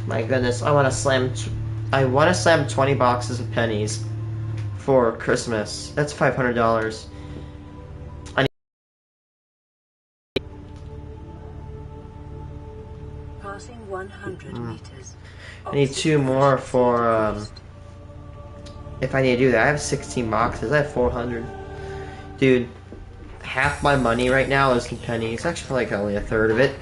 My goodness, I want to slam 20 boxes of pennies for Christmas. That's $500. I need, Passing 100 meters. I need 2 more for if I need to do that. I have 16 boxes. I have 400. Dude, half my money right now is in pennies. Actually, like only a third of it.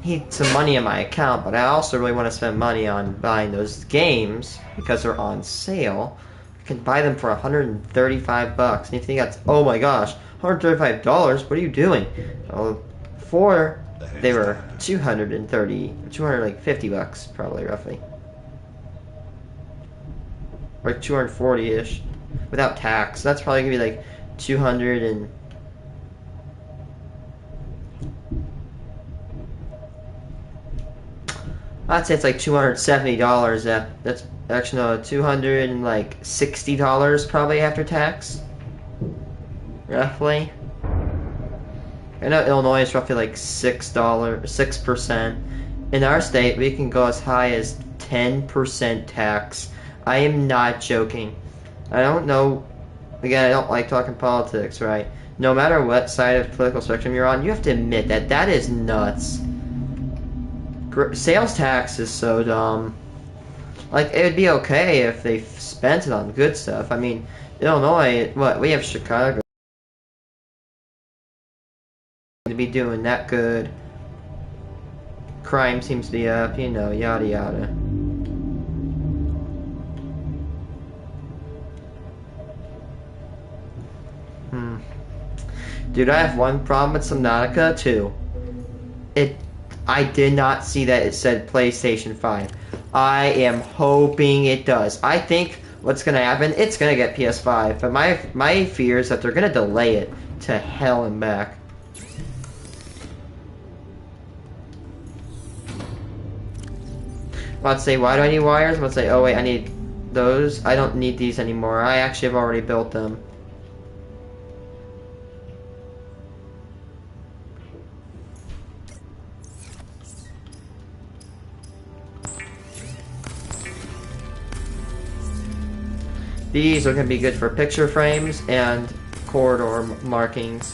Need some money in my account, but I also really want to spend money on buying those games because they're on sale. I can buy them for 135 bucks. And if you think that's, oh my gosh, $135, what are you doing? Well, before they were 250 bucks, probably roughly. Or 240-ish without tax. That's probably gonna be like 200 and I'd say it's like $270. That's actually no, $260 probably after tax, roughly. I know Illinois is roughly like $6%. In our state, we can go as high as 10% tax. I am not joking. I don't know. Again, I don't like talking politics, right? No matter what side of the political spectrum you're on, you have to admit that that is nuts. Sales tax is so dumb. Like, it would be okay if they spent it on good stuff. I mean, Illinois, what, we have Chicago to be doing that good. Crime seems to be up, you know, yada yada. Dude, I have one problem with Subnautica too. I did not see that it said PlayStation 5. I am hoping it does. I think what's gonna happen, it's gonna get PS5, but my fear is that they're gonna delay it to hell and back. Let's say, why do I need wires? Let's say, oh wait, I need those. I don't need these anymore. I actually have already built them. These are going to be good for picture frames and corridor markings.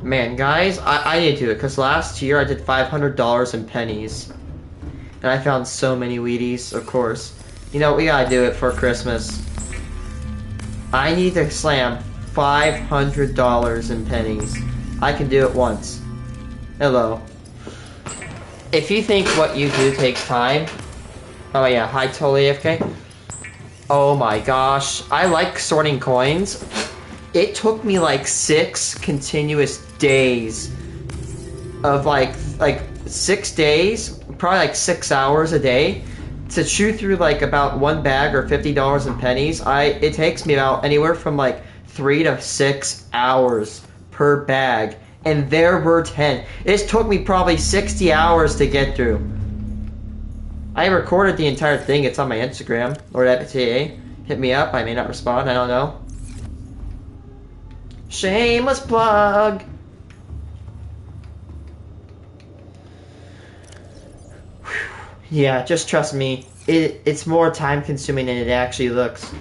Man, guys, I need to do it, because last year I did $500 in pennies. And I found so many Wheaties, of course. You know, we gotta do it for Christmas. I need to slam $500 in pennies. I can do it once. Hello. If you think what you do takes time... Oh yeah, hi, totally AFK. Oh my gosh. I like sorting coins. It took me like 6 continuous days of like 6 days, probably like 6 hours a day to chew through like about one bag or $50 in pennies. It takes me about anywhere from like 3 to 6 hours per bag, and there were 10. It took me probably 60 hours to get through. I recorded the entire thing. It's on my Instagram. Lord FTA. Hit me up. I may not respond. I don't know. Shameless plug. Yeah, just trust me. It's more time consuming than it actually looks.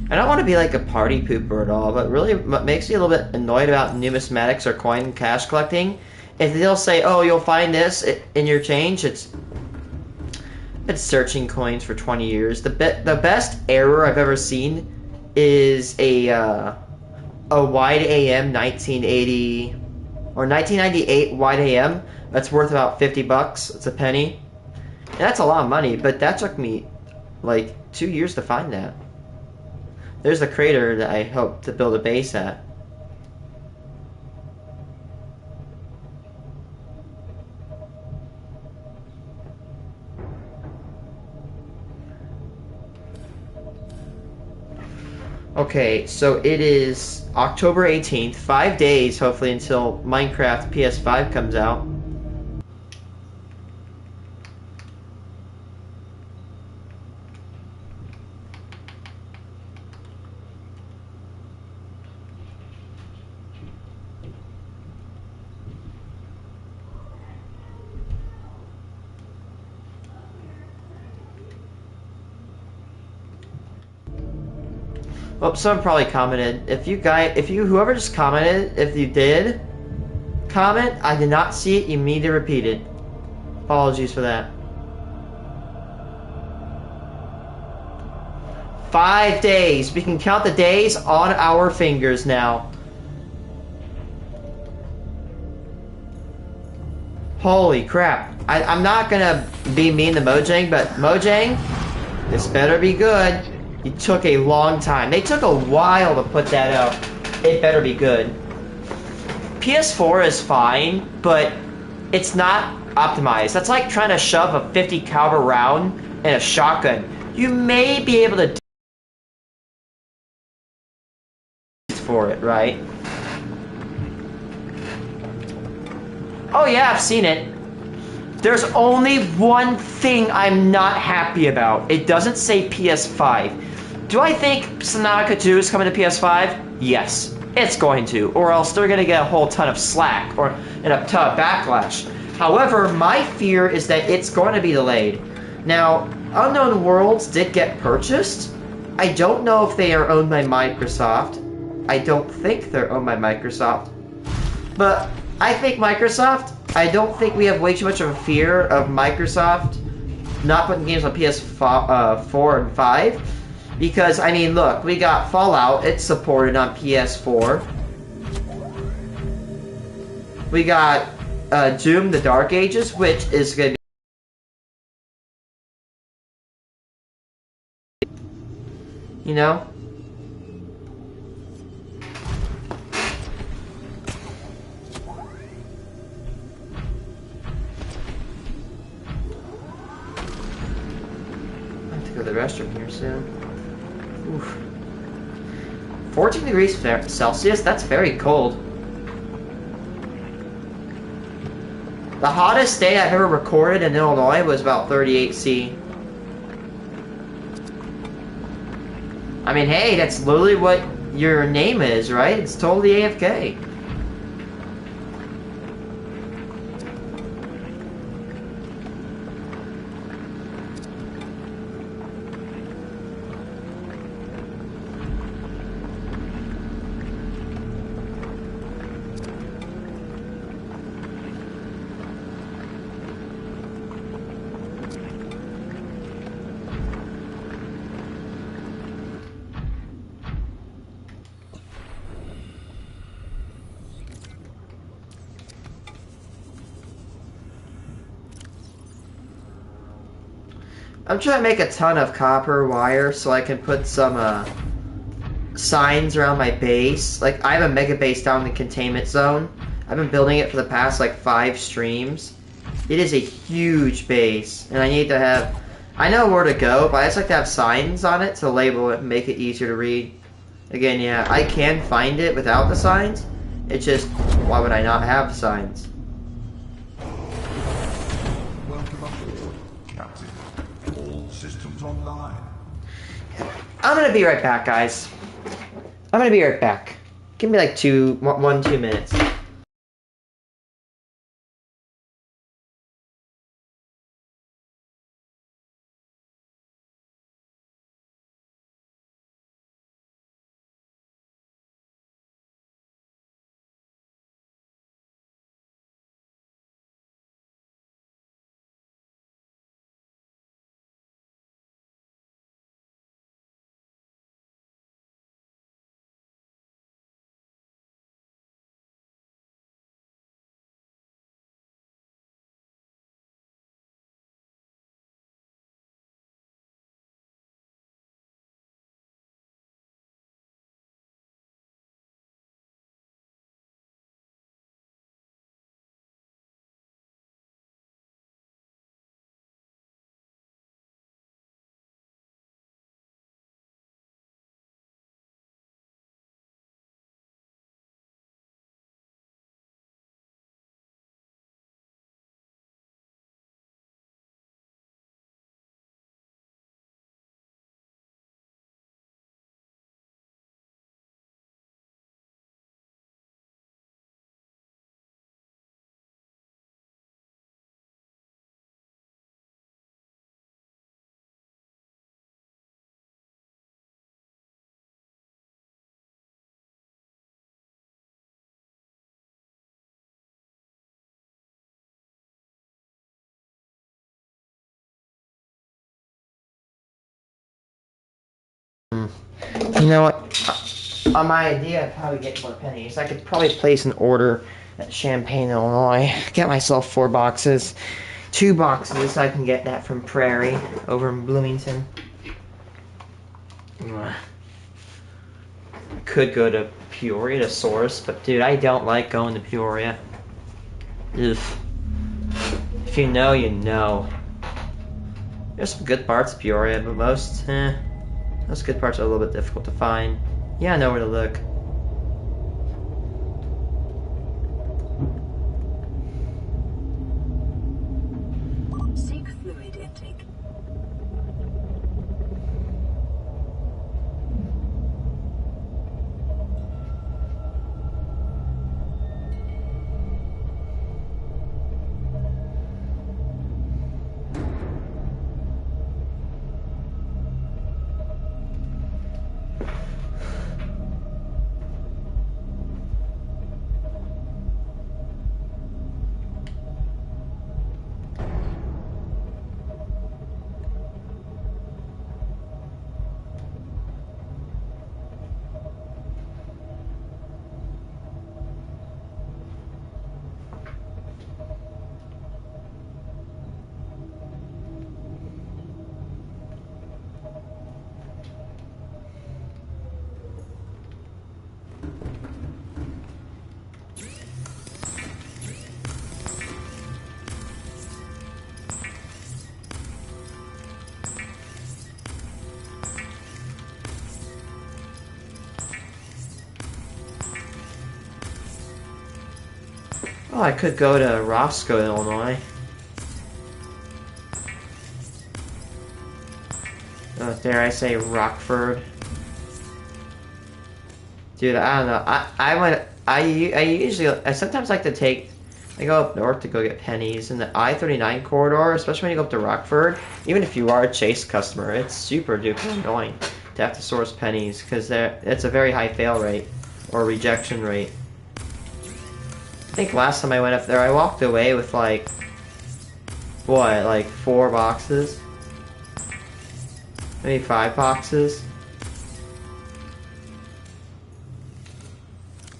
I don't want to be like a party pooper at all, but really what makes me a little bit annoyed about numismatics or coin cash collecting, if they'll say, oh, you'll find this in your change, it's searching coins for 20 years. The best error I've ever seen is a wide AM 1980 or 1998 wide AM that's worth about 50 bucks. It's a penny. And that's a lot of money, but that took me like 2 years to find that. There's the crater that I hope to build a base at. Okay, so it is October 18th, 5 days hopefully until Minecraft PS5 comes out. Oh, someone probably commented. Whoever just commented, if you did comment, I did not see it, you need to repeat it. Apologies for that. 5 days. We can count the days on our fingers now. Holy crap. I'm not gonna be mean to Mojang, but Mojang, this better be good. It took a long time. They took a while to put that out. It better be good. PS4 is fine, but it's not optimized. That's like trying to shove a 50 caliber round in a shotgun. You may be able to do for it, right? Oh yeah, I've seen it. There's only one thing I'm not happy about. It doesn't say PS5. Do I think Subnautica 2 is coming to PS5? Yes, it's going to, or else they're going to get a whole ton of slack or and a ton of backlash. However, my fear is that it's going to be delayed. Now, Unknown Worlds did get purchased. I don't know if they are owned by Microsoft. I don't think they're owned by Microsoft. But I think Microsoft, I don't think we have way too much of a fear of Microsoft not putting games on PS4 and 5. Because, I mean, look, we got Fallout, it's supported on PS4. We got Doom, The Dark Ages, which is going to be, you know? I have to go to the restroom here soon. Oof. 14 degrees Celsius? That's very cold. The hottest day I've ever recorded in Illinois was about 38°C. I mean, hey, that's literally what your name is, right? It's totally AFK. I'm trying to make a ton of copper wire so I can put some signs around my base. Like, I have a mega base down in the containment zone. I've been building it for the past like 5 streams. It is a huge base, and I need to have, I know where to go, but I just like to have signs on it to label it and make it easier to read. Again, yeah, I can find it without the signs. It's just, why would I not have signs? Online. I'm gonna be right back, guys. I'm gonna be right back. Give me like 2 minutes. You know what? On my idea of how to get more pennies, I could probably place an order at Champaign, Illinois. Get myself 4 boxes. 2 boxes, I can get that from Prairie over in Bloomington. Could go to Peoria to source, but dude, I don't like going to Peoria. Ugh. If you know, you know. There's some good parts of Peoria, but most good parts are a little bit difficult to find. Yeah, I know where to look. Seek fluid intake. Oh, I could go to Roscoe, Illinois. Dare I say Rockford? Dude, I don't know. I sometimes like to I go up north to go get pennies in the I-39 corridor, especially when you go up to Rockford. Even if you are a Chase customer, it's super duper annoying to have to source pennies because it's a very high fail rate or rejection rate. I think last time I went up there, I walked away with like 4 boxes? Maybe 5 boxes?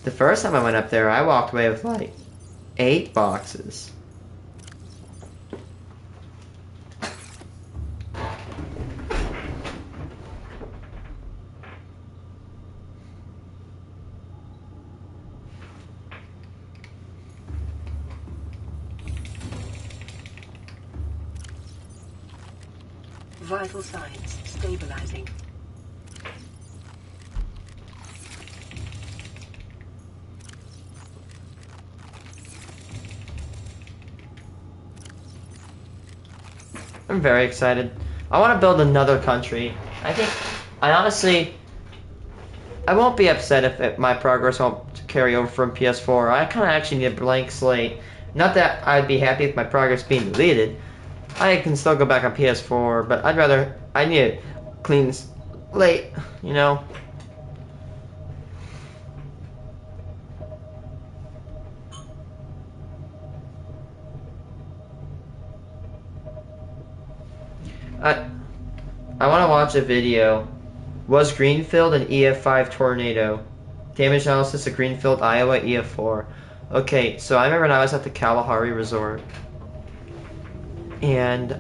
The first time I went up there, I walked away with like 8 boxes. Vital signs stabilizing. I'm very excited. I want to build another country. I honestly won't be upset if my progress won't carry over from PS4. I kind of actually need a blank slate. Not that I'd be happy with my progress being deleted. I can still go back on PS4, but I need a clean slate, you know? I want to watch a video. Was Greenfield an EF5 tornado? Damage analysis of Greenfield, Iowa, EF4. Okay, so I remember when I was at the Kalahari Resort. And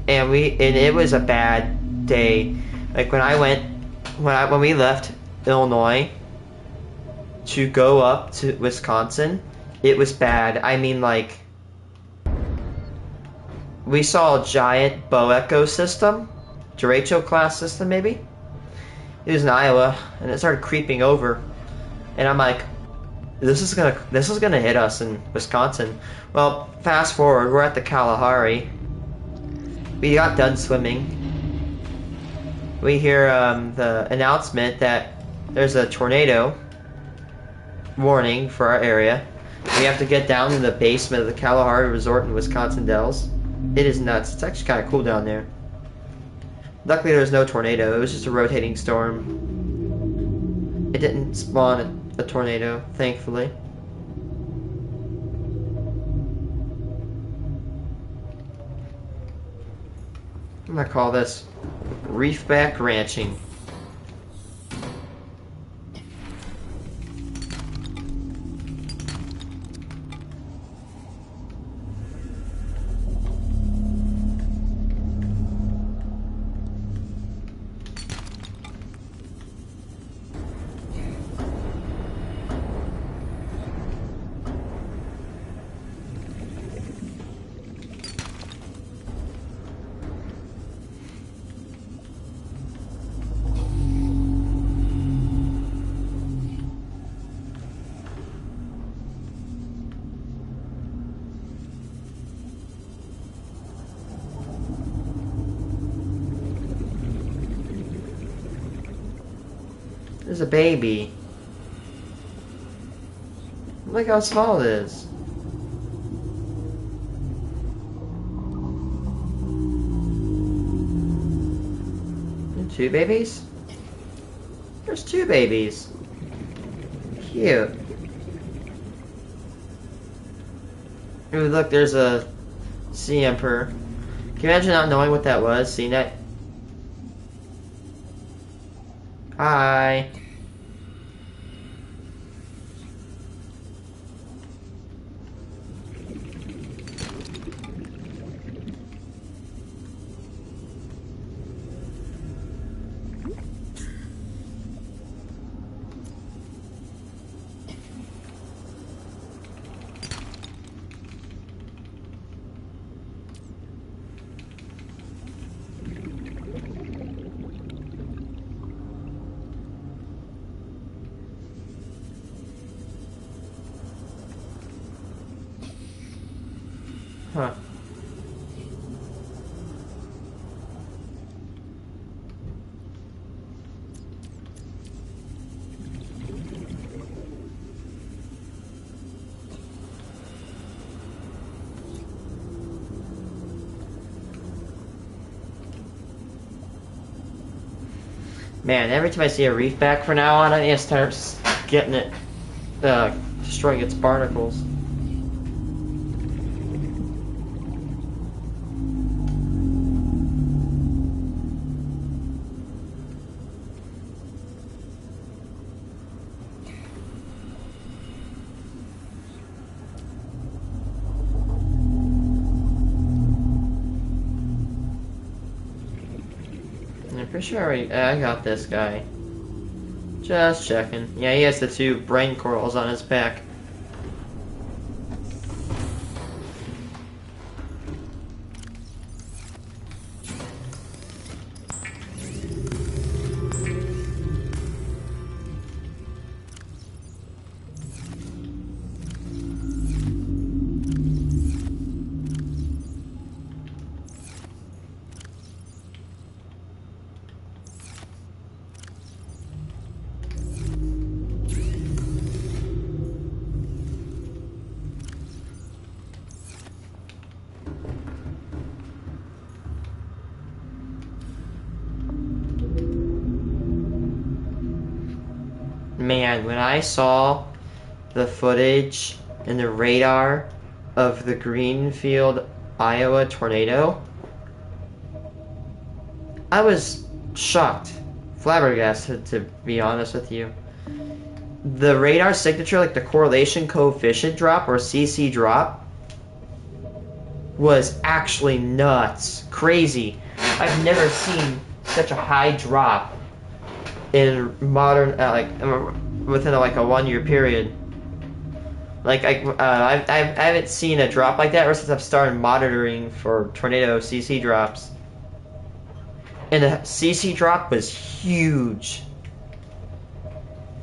it was a bad day. Like when we left Illinois to go up to Wisconsin, it was bad. I mean, like, we saw a giant Bow Echo system, Derecho class system maybe. It was in Iowa, and it started creeping over, and I'm like, this is gonna hit us in Wisconsin. Well, fast forward, we're at the Kalahari. We got done swimming. We hear the announcement that there's a tornado warning for our area. We have to get down to the basement of the Kalahari Resort in Wisconsin Dells. It is nuts. It's actually kind of cool down there. Luckily, there was no tornado. It was just a rotating storm. It didn't spawn a tornado, thankfully. I'm gonna call this Reefback ranching. There's a baby. Look how small it is. Two babies? There's two babies. Cute. Ooh, look, there's a Sea Emperor. Can you imagine not knowing what that was? Seeing that? Hi. Huh. Man, every time I see a reefback from now on, I need to start getting it, destroying its barnacles. I'm pretty sure I got this guy. Just checking. Yeah, he has the two brain corals on his back. Man, when I saw the footage and the radar of the Greenfield, Iowa tornado, I was shocked, flabbergasted, to be honest with you. The radar signature, like the correlation coefficient drop or CC drop, was actually nuts, crazy. I've never seen such a high drop in modern, within like a 1 year period. Like I haven't seen a drop like that ever since I've started monitoring for tornado CC drops. And the CC drop was huge.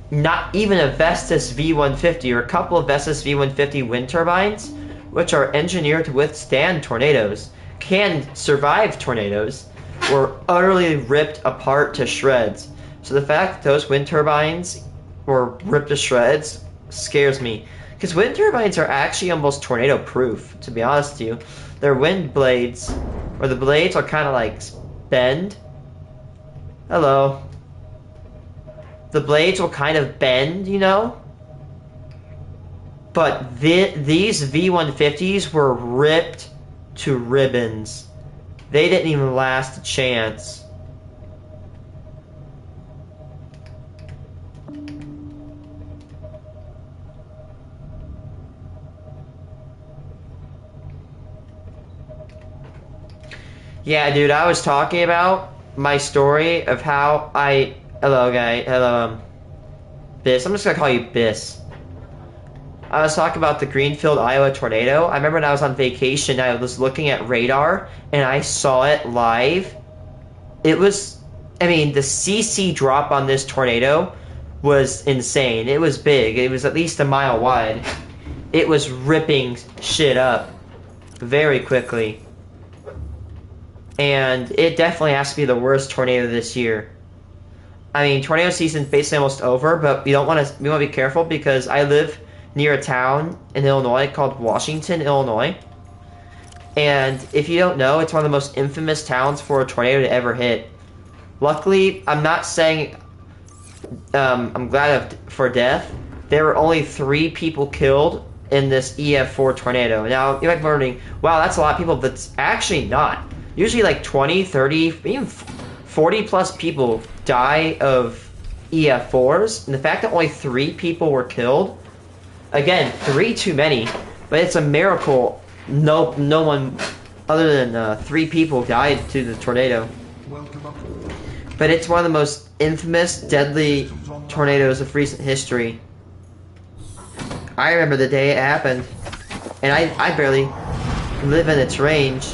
Not even a Vestas V150 or a couple of Vestas V150 wind turbines, which are engineered to withstand tornadoes, can survive tornadoes, were utterly ripped apart to shreds. So the fact that those wind turbines were ripped to shreds scares me. Because wind turbines are actually almost tornado proof, to be honest with you. Their wind blades, or the blades are kind of like bend. Hello. The blades will kind of bend, you know? But these V150s were ripped to ribbons. They didn't even last a chance. Yeah, dude, I was talking about my story of how I... Hello, guy. Hello, Biss. I'm just gonna call you Biss. I was talking about the Greenfield, Iowa tornado. I remember when I was on vacation, I was looking at radar, and I saw it live. It was... I mean, the CC drop on this tornado was insane. It was big. It was at least a mile wide. It was ripping shit up very quickly. And it definitely has to be the worst tornado this year. I mean, tornado season's basically almost over, but we want to be careful because I live near a town in Illinois called Washington, Illinois. And if you don't know, it's one of the most infamous towns for a tornado to ever hit. Luckily, I'm not saying I'm glad for death. There were only 3 people killed in this EF4 tornado. Now, you might be wondering, wow, that's a lot of people. That's actually not. Usually like 20, 30, even 40 plus people die of EF4s. And the fact that only 3 people were killed, again, 3 too many, but it's a miracle no one other than 3 people died to the tornado. But it's one of the most infamous, deadly tornadoes of recent history. I remember the day it happened, and I barely live in its range.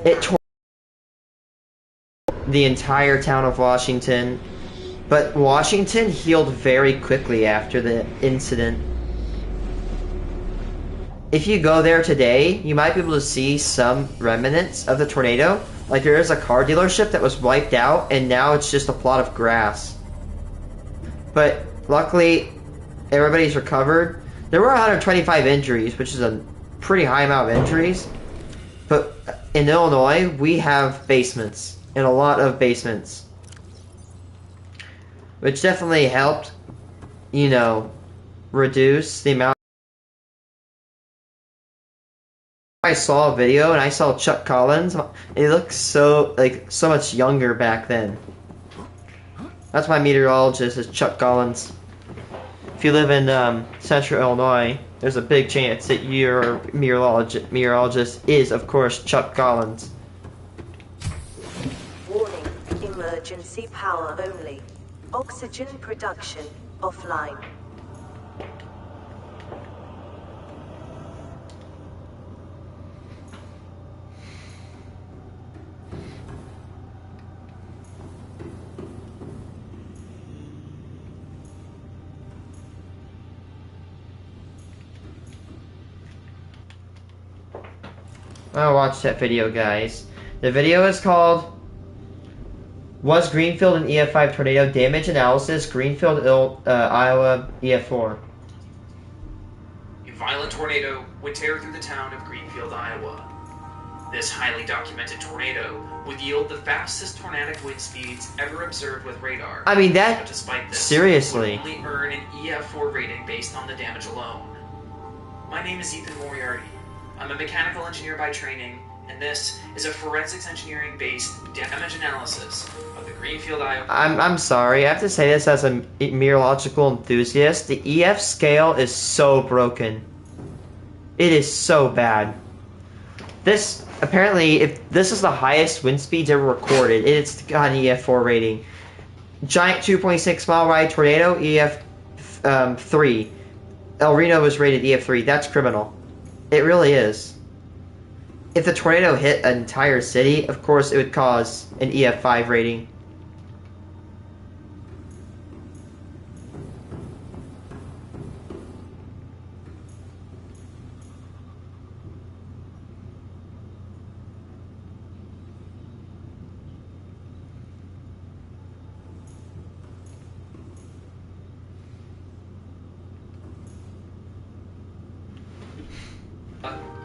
It tore the entire town of Washington, but Washington healed very quickly after the incident. If you go there today, you might be able to see some remnants of the tornado. Like there is a car dealership that was wiped out, and now it's just a plot of grass. But luckily, everybody's recovered. There were 125 injuries, which is a pretty high amount of injuries. But in Illinois, we have basements, and a lot of basements. Which definitely helped, you know, reduce the amount. I saw a video and I saw Chuck Collins. He looks so much younger back then. That's my meteorologist, is Chuck Collins. If you live in central Illinois, there's a big chance that your meteorologist is, of course, Chuck Collins. Warning, emergency power only. Oxygen production offline. I'll watch that video, guys. The video is called Was Greenfield an EF5 Tornado Damage Analysis, Greenfield, Iowa, EF4. A violent tornado would tear through the town of Greenfield, Iowa. This highly documented tornado would yield the fastest tornadic wind speeds ever observed with radar. I mean, that, but despite this, seriously. It would only earn an EF4 rating based on the damage alone. My name is Ethan Moriarty. I'm a mechanical engineer by training, and this is a forensics engineering-based damage analysis of the Greenfield, Iowa. I'm sorry, I have to say this as a meteorological enthusiast. The EF scale is so broken. It is so bad. This, apparently, if this is the highest wind speeds ever recorded, it's got an EF4 rating. Giant 2.6 mile wide tornado, EF3. El Reno was rated EF3. That's criminal. It really is. If the tornado hit an entire city, of course it would cause an EF5 rating.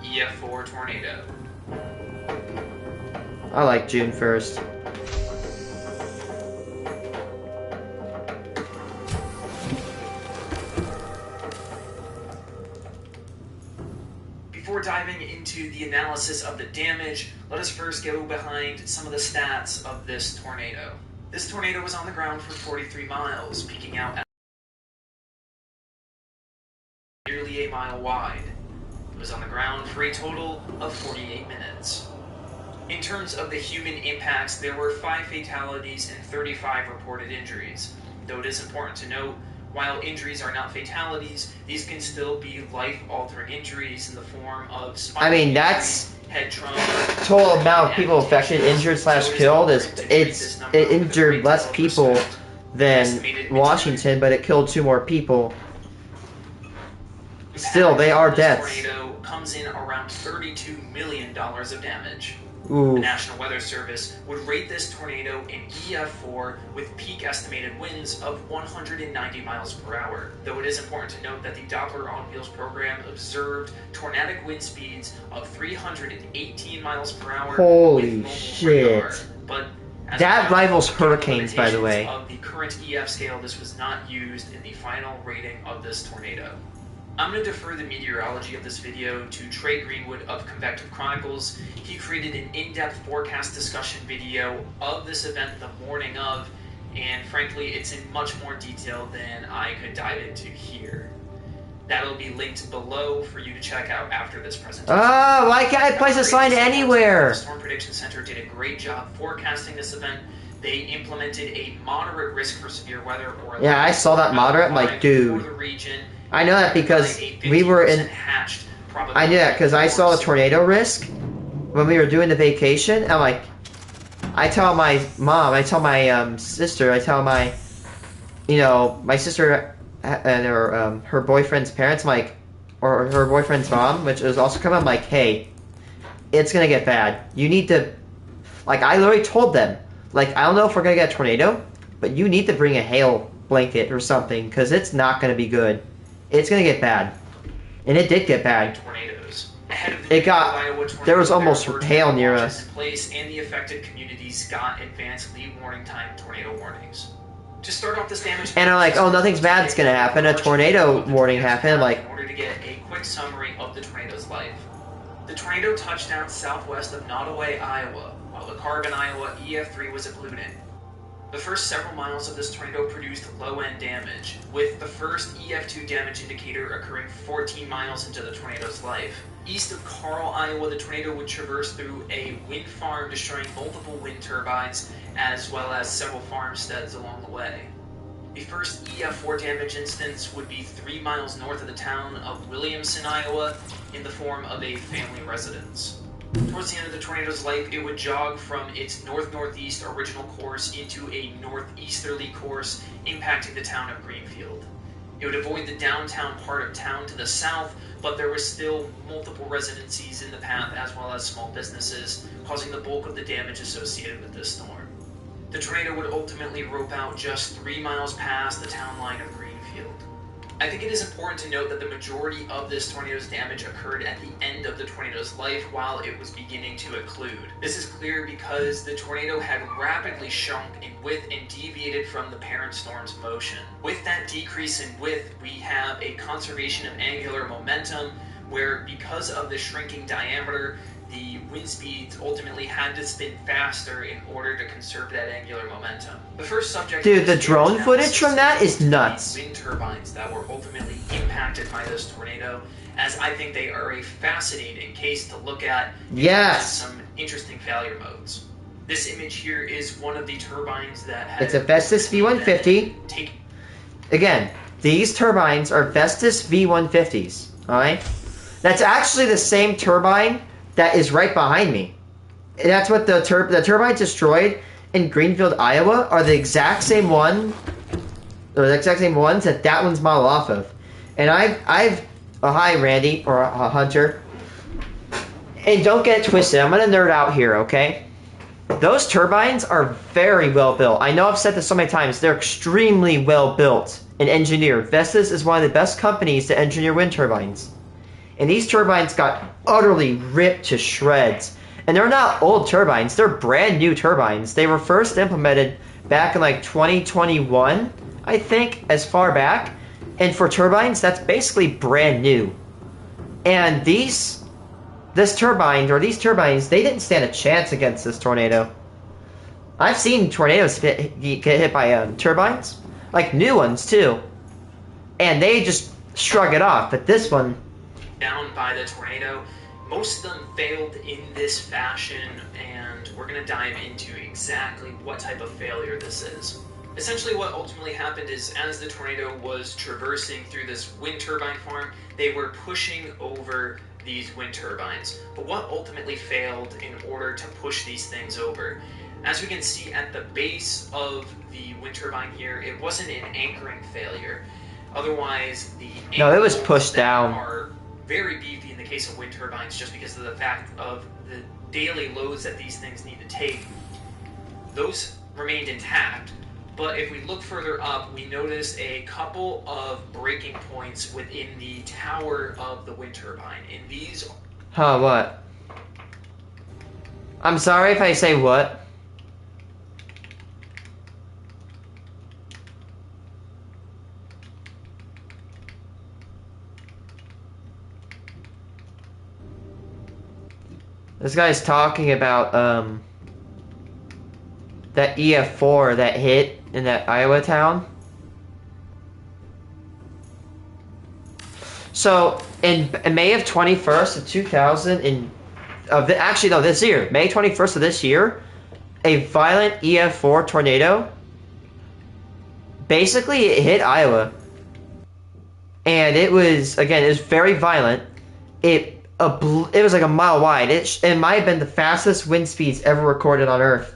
EF4 tornado. I like June 1st. Before diving into the analysis of the damage, let us first go behind some of the stats of this tornado. This tornado was on the ground for 43 miles, peaking out at nearly a mile wide. It was on the ground for a total of 48 minutes. In terms of the human impacts, there were 5 fatalities and 35 reported injuries. Though it is important to note, while injuries are not fatalities, these can still be life-altering injuries in the form of spinal I mean, injury, that's head trauma, total amount of people affected, injured slash killed. It injured less people than Washington, but it killed 2 more people. Still, they are deaths. This tornado comes in around $32 million of damage. Ooh. The National Weather Service would rate this tornado an EF4 with peak estimated winds of 190 miles per hour, though it is important to note that the Doppler on Wheels program observed tornadic wind speeds of 318 miles per hour. Holy with shit. radar. But as That rivals given the hurricanes, by the way. limitations of the current EF scale, this was not used in the final rating of this tornado. I'm going to defer the meteorology of this video to Trey Greenwood of Convective Chronicles. He created an in-depth forecast discussion video of this event the morning of, and frankly, it's in much more detail than I could dive into here. That'll be linked below for you to check out after this presentation. Oh, why can't I place a sign anywhere? The Storm Prediction Center did a great job forecasting this event. They implemented a moderate risk for severe weather, or Yeah, I saw that moderate. I'm like, dude. for the region. I know that because we were in. I knew that because I saw the tornado risk when we were doing the vacation. I'm like, I tell my mom, I tell my sister, I tell my, my sister and her boyfriend's parents, I'm like, or her boyfriend's mom, which is also coming. I'm like, hey, it's gonna get bad. You need to, like, I literally told them, like, I don't know if we're gonna get a tornado, but you need to bring a hail blanket or something because it's not gonna be good. It's gonna get bad, and it did get bad. Tornadoes. There was almost hail near us. Place and the affected communities got advanced lead warning time tornado warnings. To start off this damage, and I'm like, oh, nothing's bad's gonna happen. A tornado warning happened. I'm like, in order to get a quick summary of the tornado's life. The tornado touched down southwest of Nottoway, Iowa, while the Carbon, Iowa EF3 was occluded. The first several miles of this tornado produced low-end damage, with the first EF2 damage indicator occurring 14 miles into the tornado's life. East of Carl, Iowa, the tornado would traverse through a wind farm, destroying multiple wind turbines, as well as several farmsteads along the way. The first EF4 damage instance would be 3 miles north of the town of Williamson, Iowa, in the form of a family residence. Towards the end of the tornado's life, it would jog from its north-northeast original course into a northeasterly course, impacting the town of Greenfield. It would avoid the downtown part of town to the south, but there was still multiple residencies in the path as well as small businesses, causing the bulk of the damage associated with this storm. The tornado would ultimately rope out just 3 miles past the town line of Greenfield. I think it is important to note that the majority of this tornado's damage occurred at the end of the tornado's life while it was beginning to occlude. This is clear because the tornado had rapidly shrunk in width and deviated from the parent storm's motion. With that decrease in width, we have a conservation of angular momentum, where because of the shrinking diameter, the wind speeds ultimately had to spin faster in order to conserve that angular momentum. The first subject... Dude, the drone footage from that is nuts. Wind turbines that were ultimately impacted by this tornado, as I think they are a fascinating case to look at. Yes! Some interesting failure modes. This image here is one of the turbines that had... It's a Vestas V150. Again, these turbines are Vestas V150s, alright? That's actually the same turbine that is right behind me. And that's what the turbines destroyed in Greenfield, Iowa, are the exact same one, or the exact same ones that one's modeled off of. And I've hi Randy, or a Hunter, and don't get it twisted, I'm gonna nerd out here, okay? Those turbines are very well built. I know I've said this so many times, they're extremely well built and engineered. Vestas is one of the best companies to engineer wind turbines. And these turbines got utterly ripped to shreds. And they're not old turbines, they're brand new turbines. They were first implemented back in like 2021, I think, as far back. And for turbines, that's basically brand new. And these turbines, they didn't stand a chance against this tornado. I've seen tornadoes get hit by turbines, like new ones too. And they just shrug it off. But this one, down by the tornado. Most of them failed in this fashion, and we're going to dive into exactly what type of failure this is. Essentially what ultimately happened is, as the tornado was traversing through this wind turbine farm, they were pushing over these wind turbines. But what ultimately failed in order to push these things over? As we can see at the base of the wind turbine here, it wasn't an anchoring failure. Otherwise, the No, it was pushed down. Are very beefy in the case of wind turbines just because of the fact of the daily loads that these things need to take. Those remained intact. But if we look further up, we notice a couple of breaking points within the tower of the wind turbine. And these... Huh, what? I'm sorry if I say what? This guy's talking about, that EF4 that hit in that Iowa town. So, in May of 21st of 2000, actually no, this year, May 21st of this year, a violent EF4 tornado, basically it hit Iowa. And it was very violent. It was like a mile wide. It might have been the fastest wind speeds ever recorded on Earth.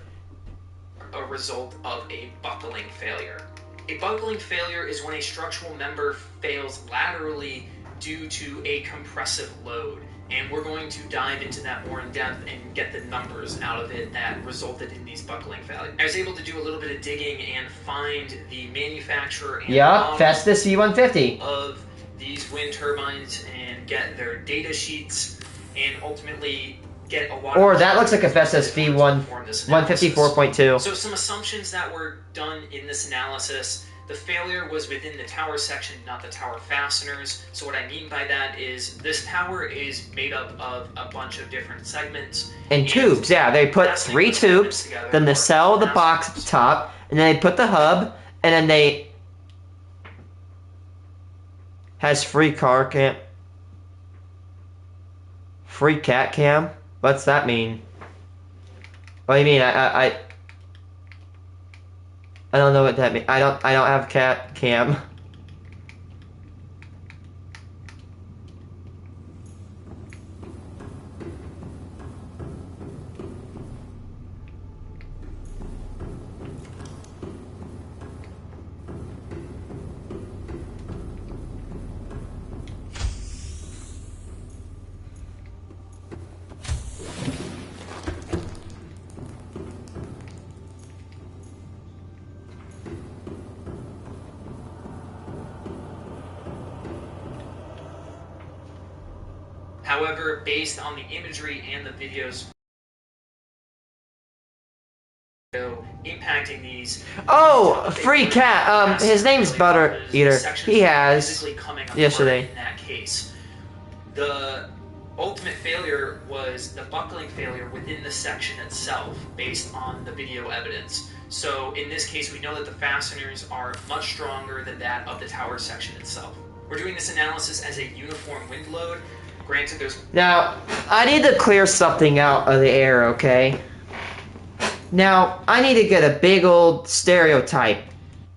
A result of a buckling failure. A buckling failure is when a structural member fails laterally due to a compressive load. And we're going to dive into that more in depth and get the numbers out of it that resulted in these buckling failures. I was able to do a little bit of digging and find the manufacturer and Festus V150 of these wind turbines and get their data sheets and ultimately get a lot of... that looks like a Festus V154.2. So some assumptions that were done in this analysis. The failure was within the tower section, not the tower fasteners. So what I mean by that is this tower is made up of a bunch of different segments. And tubes, yeah. They put 3 tubes, then the cell, the box at the top, and then they put the hub, and then they... Has free car cam. Free cat cam? What's that mean? What do you mean? I don't know what that means. I don't have cat cam. However, based on the imagery and the videos impacting these... Oh, free cat. His name's Butter Eater. He has yesterday. In that case, the ultimate failure was the buckling failure within the section itself, based on the video evidence. So in this case, we know that the fasteners are much stronger than that of the tower section itself. We're doing this analysis as a uniform wind load. Granted, there's... Now, I need to clear something out of the air, okay? Now, I need to get a big old stereotype.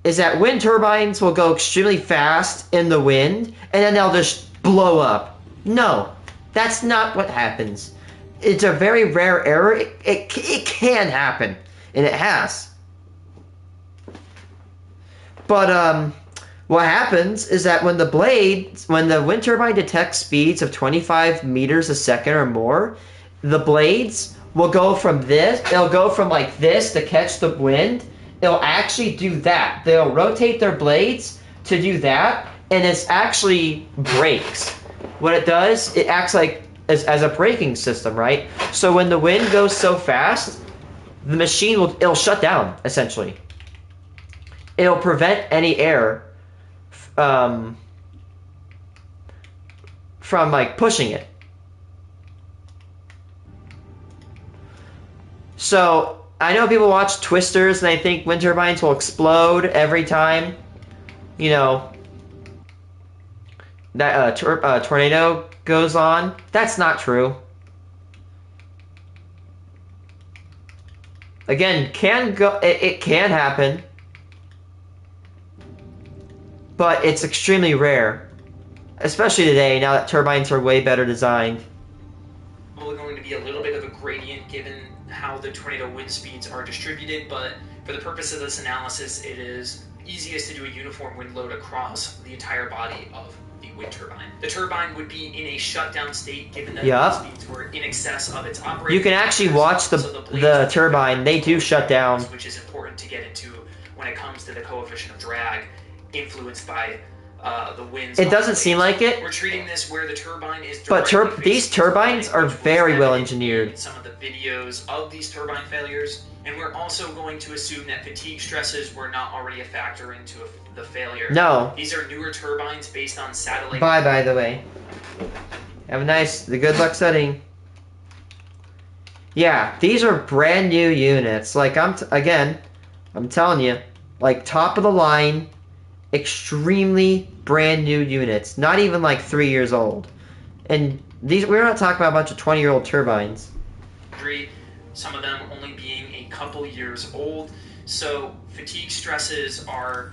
Is that wind turbines will go extremely fast in the wind, and then they'll just blow up. No, that's not what happens. It's a very rare error. It can happen, and it has. But, what happens is that when the wind turbine detects speeds of 25 meters a second or more, the blades will go from this, they'll go from like this to catch the wind. It'll actually do that. They'll rotate their blades to do that, and it's actually brakes. What it does, it acts like as a braking system, right? So when the wind goes so fast, the machine it'll shut down, essentially. It'll prevent any air from like pushing it. So I know people watch Twisters and they think wind turbines will explode every time, you know, that tornado goes on. That's not true. Again, it can happen, but it's extremely rare, especially today. Now that turbines are way better designed. Probably going to be a little bit of a gradient given how the tornado wind speeds are distributed, but for the purpose of this analysis, it is easiest to do a uniform wind load across the entire body of the wind turbine. The turbine would be in a shutdown state given that the wind speeds were in excess of its operating. You can actually watch the turbine. They do shut down. Which is important to get into when it comes to the coefficient of drag influenced by the winds. It doesn't seem like it. We're treating this where the turbine is but these turbines are very well engineered. Some of the videos of these turbine failures, and we're also going to assume that fatigue stresses were not already a factor into the failure. No. These are newer turbines based on satellite. Bye, by the way. Have a good luck setting. Yeah, these are brand new units. Like I'm telling you, like top of the line, extremely brand new units. Not even like 3 years old. And we're not talking about a bunch of 20-year-old turbines. Some of them only being a couple years old. So fatigue stresses are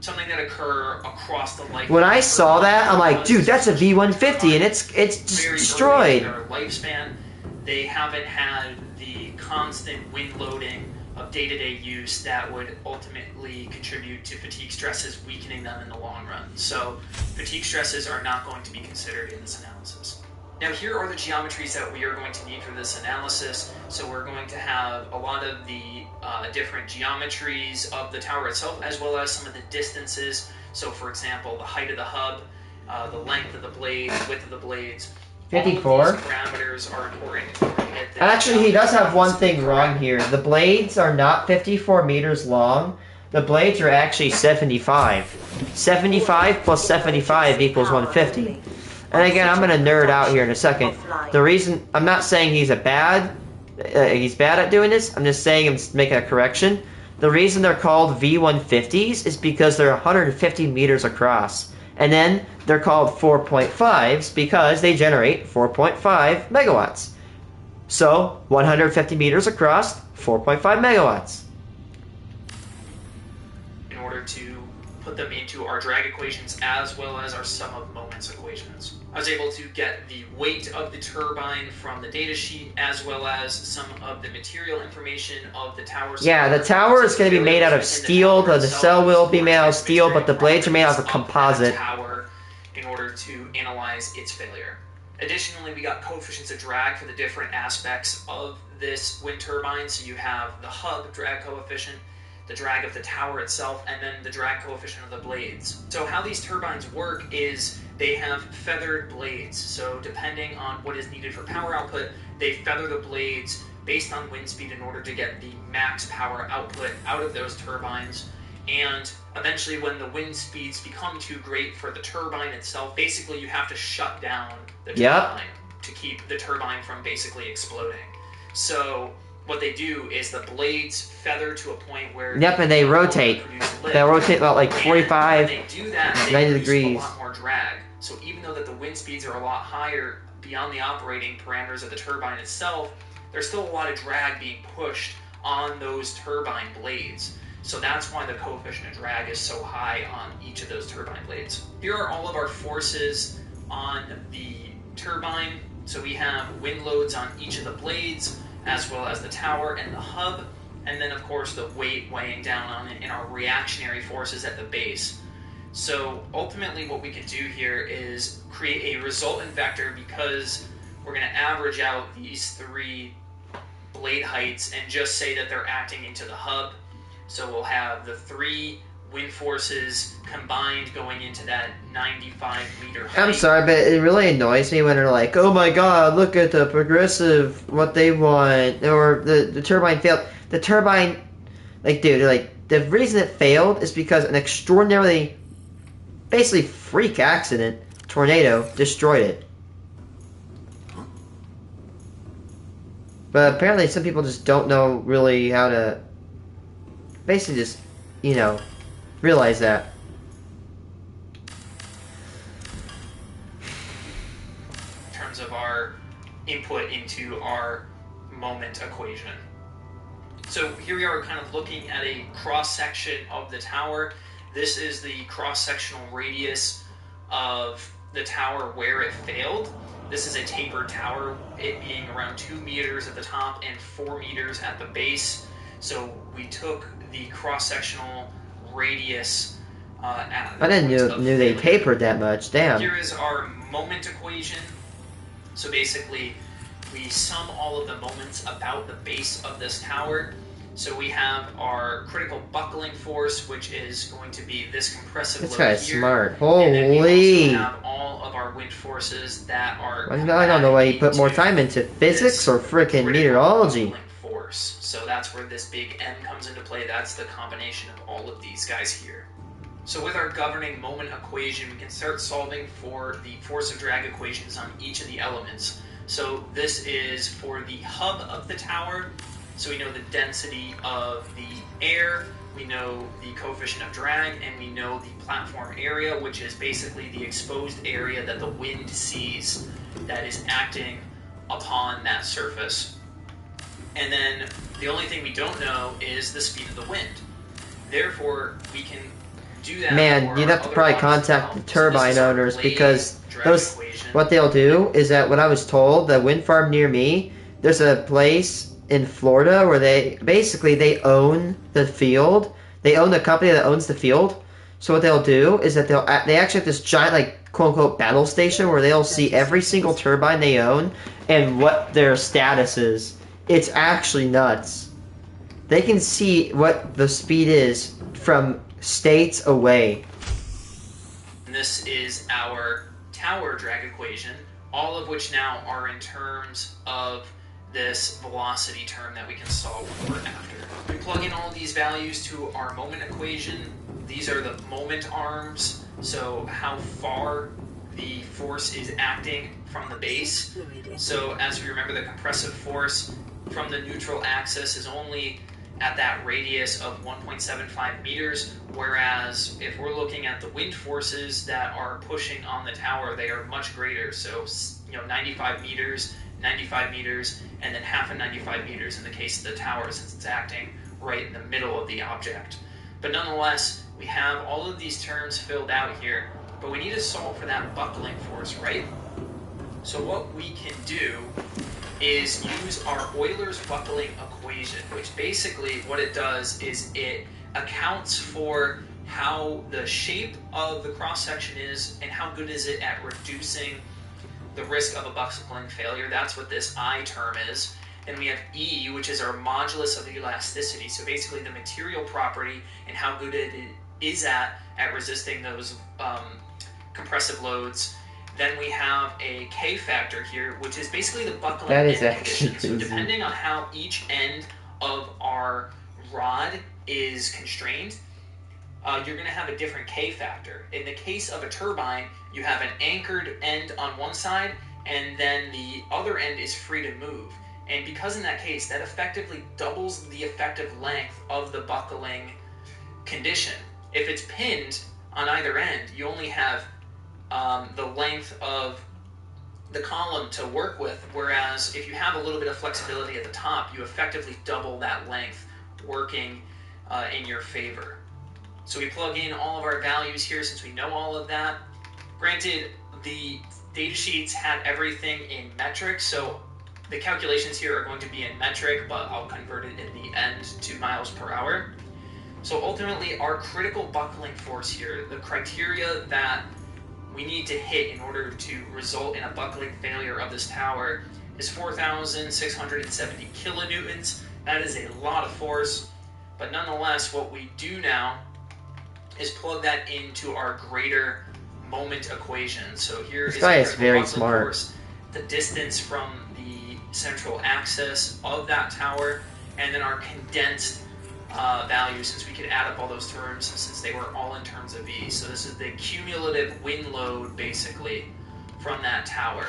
something that occur across the life. When I saw that, I'm like, dude, that's a V150, and it's destroyed. Their lifespan, they haven't had the constant wind loading of day-to-day use that would ultimately contribute to fatigue stresses weakening them in the long run. So fatigue stresses are not going to be considered in this analysis. Now here are the geometries that we are going to need for this analysis. So we're going to have a lot of the different geometries of the tower itself, as well as some of the distances. So for example, the height of the hub, the length of the blades, width of the blades. 54. All of these parameters are important. Actually, he does have one thing wrong here. The blades are not 54 meters long. The blades are actually 75. 75 plus 75 equals 150. And again, I'm going to nerd out here in a second. The reason, I'm not saying he's bad at doing this. I'm just saying I'm making a correction. The reason they're called V150s is because they're 150 meters across. And then they're called 4.5s because they generate 4.5 megawatts. So, 150 meters across, 4.5 megawatts. In order to put them into our drag equations as well as our sum of moments equations. I was able to get the weight of the turbine from the datasheet as well as some of the material information of the tower. Yeah, the tower is going to be made out of steel, the cell will be made out of steel, but the blades are made out of a composite. Tower in order to analyze its failure. Additionally, we got coefficients of drag for the different aspects of this wind turbine. So you have the hub drag coefficient, the drag of the tower itself, and then the drag coefficient of the blades. So how these turbines work is they have feathered blades. So depending on what is needed for power output, they feather the blades based on wind speed in order to get the max power output out of those turbines. And eventually when the wind speeds become too great for the turbine itself, basically you have to shut down the turbine to keep the turbine from basically exploding. So what they do is the blades feather to a point where and they rotate. They'll rotate about like 45, and when they do that, 90 degrees. A lot more drag. So even though that the wind speeds are a lot higher beyond the operating parameters of the turbine itself, there's still a lot of drag being pushed on those turbine blades. So that's why the coefficient of drag is so high on each of those turbine blades. Here are all of our forces on the turbine. So we have wind loads on each of the blades, as well as the tower and the hub, and then of course the weight weighing down on it and our reactionary forces at the base. So ultimately what we can do here is create a resultant vector because we're going to average out these three blade heights and just say that they're acting into the hub. So we'll have the three wind forces combined going into that 95 meter height. I'm sorry, but it really annoys me when they're like, oh my god, look at the progressive, what they want, or the turbine failed. The turbine, like, dude, like, the reason it failed is because an extraordinarily, basically freak accident, tornado, destroyed it. But apparently some people just don't know really how to basically just, you know, realize that. terms of our input into our moment equation. So here we are kind of looking at a cross-section of the tower. This is the cross-sectional radius of the tower where it failed. This is a tapered tower, it being around 2 meters at the top and 4 meters at the base. So we took the cross-sectional radius at the I didn't points of knew they failure. tapered that much. Damn. Here is our moment equation. So basically, we sum all of the moments about the base of this tower. So we have our critical buckling force, which is going to be this compressive This load guy's here. smart. And then we Holy. also have all of our wind forces that are. I don't know why you put more into time into physics this or freaking critical meteorology. buckling force. So that's where this big M comes into play. That's the combination of all of these guys here. So with our governing moment equation, we can start solving for the force of drag equations on each of the elements. So this is for the hub of the tower. So we know the density of the air, we know the coefficient of drag, and we know the platform area, which is basically the exposed area that the wind sees that is acting upon that surface. And then the only thing we don't know is the speed of the wind. Therefore, we can do that. Man, for you'd have to other probably models as contact well. the So this turbine is our owners blade because drag those. equation. What they'll do is that what I was told, the wind farm near me, there's a place in Florida where they own the field. They own the company that owns the field. So what they'll do is that they actually have this giant, like, quote unquote battle station where they'll see every single turbine they own and what their status is. It's actually nuts. They can see what the speed is from states away. And this is our tower drag equation, all of which now are in terms of this velocity term that we can solve for after. We plug in all these values to our moment equation. These are the moment arms, so how far the force is acting from the base. So as we remember, the compressive force from the neutral axis is only at that radius of 1.75 meters, whereas if we're looking at the wind forces that are pushing on the tower, they are much greater. So, 95 meters, and then half of 95 meters in the case of the tower, since it's acting right in the middle of the object. But nonetheless, we have all of these terms filled out here, but we need to solve for that buckling force, right? So what we can do is use our Euler's buckling equation, which basically what it does is it accounts for how the shape of the cross-section is and how good is it at reducing the risk of a buckling failure. That's what this I term is. Then we have E, which is our modulus of elasticity, so basically the material property and how good it is at resisting those compressive loads. Then we have a K factor here, which is basically the buckling That is end actually condition. So crazy. depending on how each end of our rod is constrained, you're going to have a different K factor. In the case of a turbine, you have an anchored end on one side, and then the other end is free to move. And because in that case, that effectively doubles the effective length of the buckling condition. If it's pinned on either end, you only have the length of the column to work with, whereas if you have a little bit of flexibility at the top, you effectively double that length, working in your favor. So we plug in all of our values here since we know all of that. Granted, the data sheets had everything in metric, so the calculations here are going to be in metric, but I'll convert it in the end to miles per hour. So ultimately, our critical buckling force here, the criteria that we need to hit in order to result in a buckling failure of this tower, is 4,670 kilonewtons. That is a lot of force, but nonetheless, what we do now is plug that into our greater moment equation. So here is guy our is critical very buckling smart. force, the distance from the central axis of that tower, and then our condensed value, since we could add up all those terms since they were all in terms of V. So this is the cumulative wind load basically from that tower.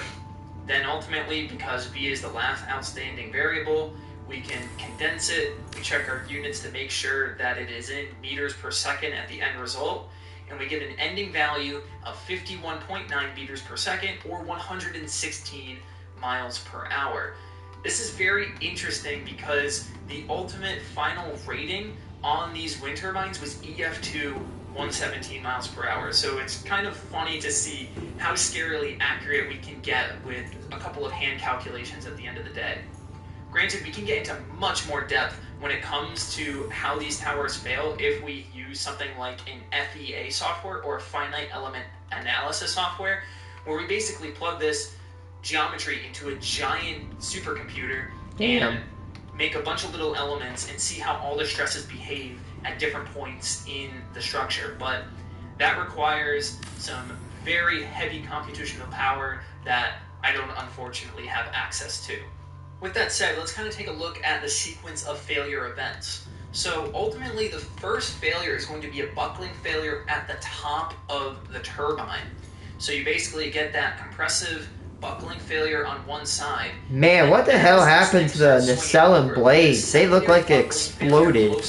Then ultimately, because V is the last outstanding variable, we can condense it. We check our units to make sure that it is in meters per second at the end result. and we get an ending value of 51.9 meters per second, or 116 miles per hour. This is very interesting because the ultimate final rating on these wind turbines was EF2 117 miles per hour. So it's kind of funny to see how scarily accurate we can get with a couple of hand calculations at the end of the day. Granted, we can get into much more depth when it comes to how these towers fail if we use something like an FEA software or a finite element analysis software, where we basically plug this geometry into a giant supercomputer and make a bunch of little elements and see how all the stresses behave at different points in the structure. But that requires some very heavy computational power that I don't unfortunately have access to. With that said, let's kind of take a look at the sequence of failure events. So ultimately, the first failure is going to be a buckling failure at the top of the turbine. So you basically get that compressive buckling failure on one side. Man, what the hell happened to the nacelle blades? They look like it exploded.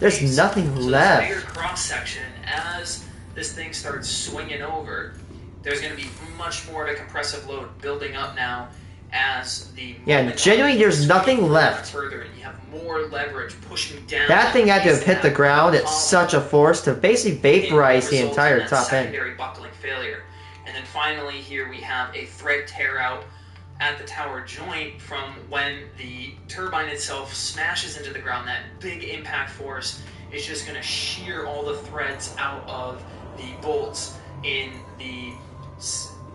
There's nothing left. This cross section, as this thing starts swinging over, there's going to be much more of a compressive load building up now as the genuinely there's nothing left. Further, and you have more leverage pushing down. That thing had to have hit the ground at such a force to basically vaporize the entire top end. Secondary buckling failure. And then finally here we have a thread tear out at the tower joint from when the turbine itself smashes into the ground. That big impact force is just going to shear all the threads out of the bolts in the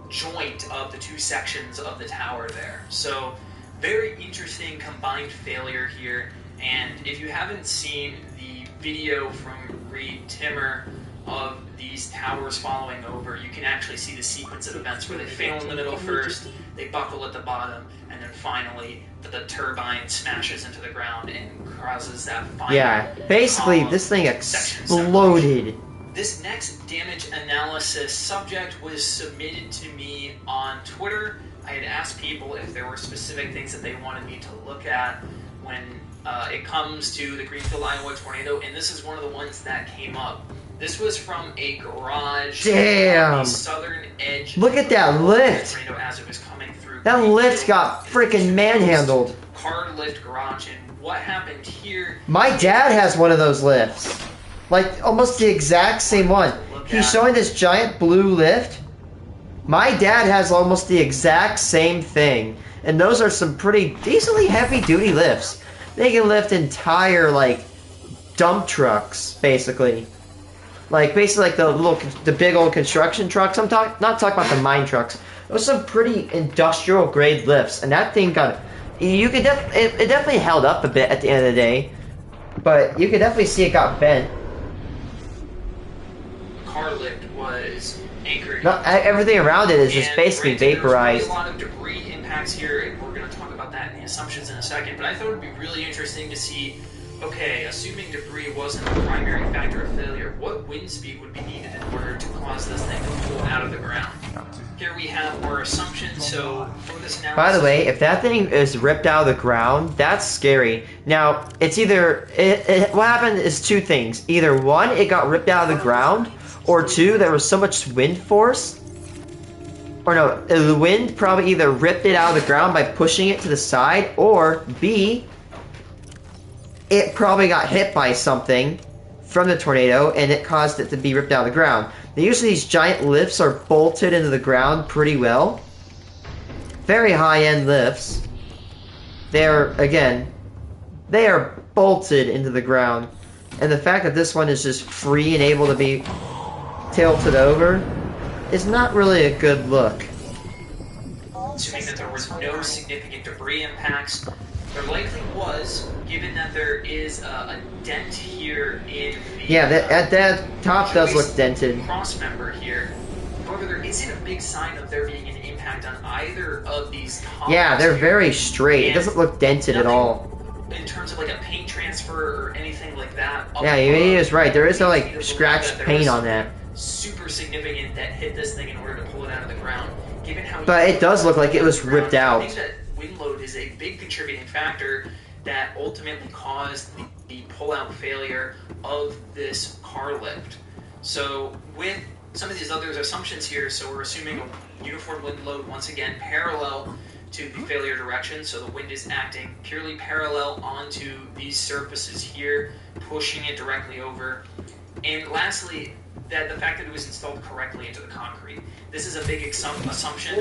joint of the two sections of the tower there. So very interesting combined failure here. And if you haven't seen the video from Reed Timmer of these towers following over, you can actually see the sequence of events where they fail in the middle first, they buckle at the bottom, and then finally the turbine smashes into the ground and causes that final basically this thing exploded. This next damage analysis subject was submitted to me on Twitter. I had asked people if there were specific things that they wanted me to look at when it comes to the Greenfield, Iowa tornado, and this is one of the ones that came up. This was from a garage on the southern edge. Look at that lift! As it was coming through. That lift got freaking manhandled. Car lift garage, and what happened here? My dad has one of those lifts. Like, almost the exact same one. He's showing this giant blue lift. My dad has almost the exact same thing. And those are some pretty decently heavy-duty lifts. They can lift entire, like, dump trucks, basically. Like, basically like the big old construction trucks. I'm not talking about the mine trucks. Those are some pretty industrial-grade lifts. And that thing got... it definitely held up a bit at the end of the day. But you could definitely see it got bent. Car lift was anchored. No, everything around it is just basically vaporized. There's really a lot of debris impacts here, and we're going to talk about that in the assumptions in a second. But I thought it would be really interesting to see, okay, assuming debris wasn't the primary factor of failure, what wind speed would be needed in order to cause this thing to pull out of the ground? Here we have our assumptions. So for this analysis, by the way, if that thing is ripped out of the ground, that's scary. Now, it's either what happened is two things. Either one, it got ripped out of the ground, or two, there was so much wind force. Or no, the wind probably either ripped it out of the ground by pushing it to the side, or B, it probably got hit by something from the tornado and it caused it to be ripped out of the ground. Now, usually these giant lifts are bolted into the ground pretty well. Very high-end lifts. They are bolted into the ground. And the fact that this one is just free and able to be tilted over is not really a good look. Assuming that there was no significant debris impacts, there likely was, given that there is a dent here in the... that top does look dented. Cross member here. However, there isn't a big sign of there being an impact on either of these columns. Yeah, they're very straight. It doesn't look dented at all. In terms of like a paint transfer or anything like that. Yeah, he is right. There is no like scratched paint on that. Super significant that hit this thing in order to pull it out of the ground. Given how but it does look like it was ripped out. I think that wind load is a big contributing factor that ultimately caused the pull-out failure of this car lift. So with some of these other assumptions here, so we're assuming a uniform wind load once again parallel to the failure direction, so the wind is acting purely parallel onto these surfaces here, pushing it directly over. And lastly, that the fact that it was installed correctly into the concrete. This is a big assumption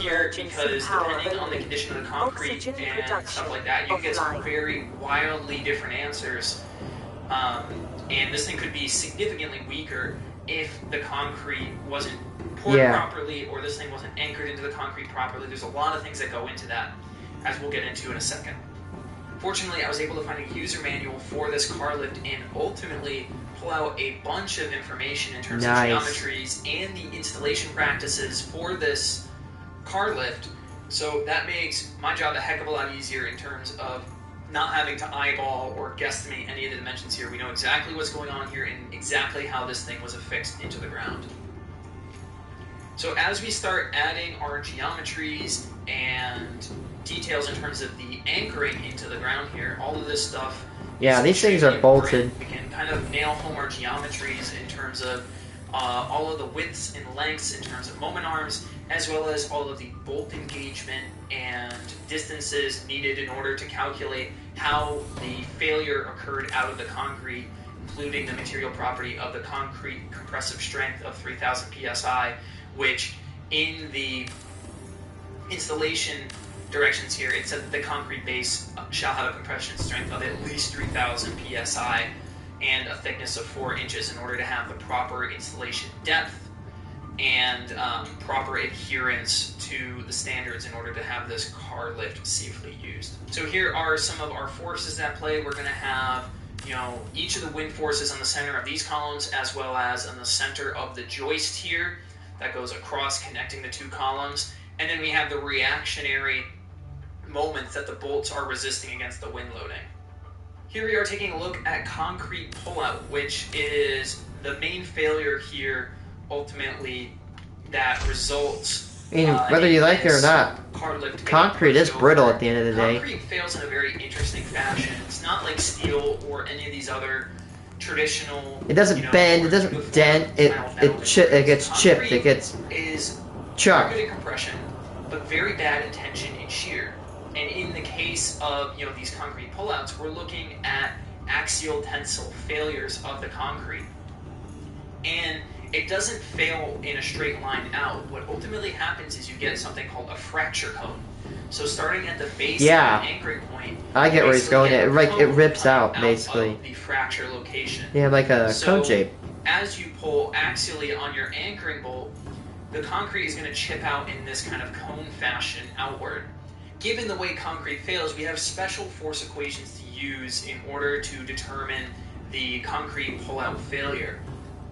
here because depending on the condition of the concrete and stuff like that, you can get some very wildly different answers. And this thing could be significantly weaker if the concrete wasn't poured properly or this thing wasn't anchored into the concrete properly. There's a lot of things that go into that, as we'll get into in a second. Fortunately, I was able to find a user manual for this car lift and ultimately pull out a bunch of information in terms of geometries and the installation practices for this car lift. So that makes my job a heck of a lot easier in terms of not having to eyeball or guesstimate any of the dimensions here. We know exactly what's going on here and exactly how this thing was affixed into the ground. So as we start adding our geometries and details in terms of the anchoring into the ground here, all of this stuff... Yeah, these things are bolted. We can kind of nail home our geometries in terms of all of the widths and lengths in terms of moment arms, as well as all of the bolt engagement and distances needed in order to calculate how the failure occurred out of the concrete, including the material property of the concrete compressive strength of 3,000 psi, which in the installation directions here, it said that the concrete base shall have a compression strength of at least 3,000 psi and a thickness of 4 inches in order to have the proper installation depth and proper adherence to the standards in order to have this car lift safely used. So here are some of our forces at play. We're going to have, you know, each of the wind forces on the center of these columns, as well as on the center of the joist here that goes across connecting the two columns. And then we have the reactionary moments that the bolts are resisting against the wind loading. Here we are taking a look at concrete pullout, which is the main failure here ultimately that results I mean, whether you like it or not, concrete is brittle at the end of the day. Concrete fails in a very interesting fashion. It's not like steel or any of these other traditional... It doesn't bend, it doesn't dent, it gets chipped, it gets chucked. Good in compression, but very bad in tension and shear. And in the case of, you know, these concrete pullouts, we're looking at axial tensile failures of the concrete. And it doesn't fail in a straight line out. What ultimately happens is you get something called a fracture cone. So starting at the base of the anchoring point, I get where he's going. It rips out basically. Of the fracture location. Yeah, like a cone shape. As you pull axially on your anchoring bolt, the concrete is going to chip out in this kind of cone fashion outward. Given the way concrete fails, we have special force equations to use in order to determine the concrete pullout failure.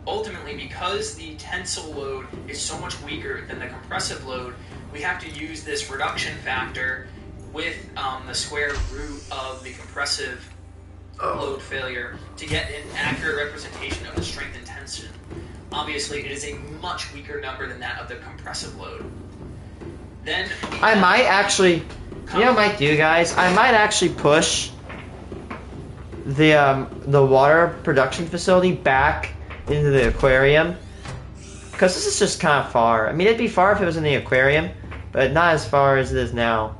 Ultimately, because the tensile load is so much weaker than the compressive load, we have to use this reduction factor with the square root of the compressive load failure to get an accurate representation of the strength and tension. Obviously, it is a much weaker number than that of the compressive load. Then I might actually, you know what I might do, guys? I might actually push the water production facility back into the aquarium, because this is just kind of far. I mean, it'd be far if it was in the aquarium, but not as far as it is now.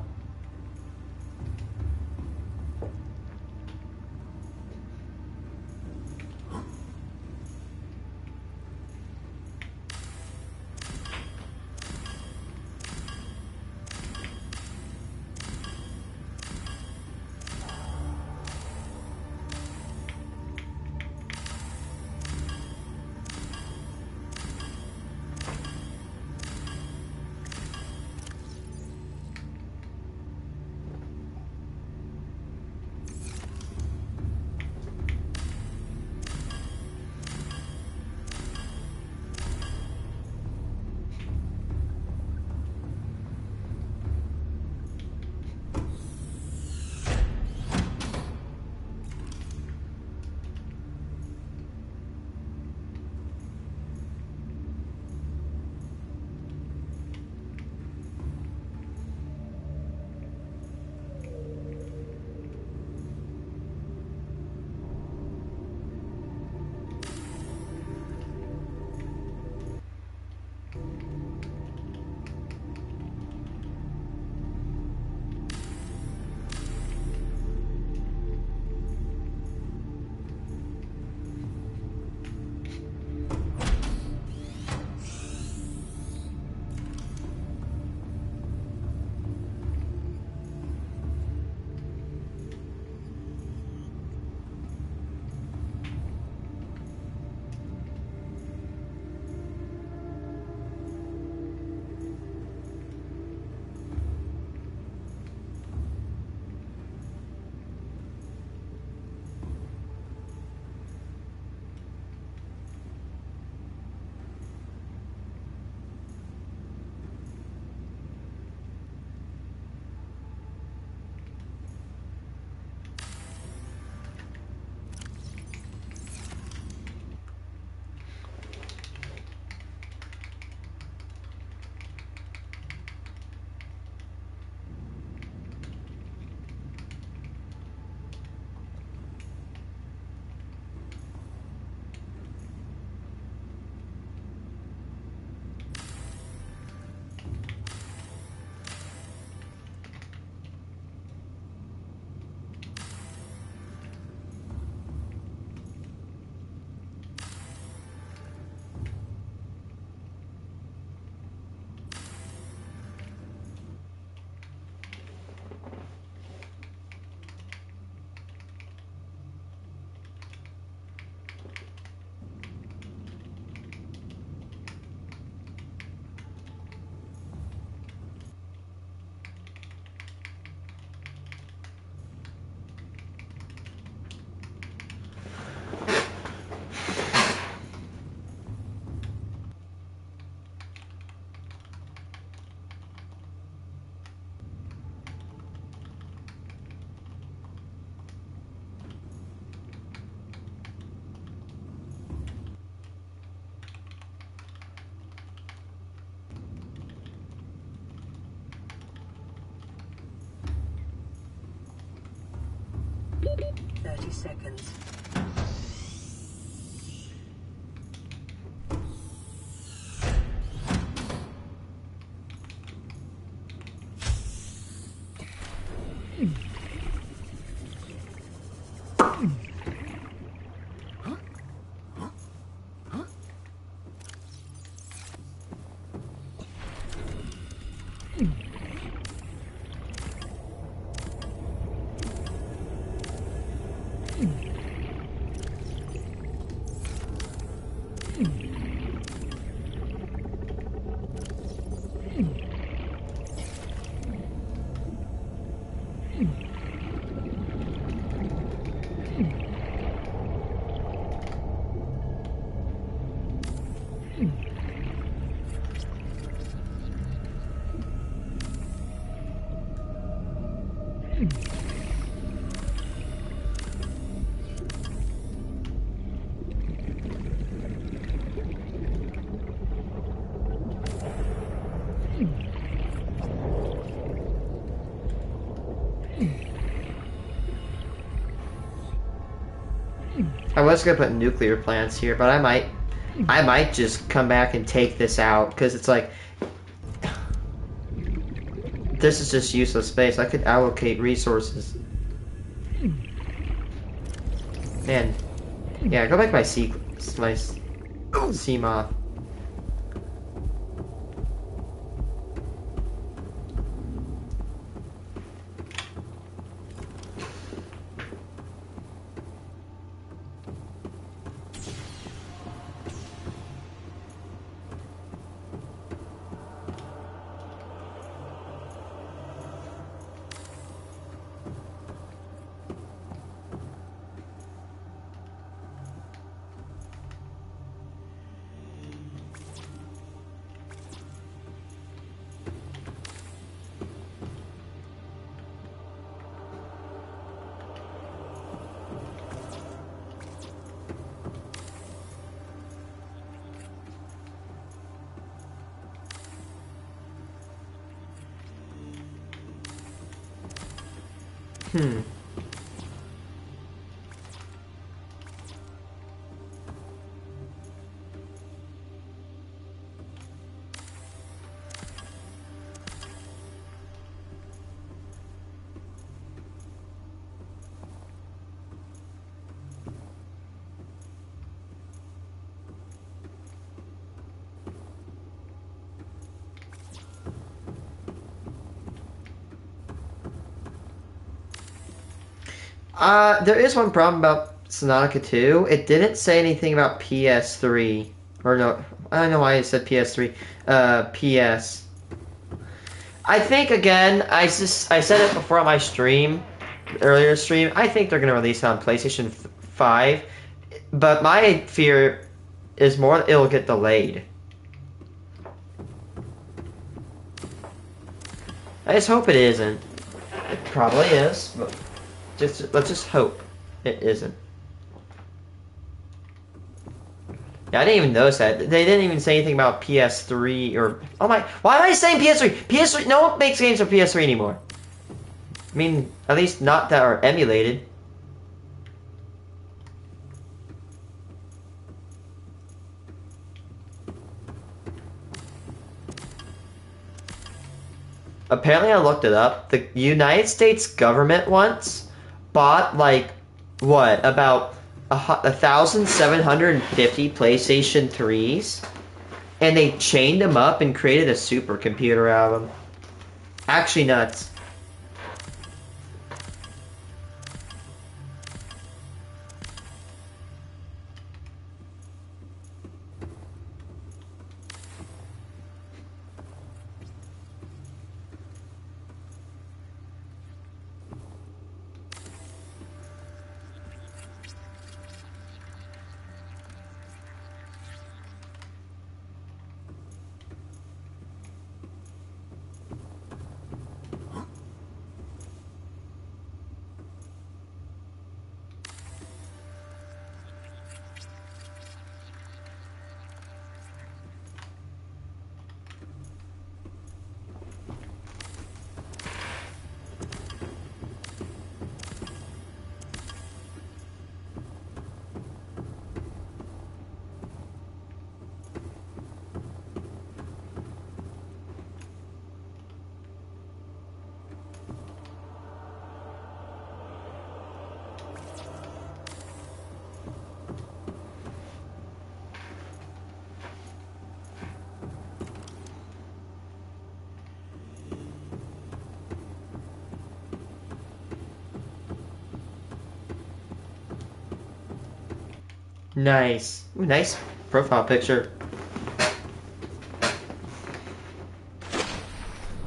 30 seconds. I was gonna put nuclear plants here, but I might just come back and take this out, because it's like, this is just useless space. I could allocate resources. Man, yeah, go back to my CMOF. There is one problem about Subnautica 2. It didn't say anything about PS3. Or no, I don't know why it said PS3. PS. I think, again, I said it before on my stream, earlier stream, I think they're going to release it on PlayStation 5. But my fear is more that it'll get delayed. I just hope it isn't. It probably is, but let's just hope it isn't. Yeah, I didn't even notice that. They didn't even say anything about PS3 or... Oh my... Why am I saying PS3? PS3... No one makes games for PS3 anymore. I mean, at least not that are emulated. Apparently, I looked it up. The United States government once bought, like, what, about 1,750 PlayStation 3s, and they chained them up and created a supercomputer out of them. Actually nuts. Nice. Ooh, nice profile picture.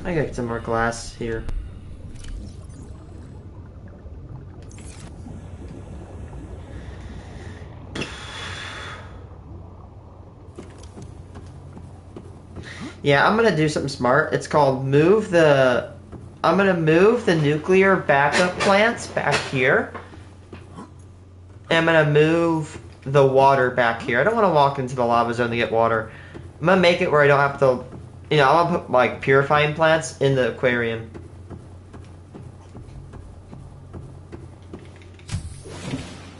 I gotta get some more glass here. Yeah, I'm gonna do something smart. It's called move the... I'm gonna move the nuclear backup plants back here. And I'm gonna move the water back here. I don't want to walk into the lava zone to get water. I'm gonna make it where I don't have to... You know, I'm gonna put, like, purifying plants in the aquarium.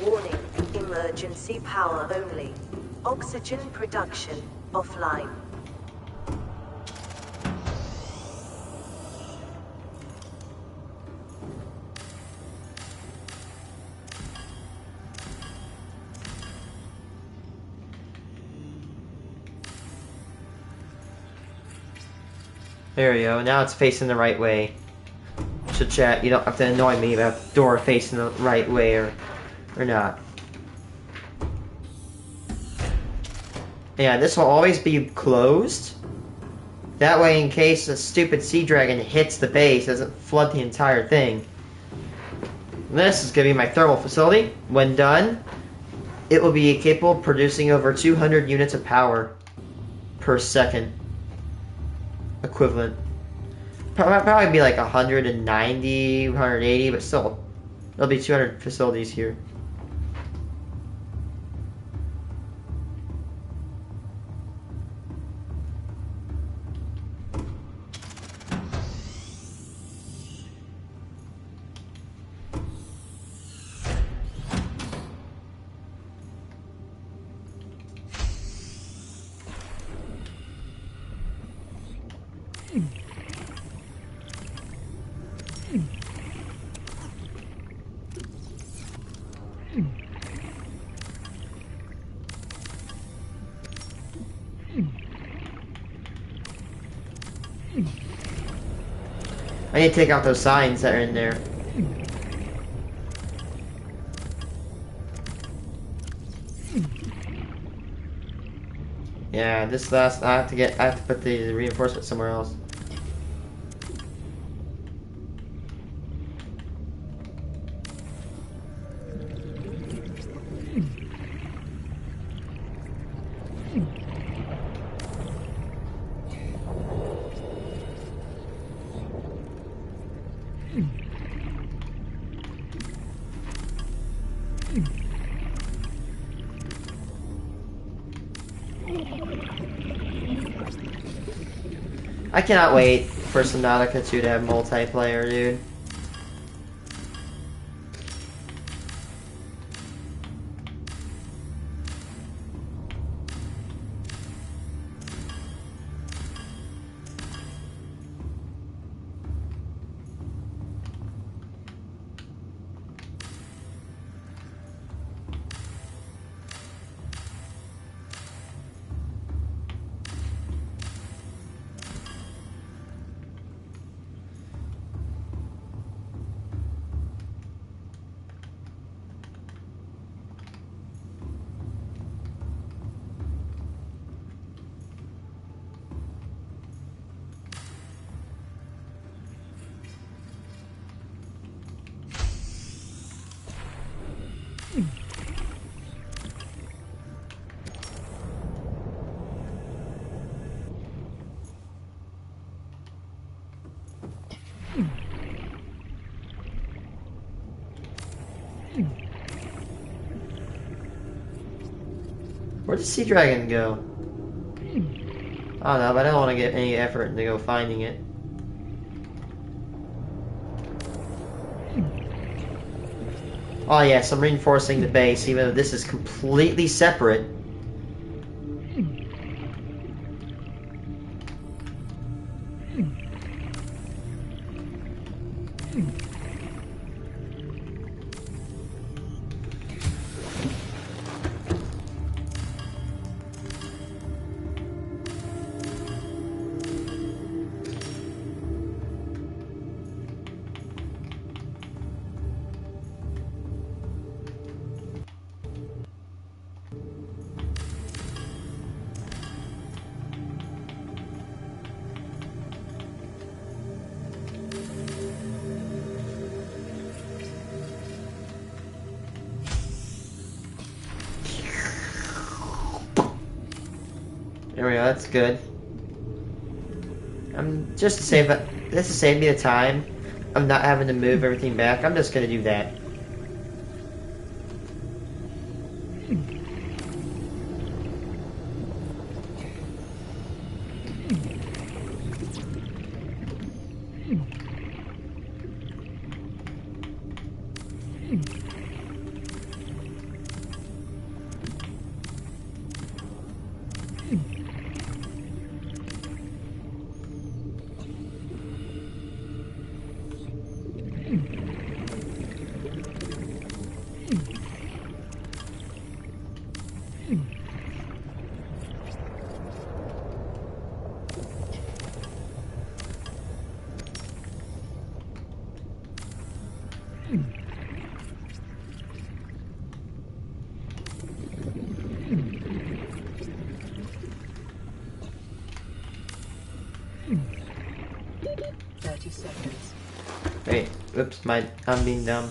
Warning, emergency power only. Oxygen production offline. There we go. Now it's facing the right way. So chat, you don't have to annoy me about the door facing the right way or not. Yeah, this will always be closed. That way, in case a stupid sea dragon hits the base, it doesn't flood the entire thing. This is going to be my thermal facility. When done, it will be capable of producing over 200 units of power per second. Equivalent. Probably be like 190, 180, but still, there'll be 200 facilities here. I need to take out those signs that are in there. Yeah, this last I have to put the reinforcement somewhere else. I cannot wait for Subnautica 2 to have multiplayer, dude. Where'd the sea dragon go? I don't know, but I don't want to get any effort into go finding it. Oh yes, I'm reinforcing the base, even though this is completely separate. There we go, that's good. Just to save it, this to save me the time of not having to move everything back, I'm just gonna do that. Wait, oops, I'm being dumb.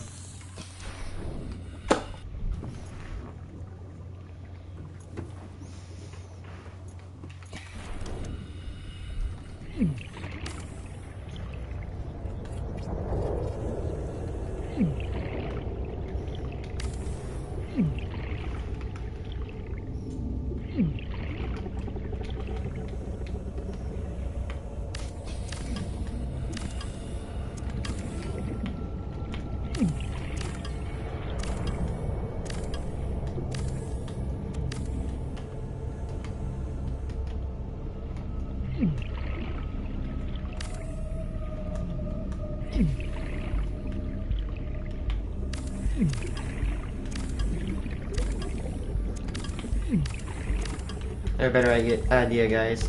A better idea, guys.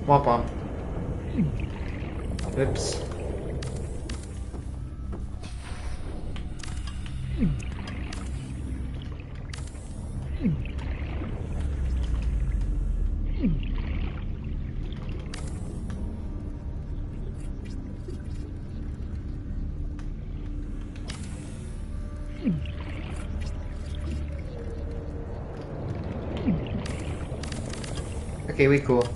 Womp womp. Oops. Okay, we cool.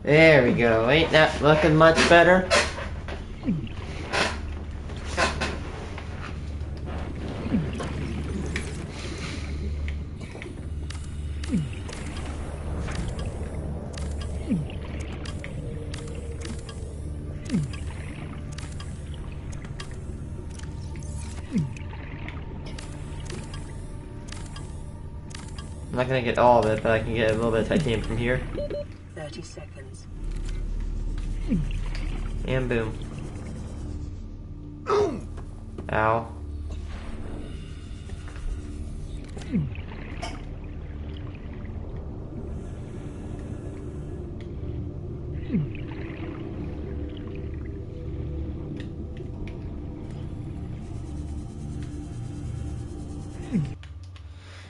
There we go. Ain't that looking much better? I'm not gonna get all of it, but I can get a little bit of titanium from here. 30 seconds. And boom. Ow.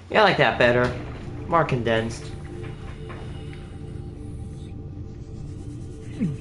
Yeah, I like that better. More condensed. Effective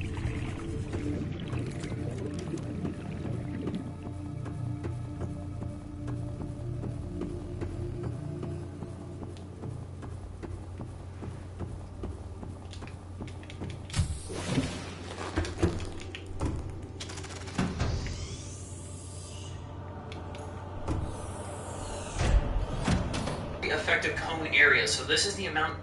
cone area, so this is the amount.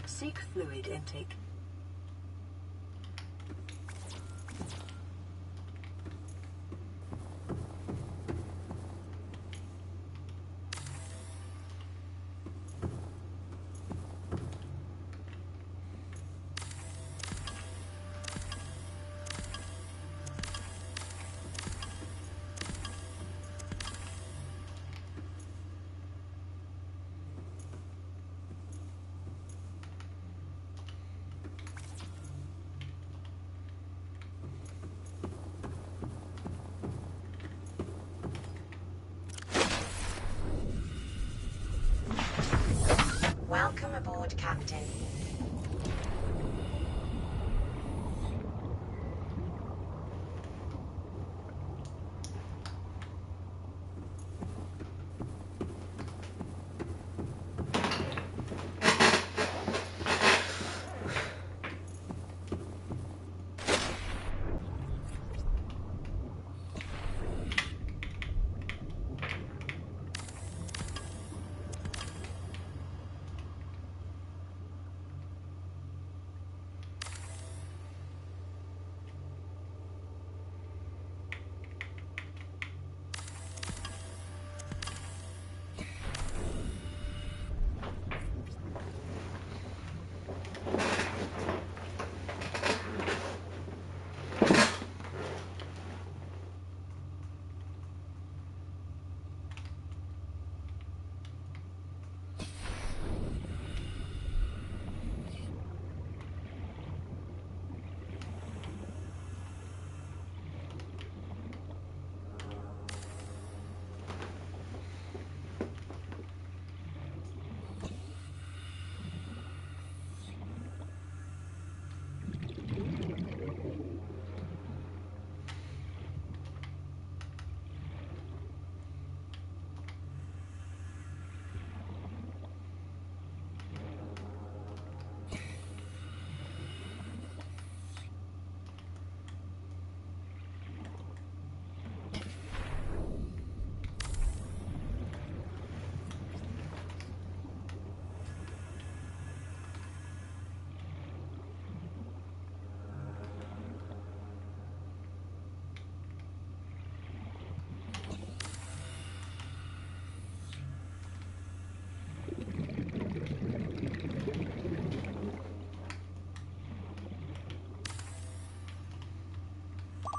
Seek fluid intake. Welcome aboard, Captain.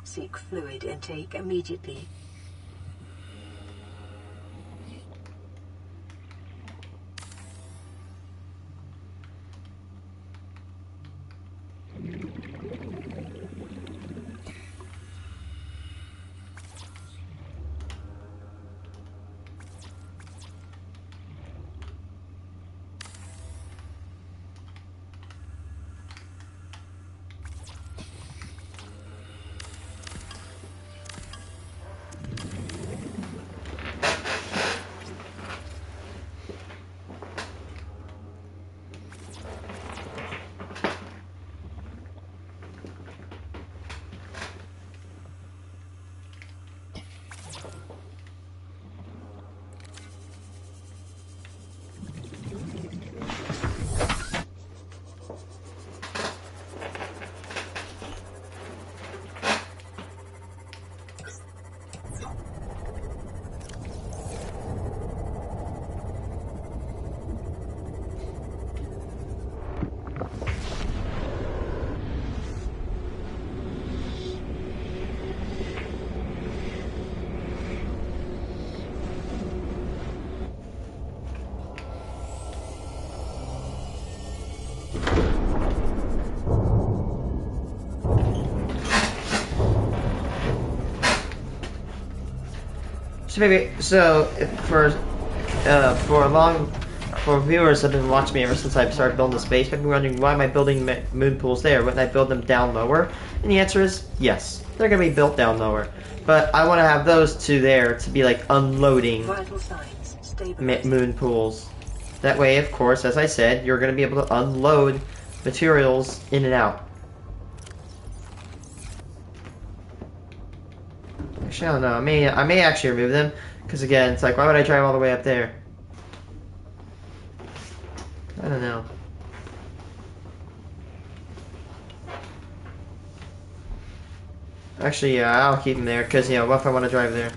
Seek fluid intake immediately. For viewers that have been watching me ever since I started building the space, I've been wondering, why am I building moon pools there? Wouldn't I build them down lower? And the answer is yes, they're gonna be built down lower. But I want to have those two there to be like unloading Vital signs stabilized. moon pools. That way, of course, as I said, you're gonna be able to unload materials in and out. Actually, I don't know. I may actually remove them, because again, it's like, why would I drive all the way up there? I don't know. Actually, yeah, I'll keep them there, because, you know, what if I want to drive there?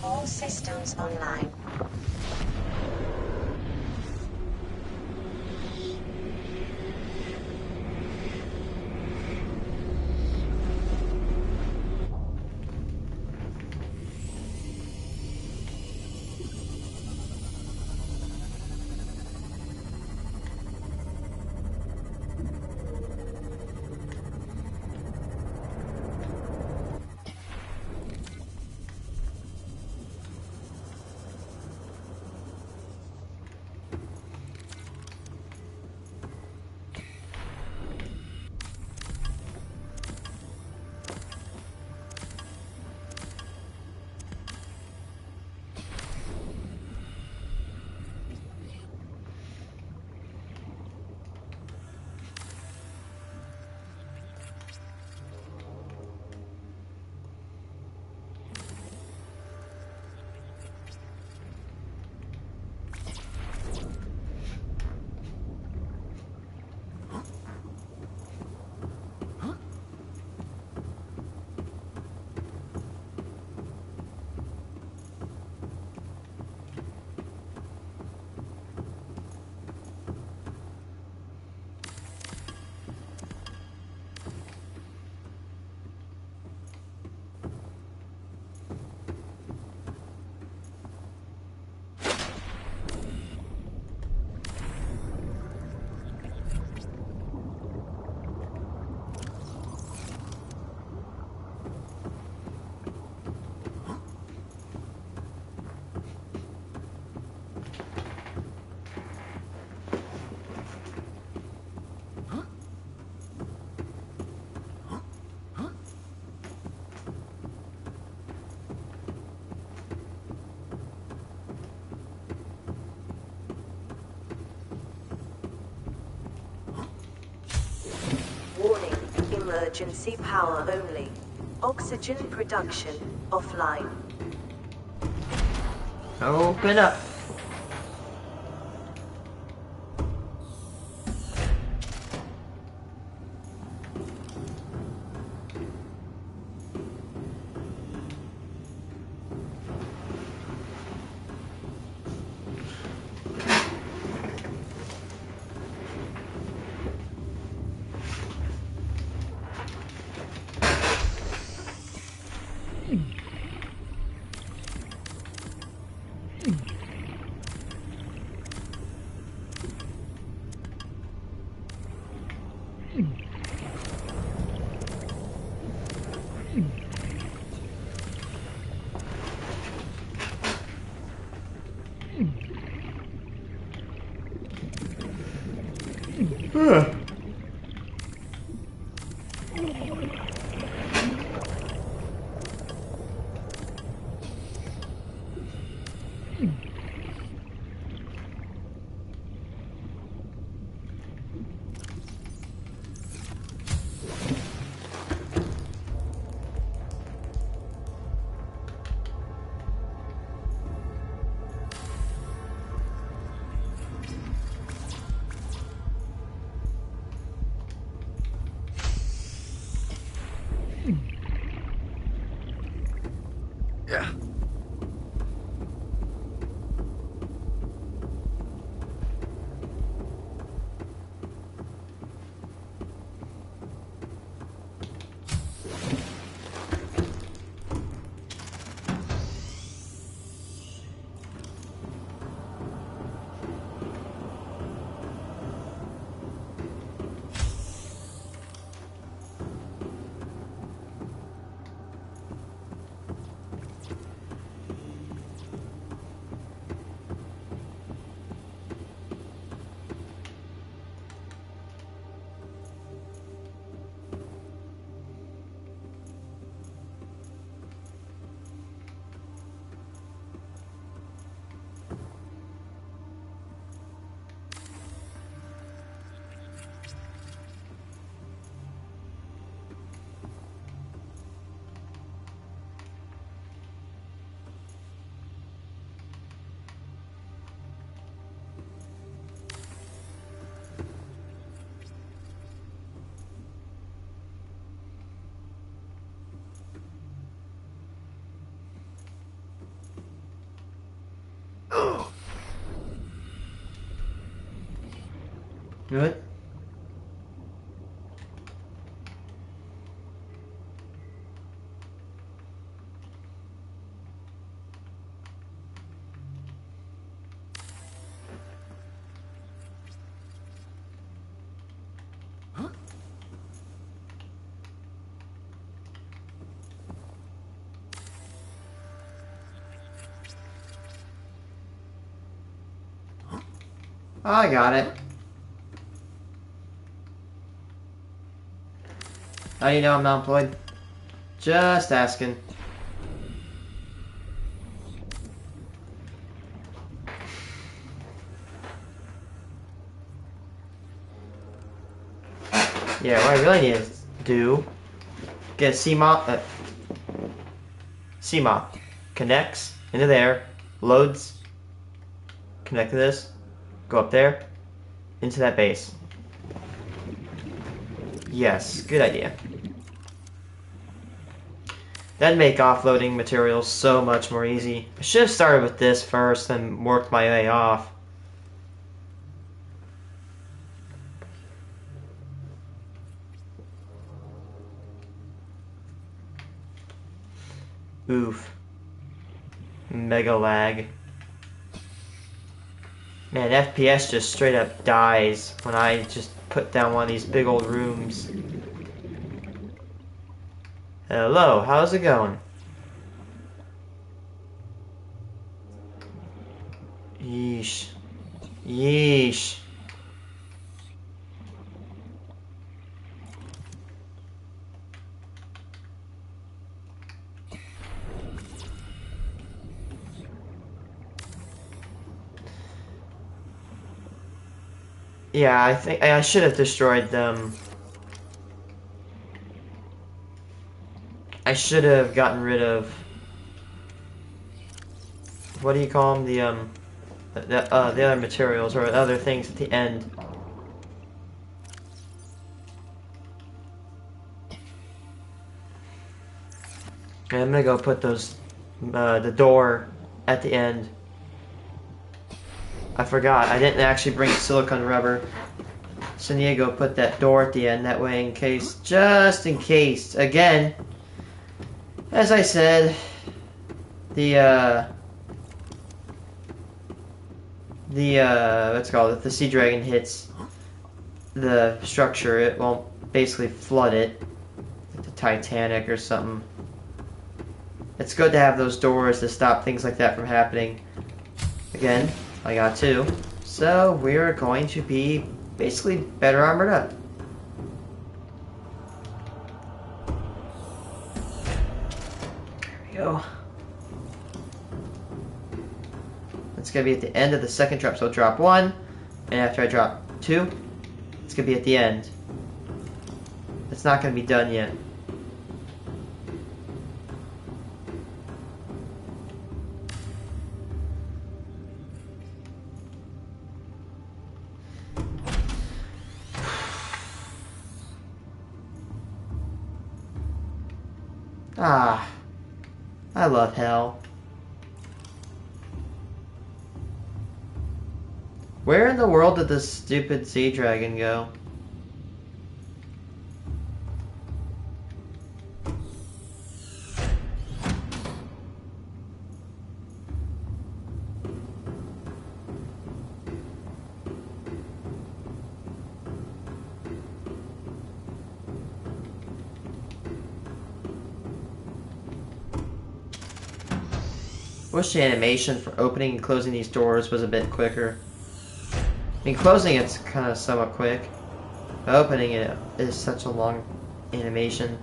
All systems online. emergency power only. Oxygen production offline. Open up. Good. I got it. How do you know I'm not employed? Just asking. Yeah, what I really need to do, get a CMOP connects into there, loads, connect to this, go up there, into that base. Yes, good idea. That'd make offloading materials so much more easy. I should have started with this first and worked my way off. Oof. Mega lag. Man, FPS just straight up dies when I just put down one of these big old rooms. Hello, how's it going? Yeesh. Yeesh. Yeah, I think I should have destroyed them. I should have gotten rid of... What do you call them? The other materials or other things at the end. Okay, I'm gonna go put those, the door at the end. I forgot, I didn't actually bring silicone rubber. So I need to go put that door at the end, that way in case, just in case. Again, as I said, what's it called, if the sea dragon hits the structure, it won't basically flood it, like the Titanic or something. It's good to have those doors to stop things like that from happening. Again, I got two, so we're going to be basically better armored up. There we go. It's gonna be at the end of the second drop, so I'll drop one, and after I drop two, it's gonna be at the end. It's not gonna be done yet. Ah, I love hell. Where in the world did this stupid sea dragon go? Wish the animation for opening and closing these doors was a bit quicker. I mean, closing it's kind of somewhat quick. Opening it is such a long animation.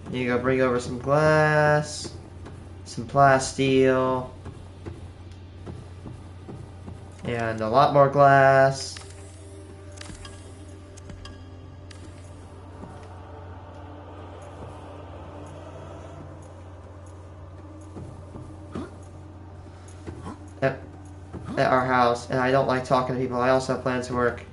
You go bring over some glass, some plasteel, and a lot more glass. At our house, and I don't like talking to people. I also have plans to work.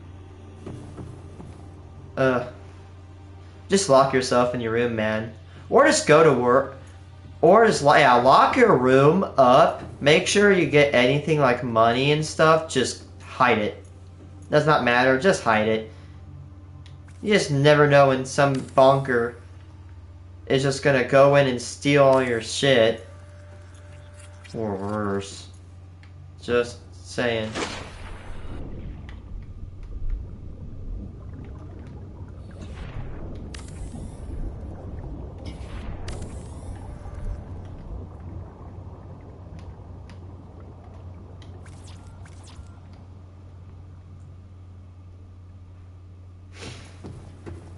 Just lock yourself in your room, man. Or just go to work. Or just, yeah, lock your room up. Make sure you get anything like money and stuff. Just hide it. Does not matter. Just hide it. You just never know when some bonker is just gonna go in and steal all your shit. Or worse. Just saying.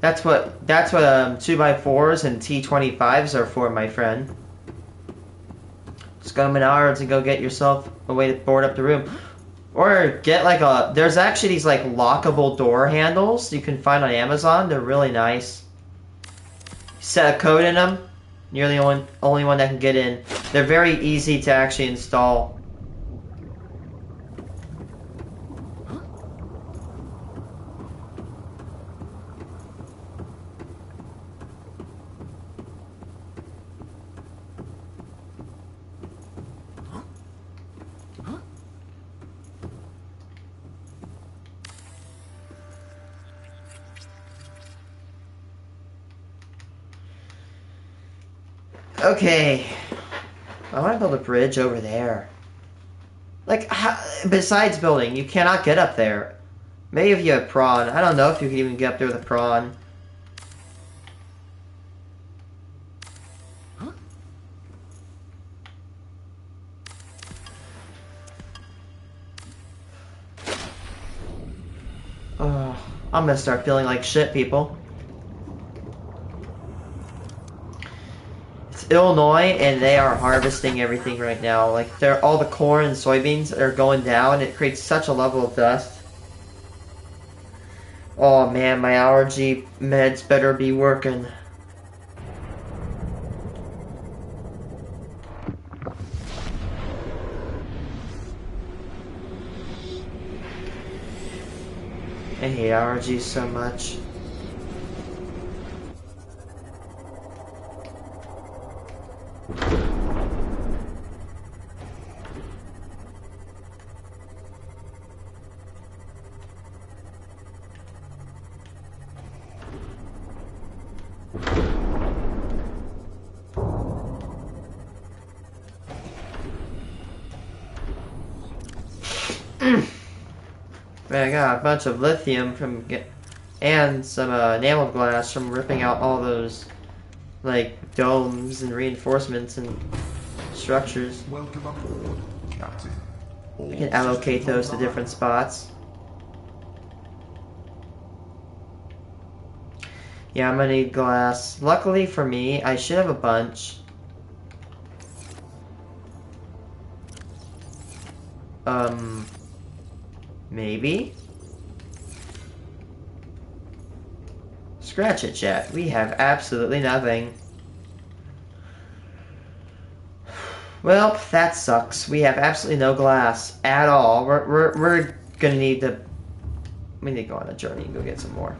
That's what 2x4s and T25s are for, my friend. Just go to Menards and go get yourself a way to board up the room. Or get like there's actually these like lockable door handles you can find on Amazon. They're really nice. Set a code in them. You're the only one that can get in. They're very easy to actually install. Okay, I want to build a bridge over there. Like, besides building, you cannot get up there. Maybe if you have prawn. I don't know if you can even get up there with a prawn. Oh, I'm gonna start feeling like shit, people. Illinois, and they are harvesting everything right now. Like, all the corn and soybeans are going down. It creates such a level of dust. Oh man, my allergy meds better be working. I hate allergies so much. Man, I got a bunch of lithium from and some enameled glass from ripping out all those like domes and reinforcements and structures. Welcome aboard, Captain. We can allocate those to different spots. Yeah, I'm gonna need glass. Luckily for me, I should have a bunch. Maybe? Scratch it, chat. We have absolutely nothing. Well, that sucks. We have absolutely no glass at all. We're gonna need to... We need to go on a journey and go get some more.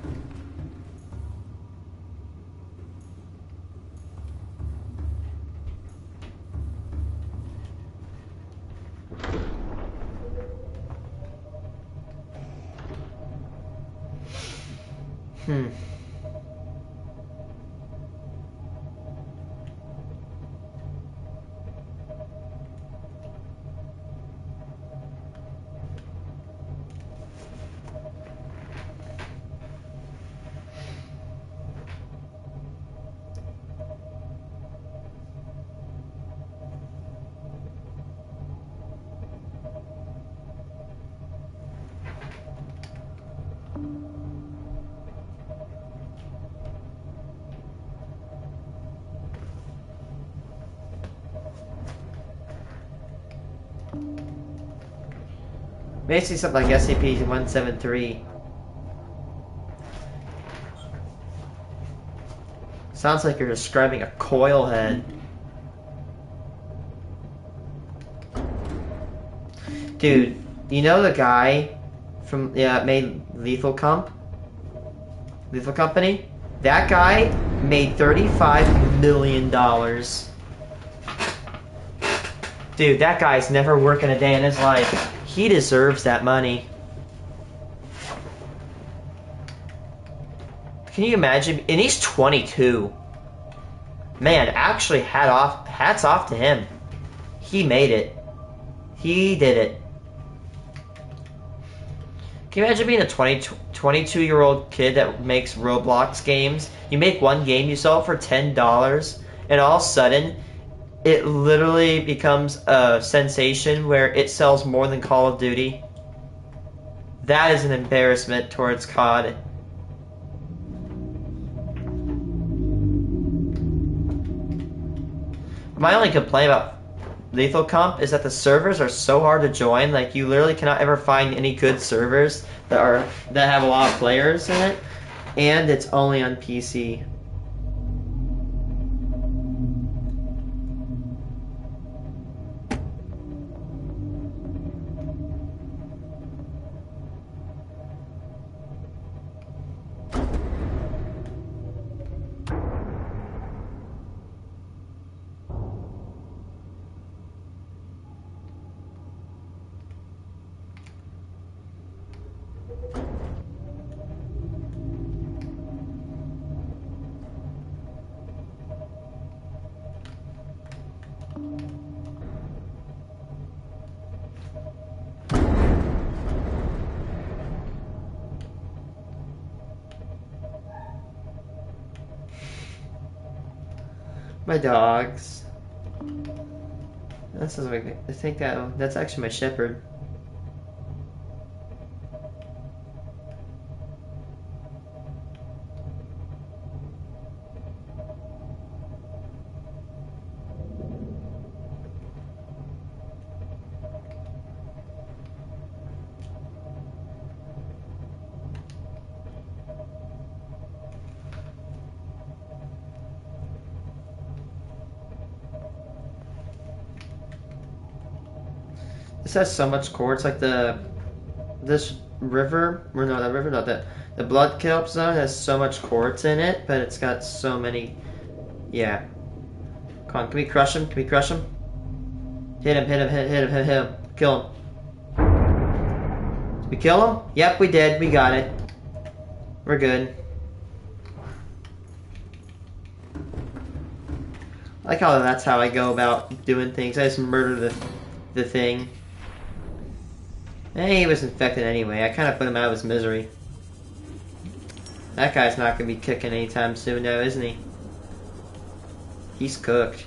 Basically something like SCP-173. Sounds like you're describing a coil head. Dude, you know the guy from made Lethal Company? That guy made $35 million. Dude, that guy's never working a day in his life. He deserves that money. Can you imagine? And he's 22. Man, actually, hats off to him. He made it. He did it. Can you imagine being a 22-year-old kid that makes Roblox games? You make one game, you sell it for $10, and all of a sudden, it literally becomes a sensation where it sells more than Call of Duty. That is an embarrassment towards COD. My only complaint about Lethal Comp is that the servers are so hard to join. Like, you literally cannot ever find any good servers that have a lot of players in it, and it's only on PC. My dogs. That sounds like, I think that's actually my shepherd. This has so much quartz. Like this river, or no, that river, not that. The blood kelp zone has so much quartz in it, but it's got so many. Yeah. Come on, can we crush him? Can we crush him? Hit him! Hit him! Hit him! Hit him! Kill him! Did we kill him? Yep, we did. We got it. We're good. I like how that's how I go about doing things. I just murder the thing. He was infected anyway. I kind of put him out of his misery. That guy's not going to be kicking anytime soon now, isn't he? He's cooked.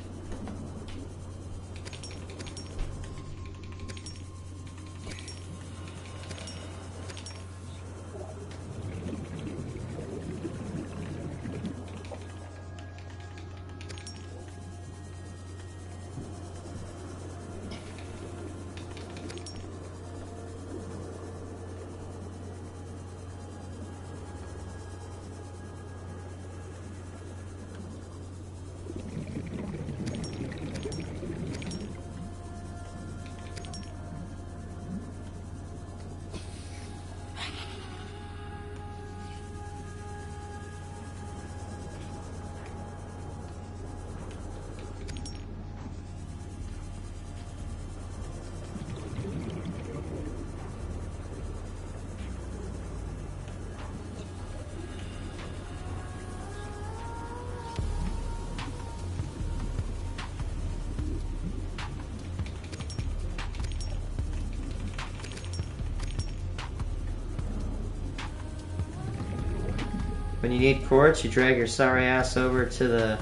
When you need quartz, you drag your sorry ass over to the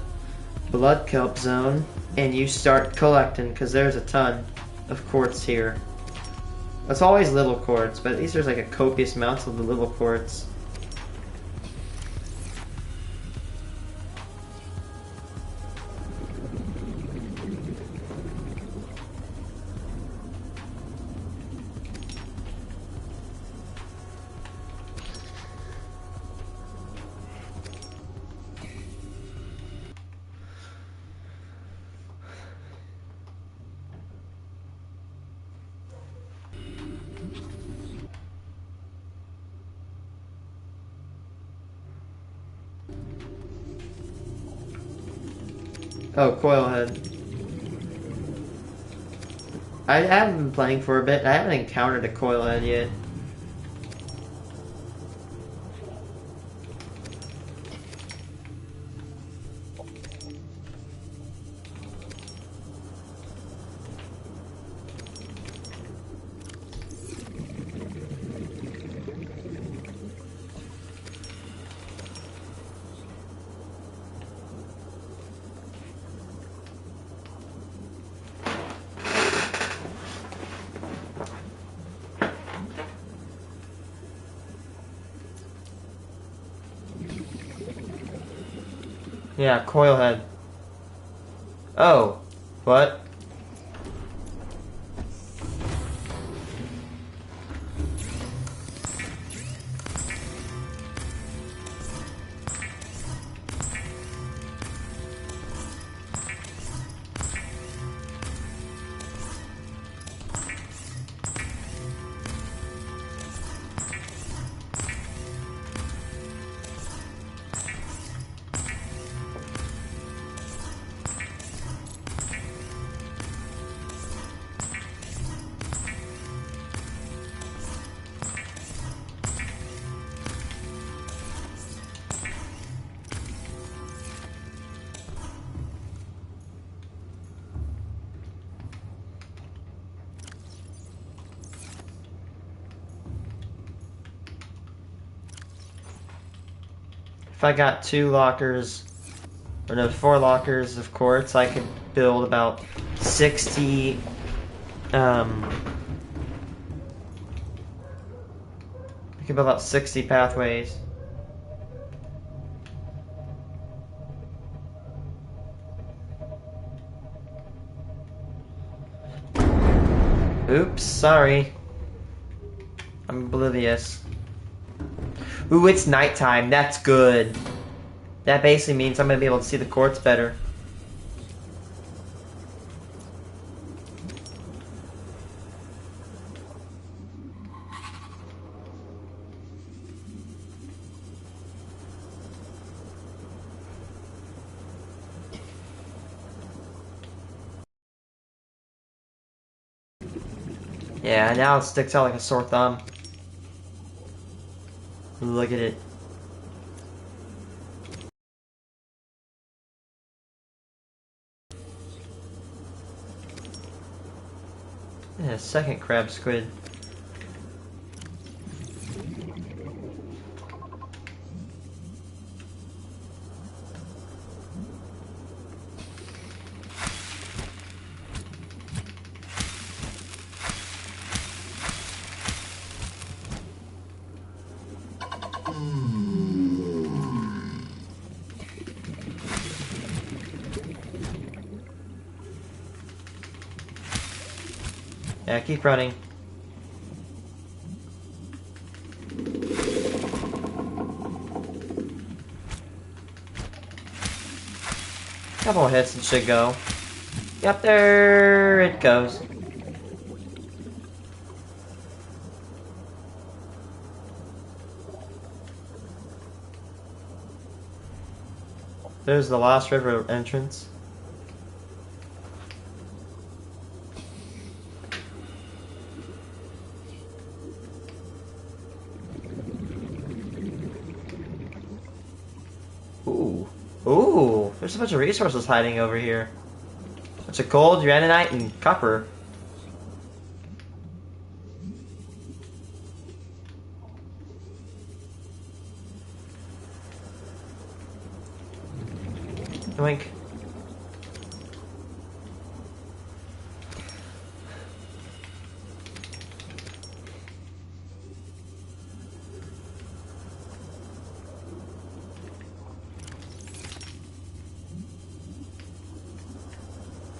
blood kelp zone and you start collecting, because there's a ton of quartz here. It's always little quartz, but at least there's like a copious amount of the little quartz. Oh, Coilhead. I haven't been playing for a bit. I haven't encountered a Coilhead yet. Yeah, Coilhead. Oh, what? If I got 2 lockers, or no, 4 lockers of quartz, I could build about 60, I could build about 60 pathways. Oops, sorry. I'm oblivious. Ooh, it's nighttime. That's good. That basically means I'm going to be able to see the quartz better. Yeah, now it sticks out like a sore thumb. Look at it. Yeah, second crab squid. Yeah, keep running. Couple hits and should go. Yep, there it goes. There's the Lost River entrance. Ooh. Ooh, there's a bunch of resources hiding over here. Bunch of gold, uraninite, and copper. Doink.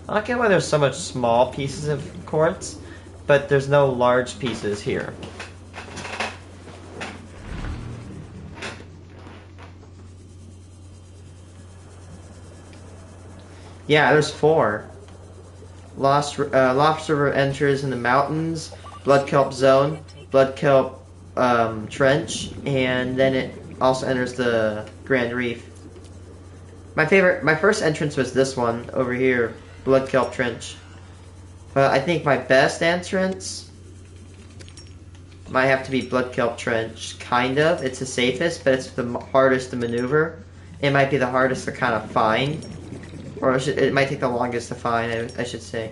I don't get why there's so much small pieces of quartz, but there's no large pieces here. Yeah, there's 4. Lost River enters in the mountains, Blood Kelp Zone, Blood Kelp Trench, and then it also enters the Grand Reef. My first entrance was this one over here, Blood Kelp Trench. But I think my best entrance might have to be Blood Kelp Trench. Kind of. It's the safest, but it's the hardest to maneuver. It might be the hardest to kind of find. Or it might take the longest to find, I should say.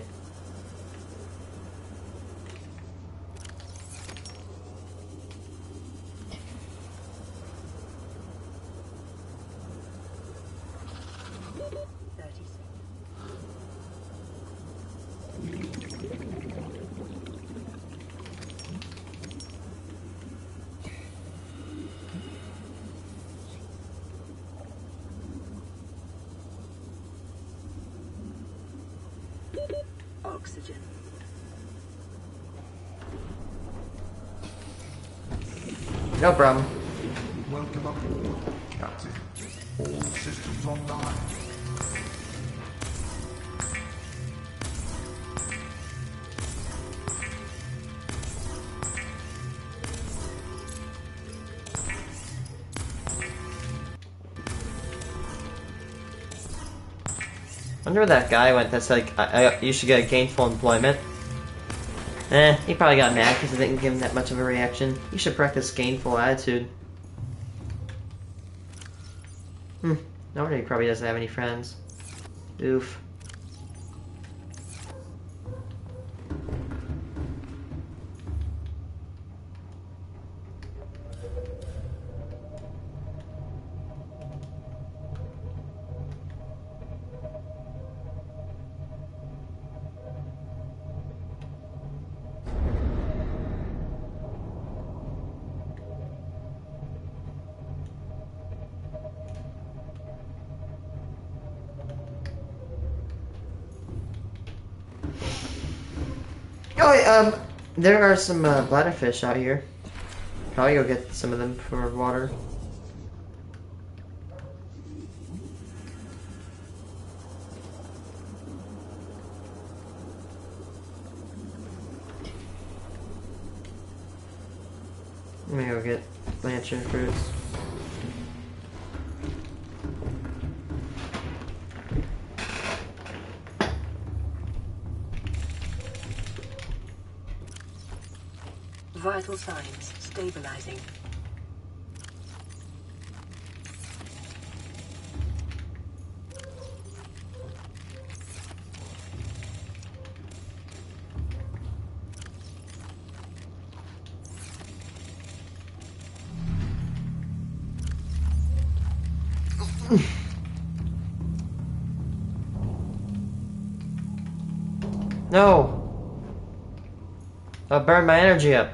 Oxygen. No problem. Welcome aboard, Captain. All systems online. Wonder where that guy went that's like, you should get gainful employment. He probably got mad because I didn't give him that much of a reaction. You should practice gainful attitude. No wonder he probably doesn't have any friends. Oof. Oh, there are some bladderfish out here. Probably go get some of them for water. Let me go get lantern fruits. Vital signs stabilizing. No! I'll burn my energy up.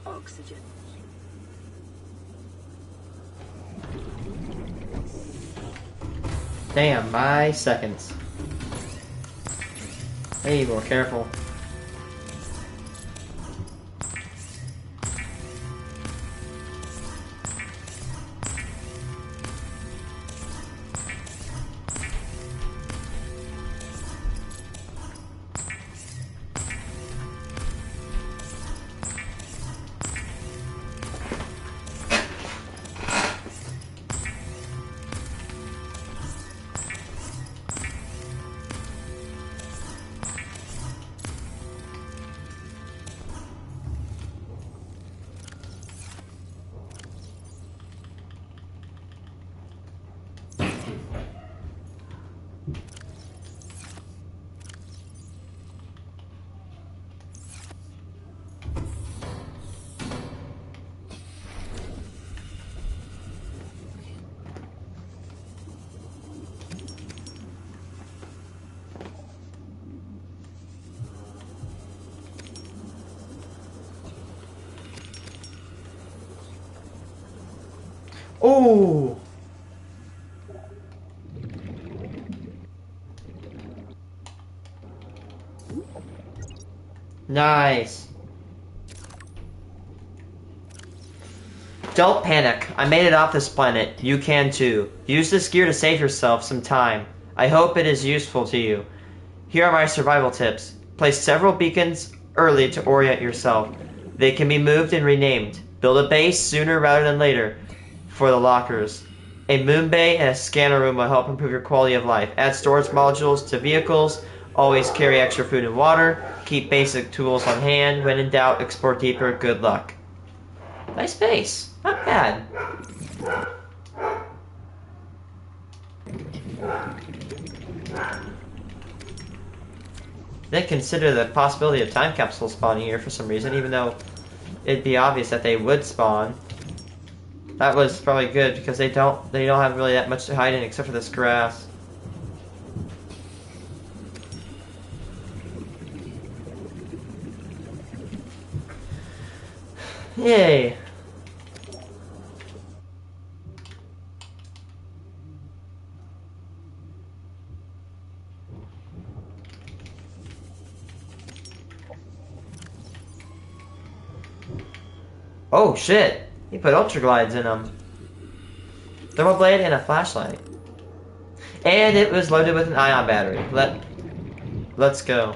Oxygen. Damn, my seconds. I need to be more careful. Oh! Nice. Don't panic. I made it off this planet. You can too. Use this gear to save yourself some time. I hope it is useful to you. Here are my survival tips. Place several beacons early to orient yourself. They can be moved and renamed. Build a base sooner rather than later for the lockers. A moon bay and a scanner room will help improve your quality of life. Add storage modules to vehicles. Always carry extra food and water. Keep basic tools on hand. When in doubt, explore deeper. Good luck. Nice base. Not bad. Didn't consider the possibility of time capsules spawning here for some reason, even though it'd be obvious that they would spawn. That was probably good because they don't have really that much to hide in except for this grass. Yay. Oh shit! He put ultra glides in them. Thermal blade and a flashlight. And it was loaded with an ion battery. Let's go.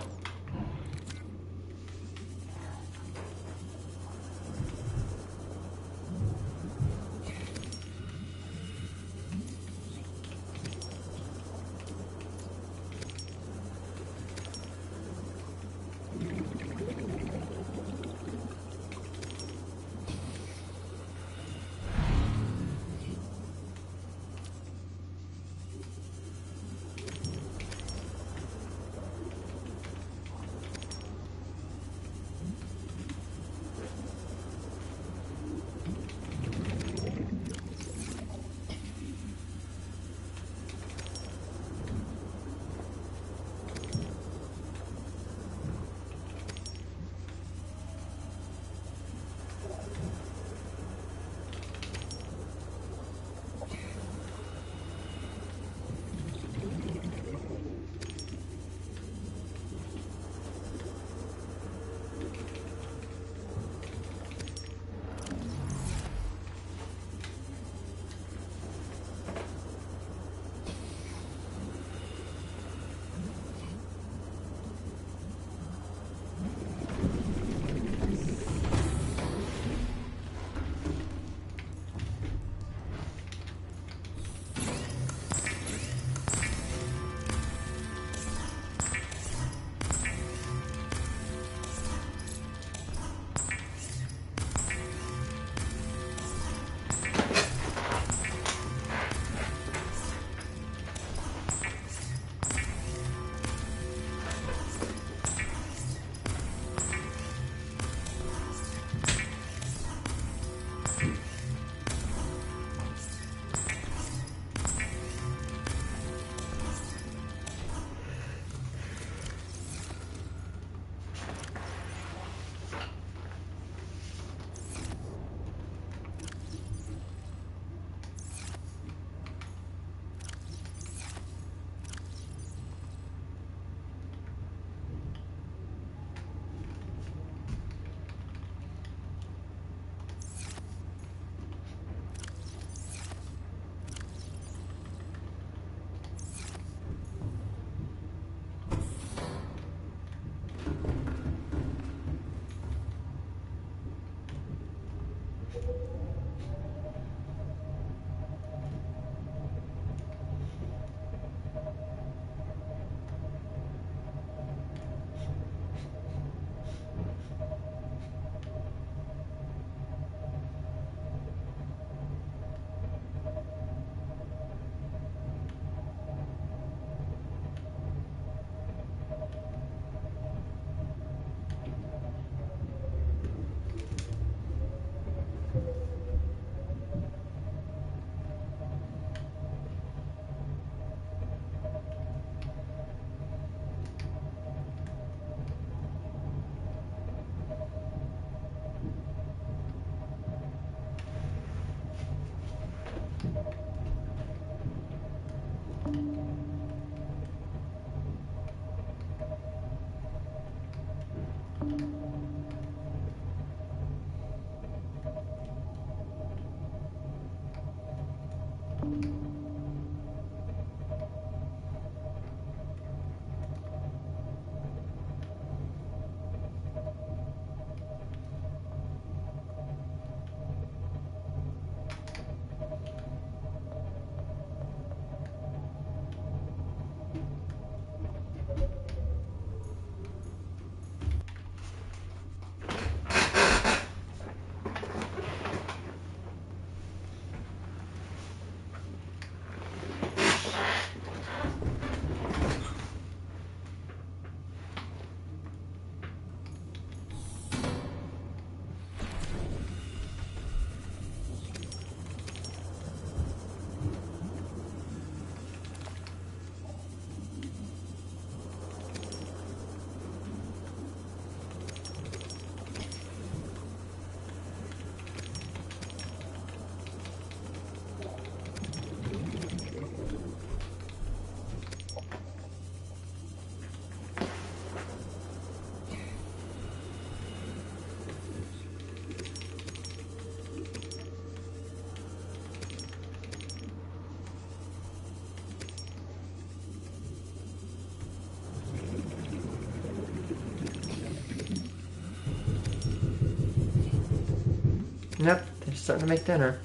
Yep, they're starting to make dinner.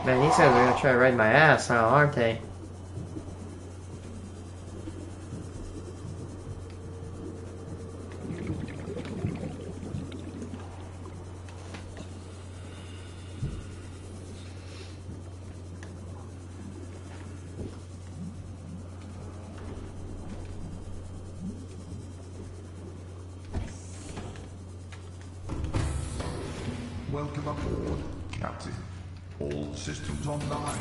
Man, these guys are gonna try to ride my ass now, aren't they? Welcome aboard, Captain. All systems online.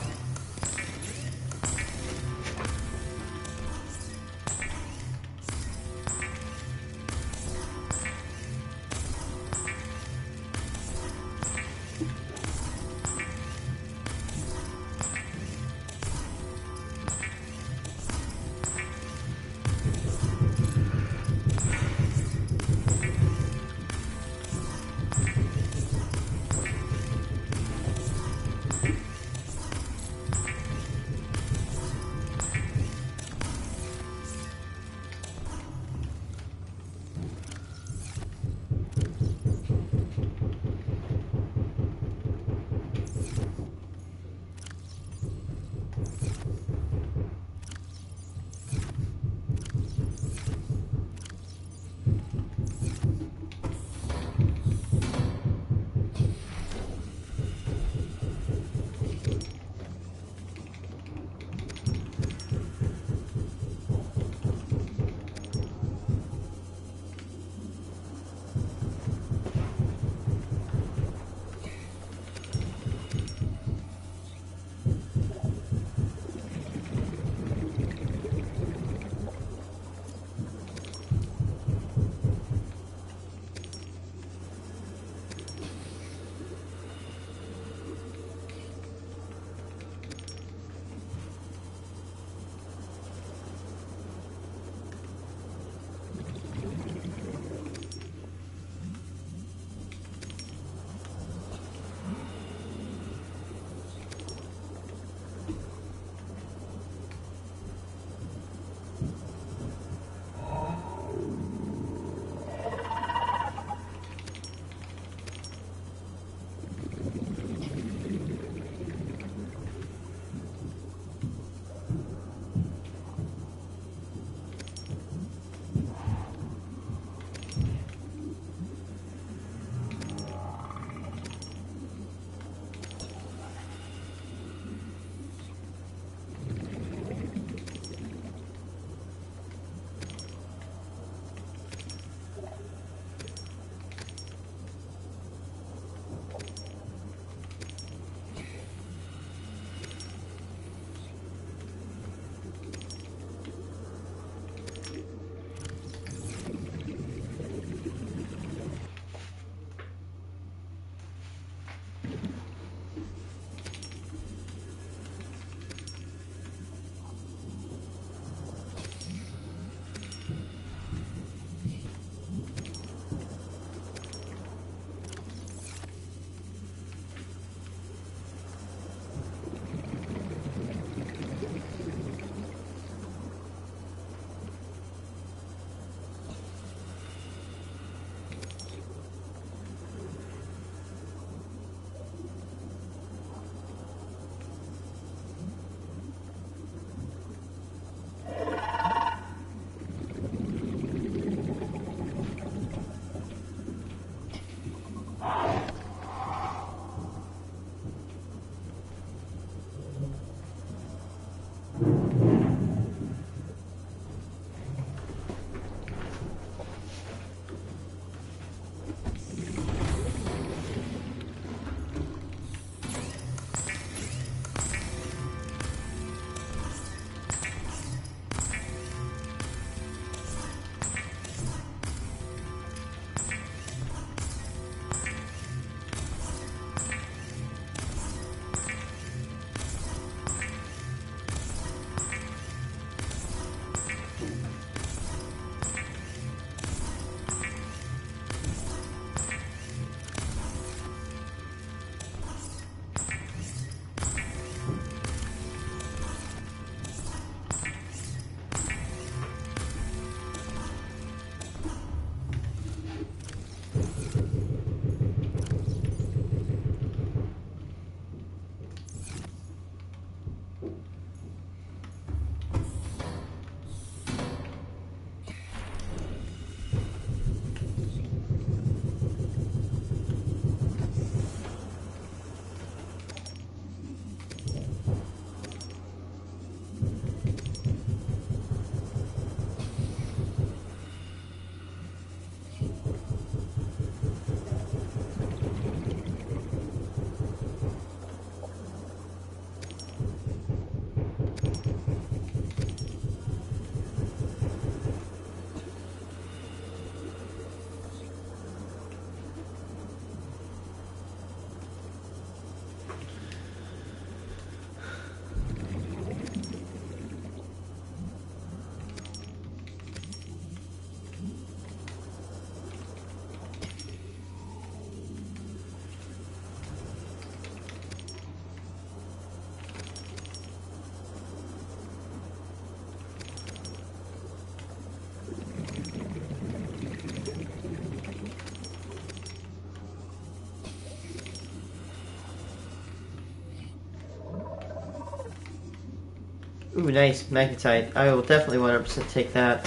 Ooh, nice. Magnetite. I will definitely 100% take that.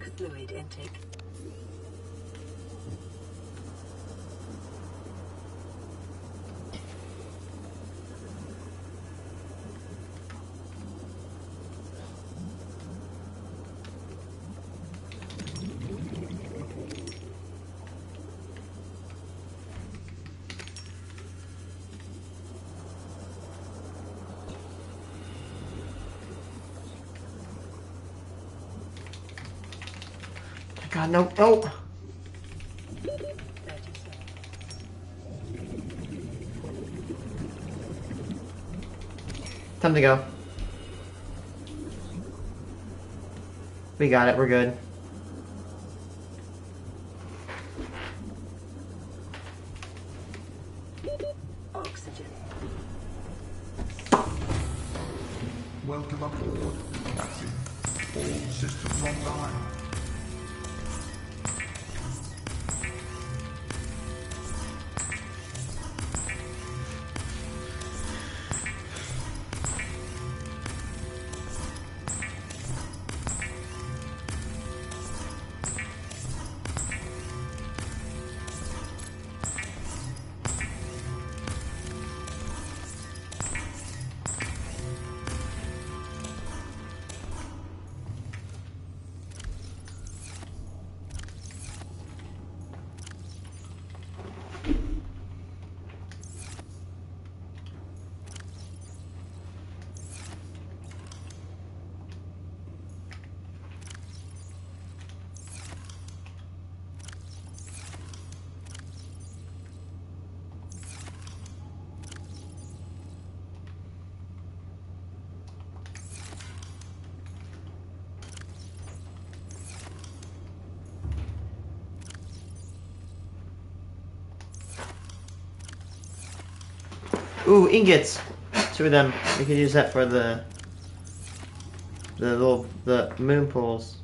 Basic fluid intake. God, no, no. Time to go. We got it, we're good. Oxygen. Welcome aboard, Captain. All systems online. Ooh, ingots. 2 of them. We could use that for the moon pools.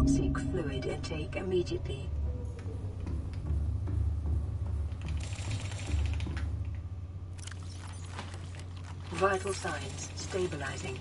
Seek fluid intake immediately. Vital signs stabilizing.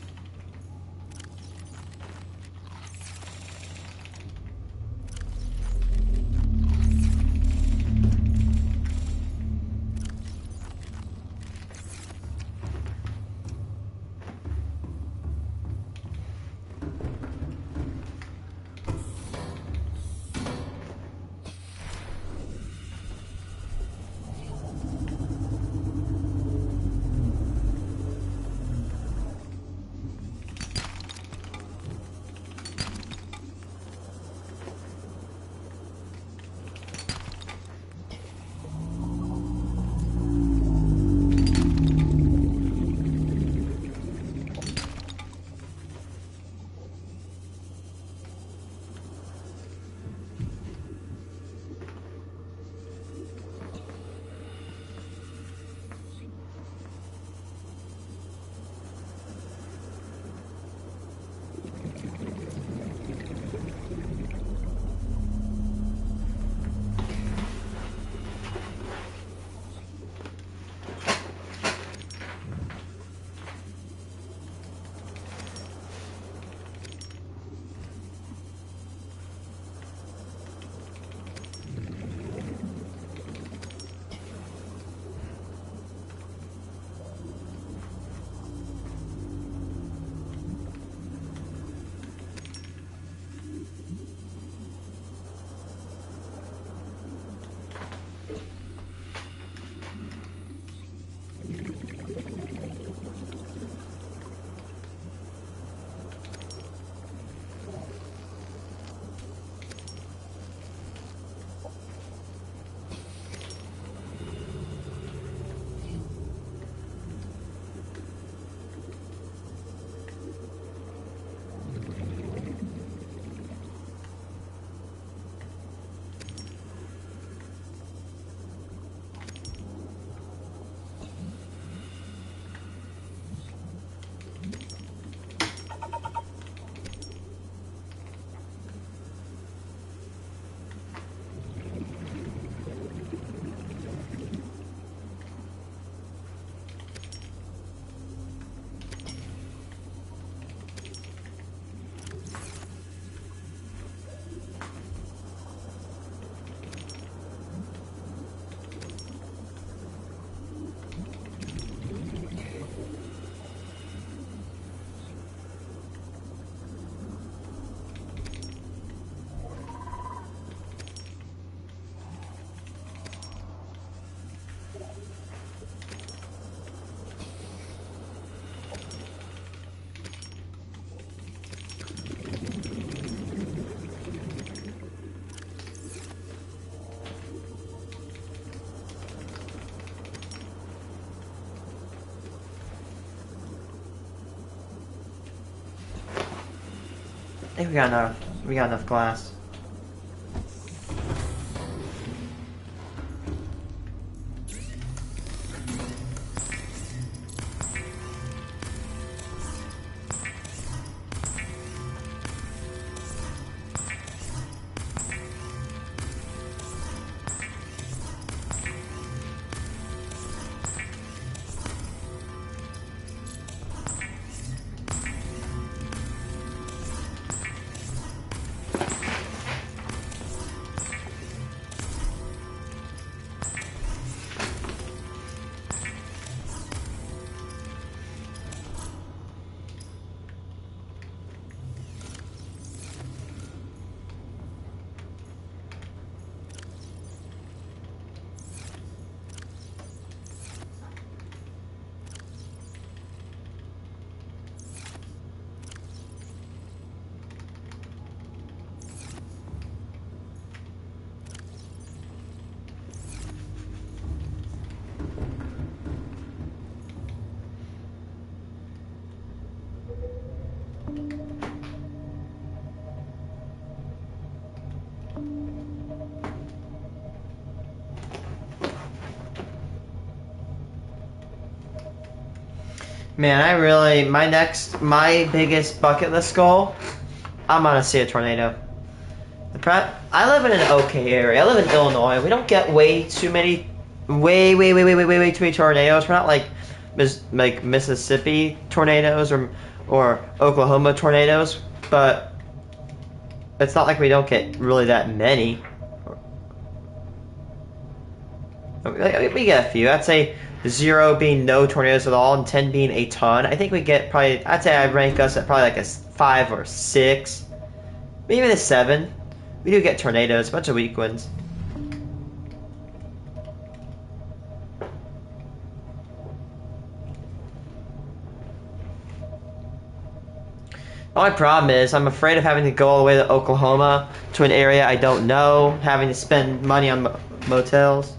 think we got enough. We got enough glass. Man, my biggest bucket list goal, I'm gonna see a tornado. I live in an okay area. I live in Illinois. We don't get way too many too many tornadoes. We're not like Mississippi tornadoes or Oklahoma tornadoes, but it's not like we don't get really that many. We get a few. I'd say 0 being no tornadoes at all and 10 being a ton. I think we get probably, I'd say I'd rank us at probably like a 5 or 6, maybe a 7. We do get tornadoes, a bunch of weak ones. The only problem is I'm afraid of having to go all the way to Oklahoma to an area I don't know, having to spend money on motels.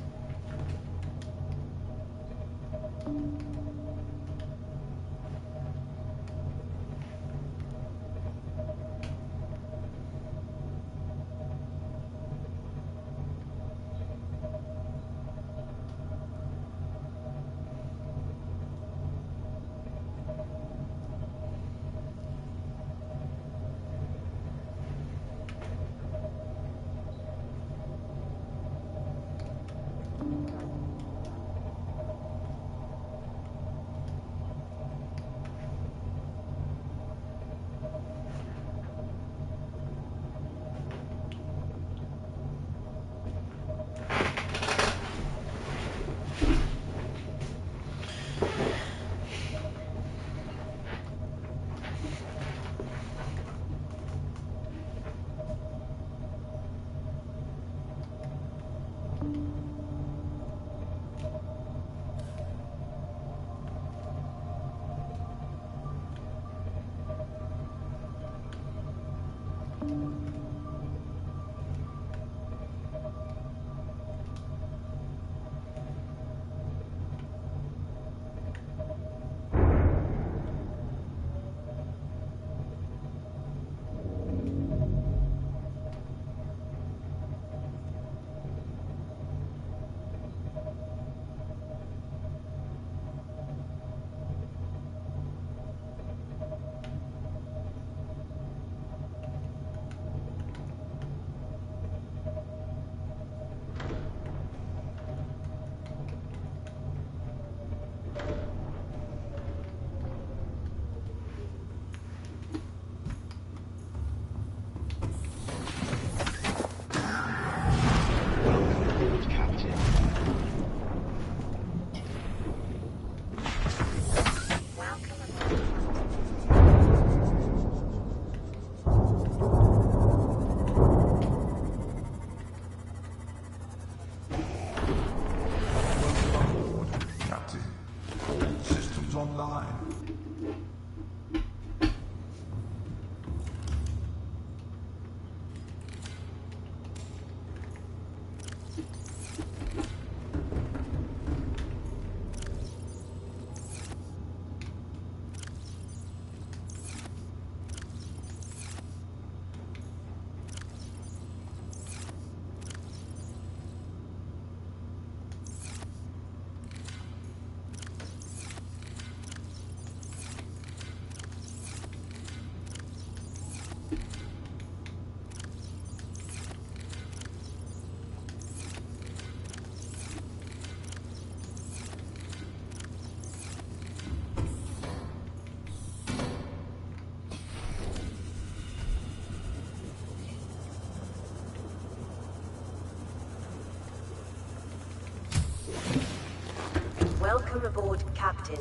Welcome aboard, Captain.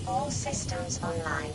All systems online.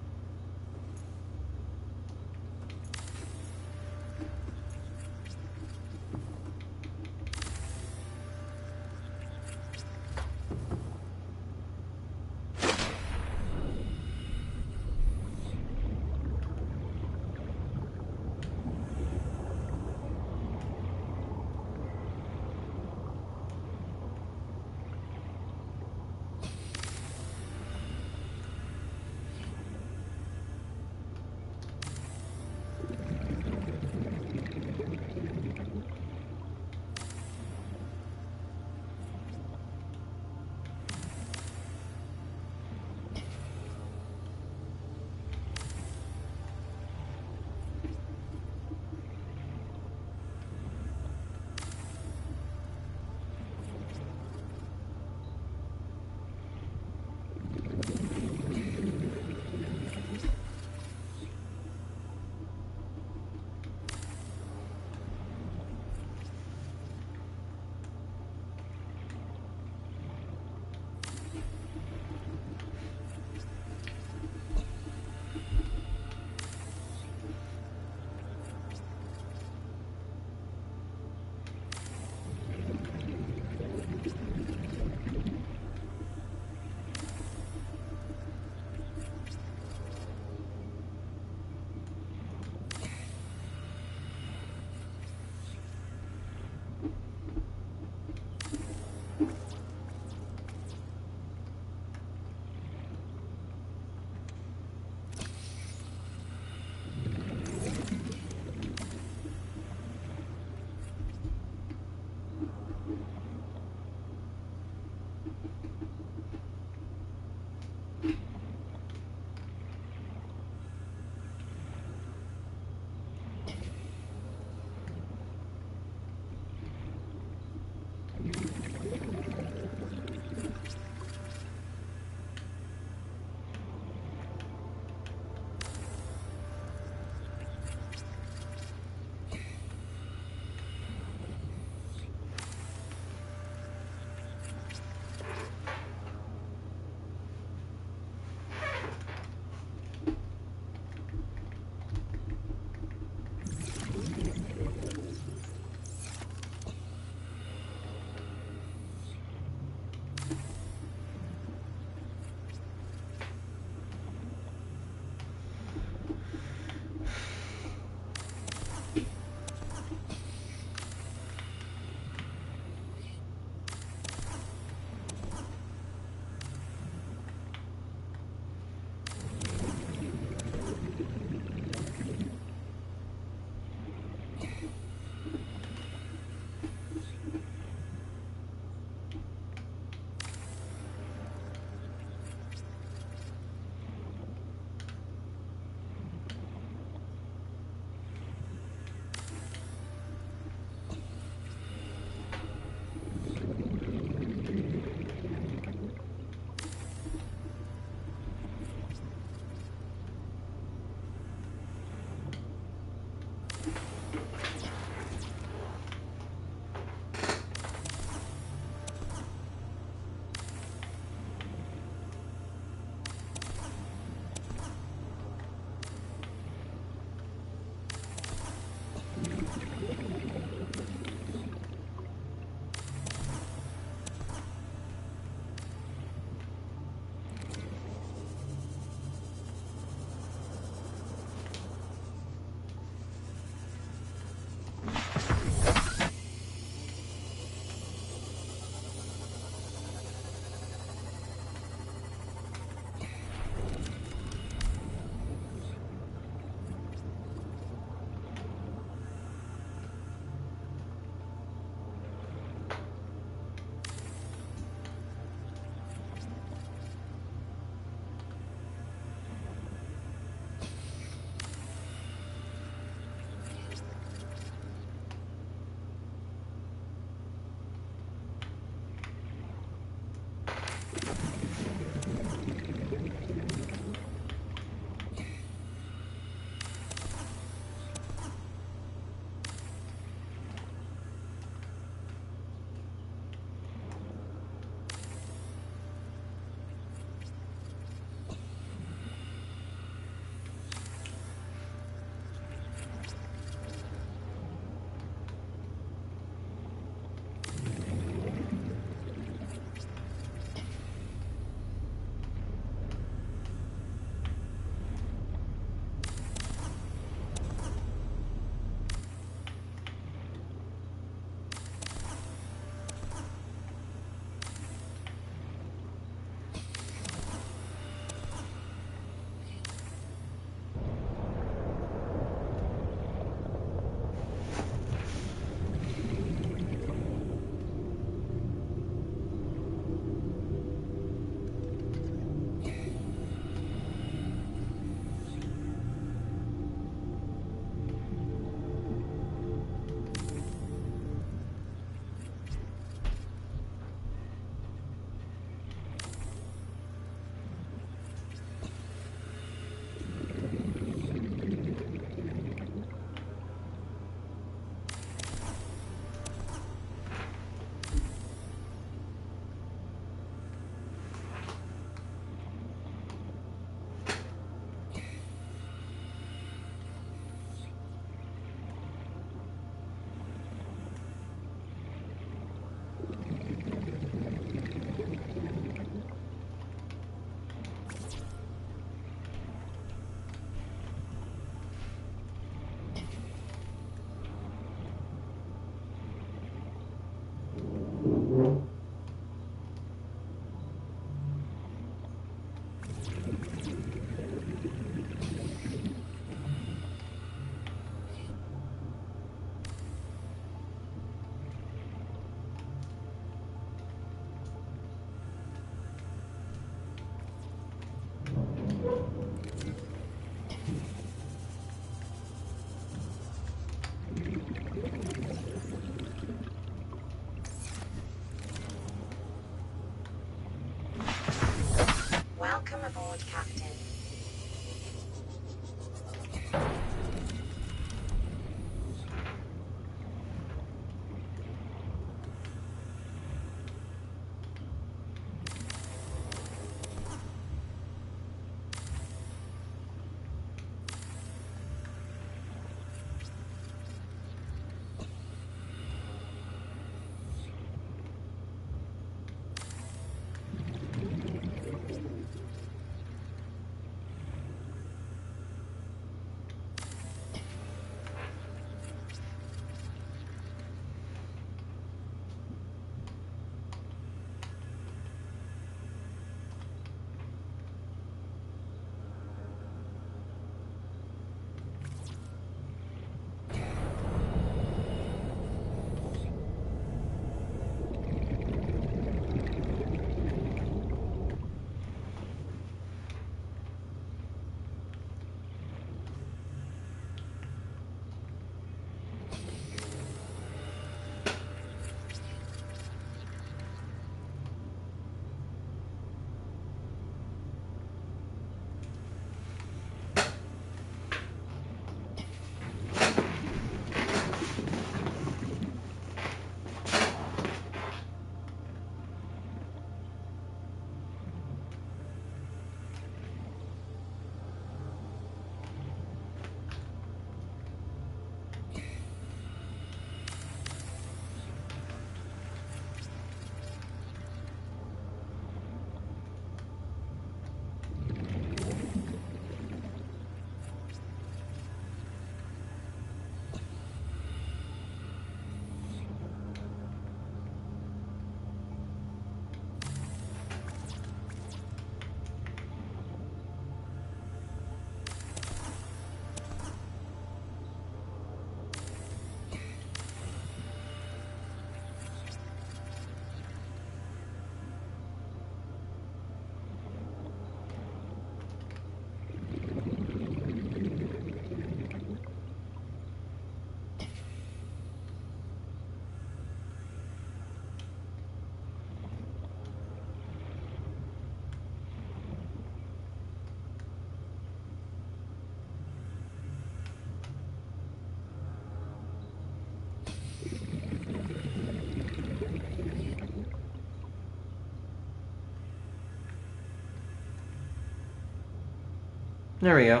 There we go.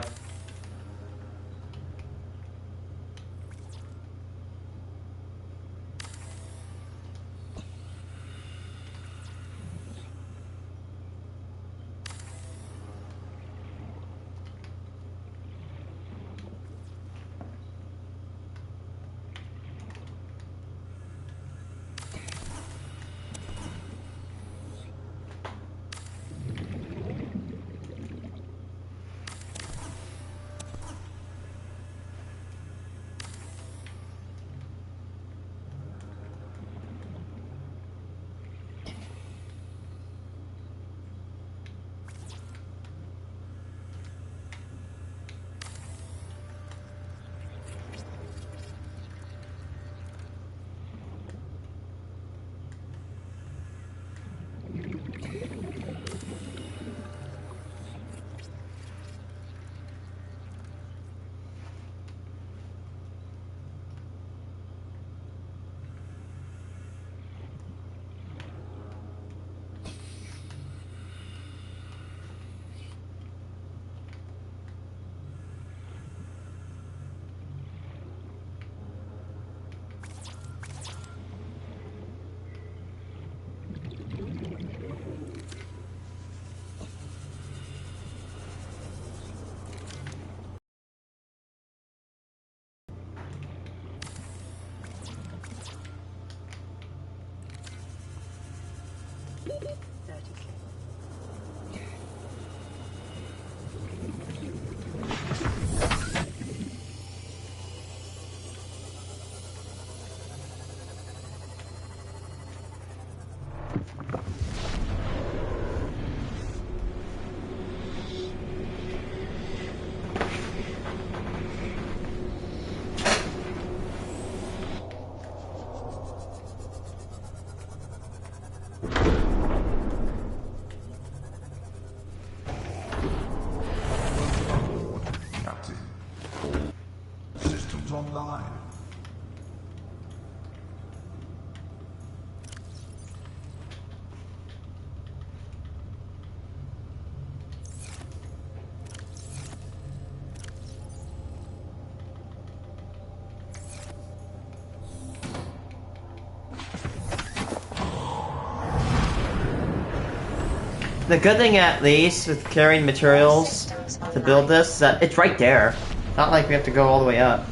Captain. All systems online. The good thing, at least, with carrying materials to build this, is that it's right there. Not like we have to go all the way up.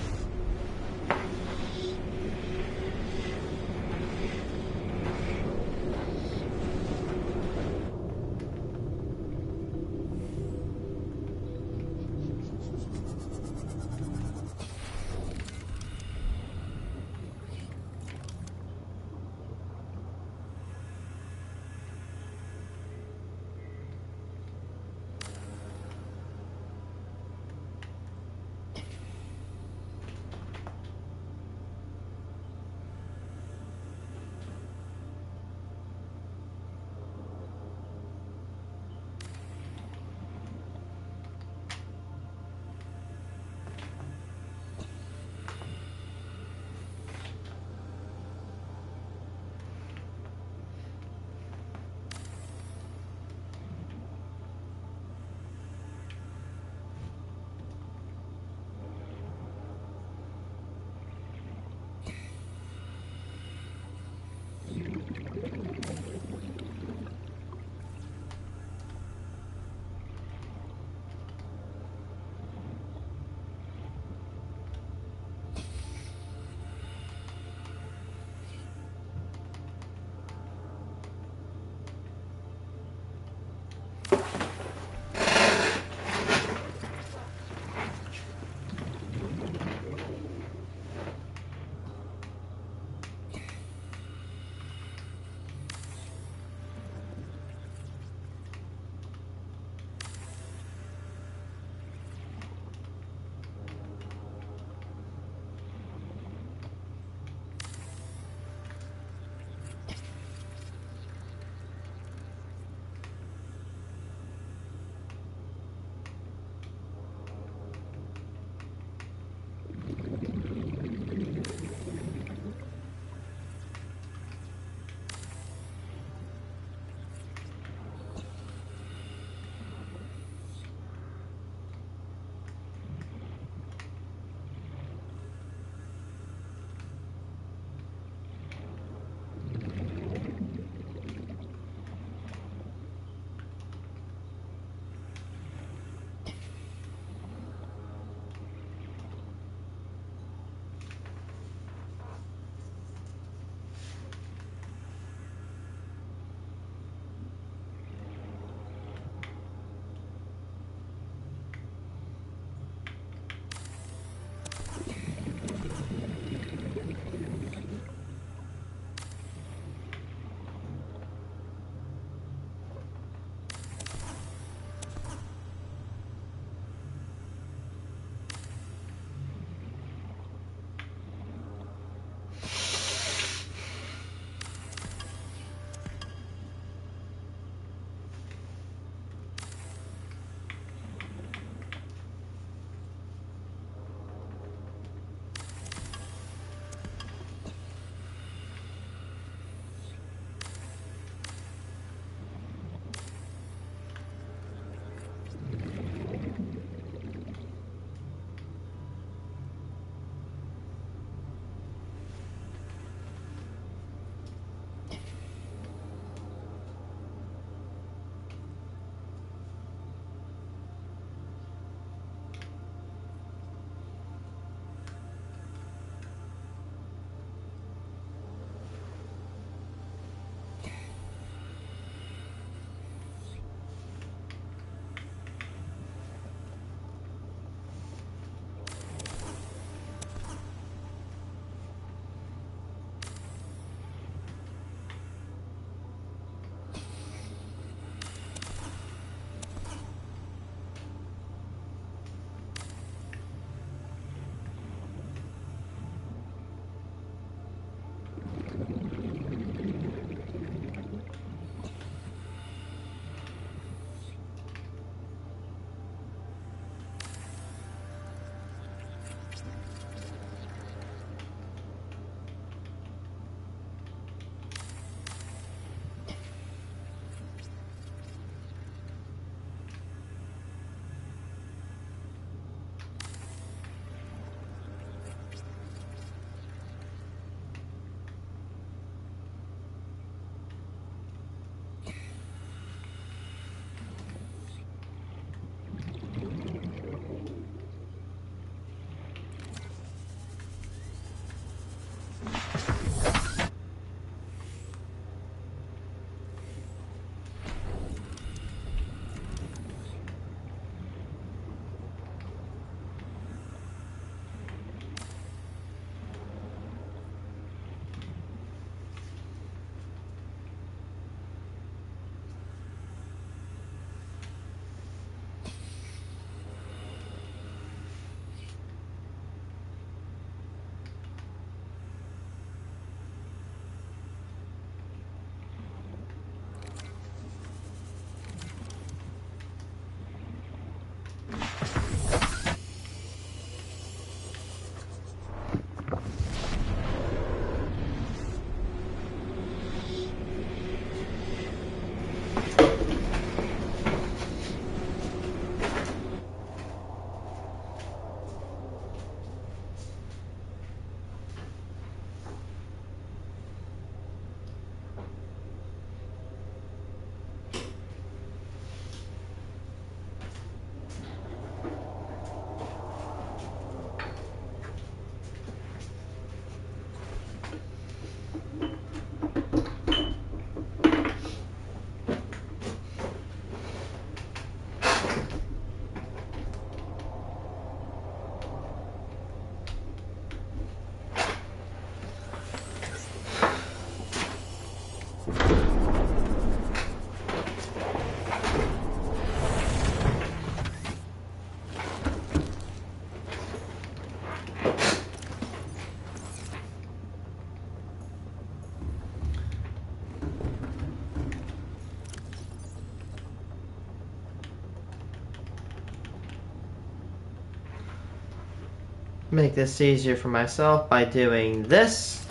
Make this easier for myself by doing this.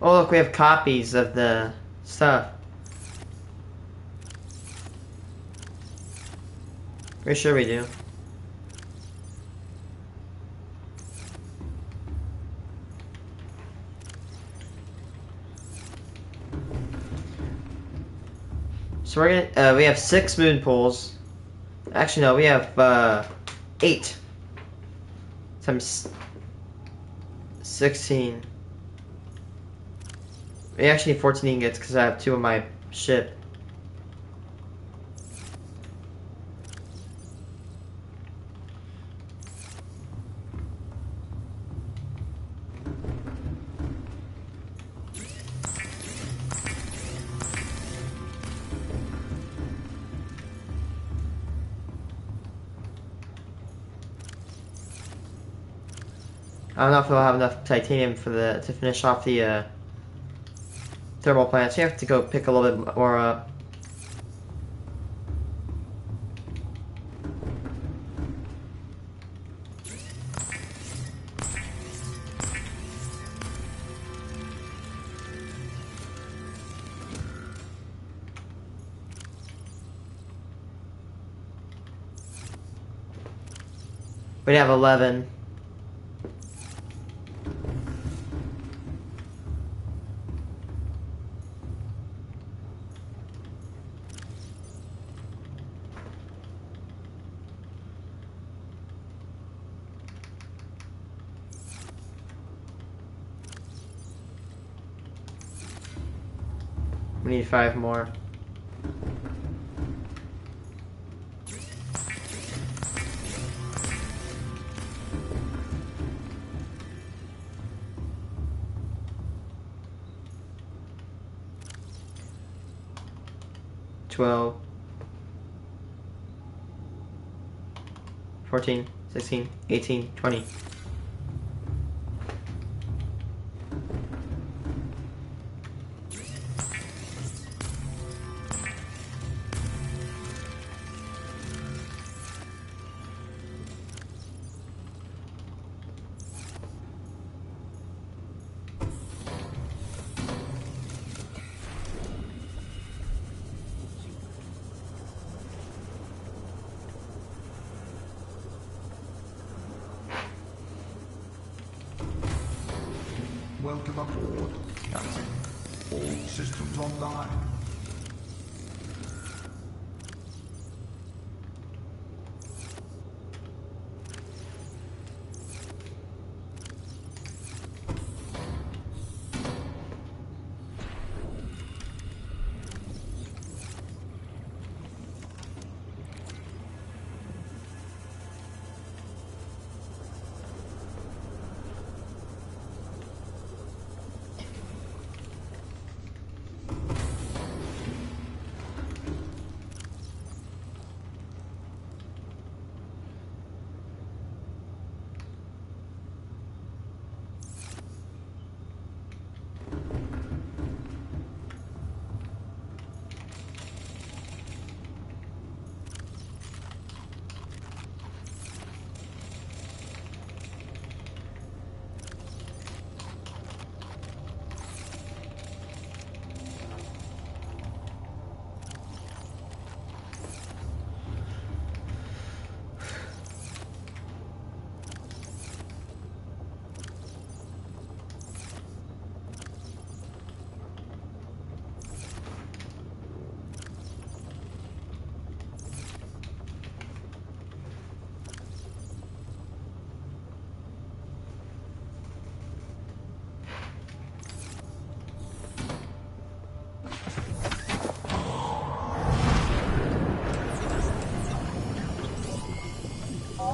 Oh look, we have copies of the stuff. Pretty sure we do. So we're gonna, we have 6 moon pools. Actually no, we have 8 times 16. We actually need 14 ingots because I have 2 of my ship. I don't know if we'll have enough titanium for to finish off the thermal plant, so you have to go pick a little bit more up. We have 11. We need 5 more. $12, 14, 16, 18, 20. Welcome aboard, Captain. All systems online.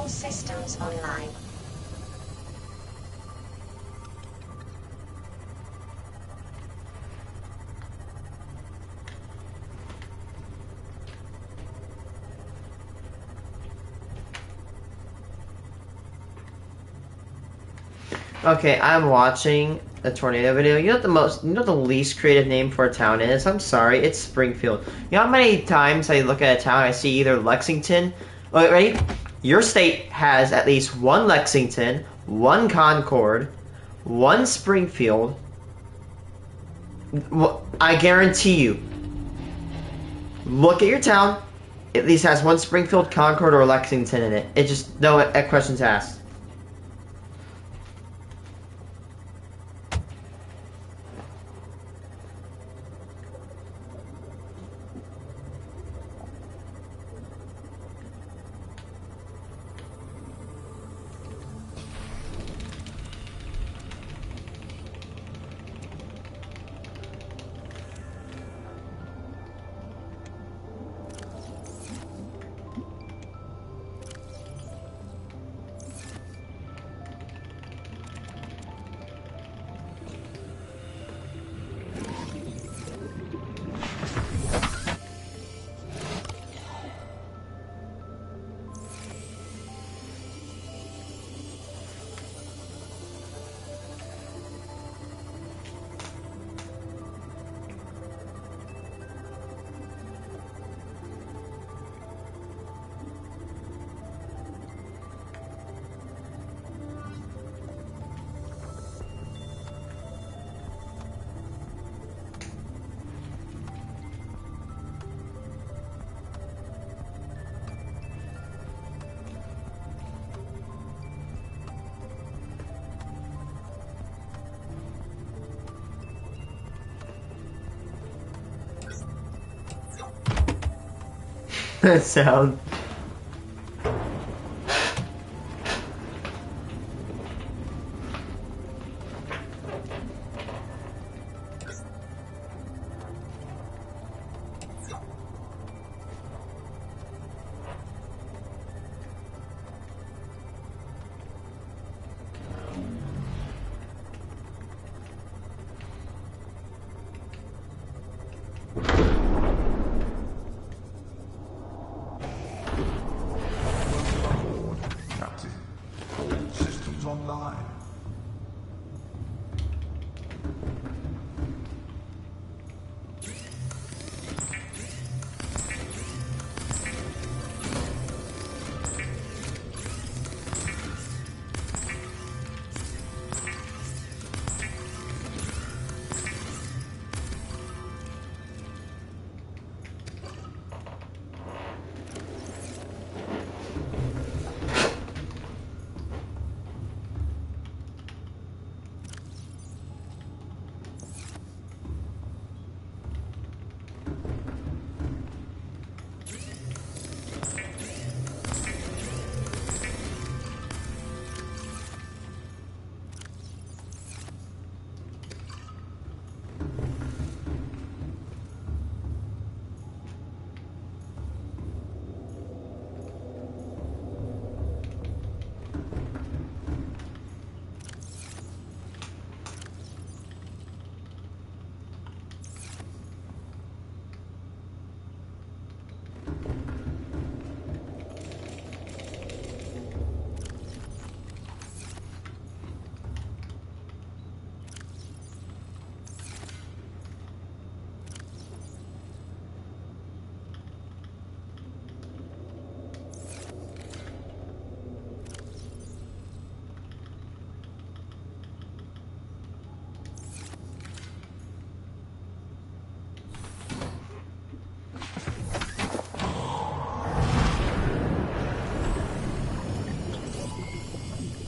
All systems online. Okay, I'm watching a tornado video. You know what the least creative name for a town is? I'm sorry, it's Springfield. You know how many times I look at a town, I see either Lexington. Oh, ready? Your state has at least one Lexington, one Concord, one Springfield. Well, I guarantee you. Look at your town. At least has one Springfield, Concord, or Lexington in it. It just no questions asked. That sound. Captain. All systems online.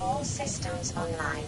All systems online.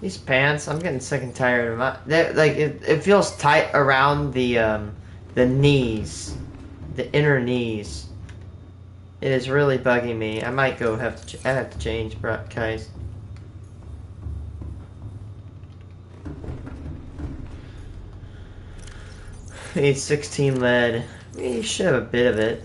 These pants, I'm getting sick and tired of my. Like it feels tight around the knees, the inner knees. It is really bugging me. I might go I have to change, guys. We need 16 lead. We should have a bit of it.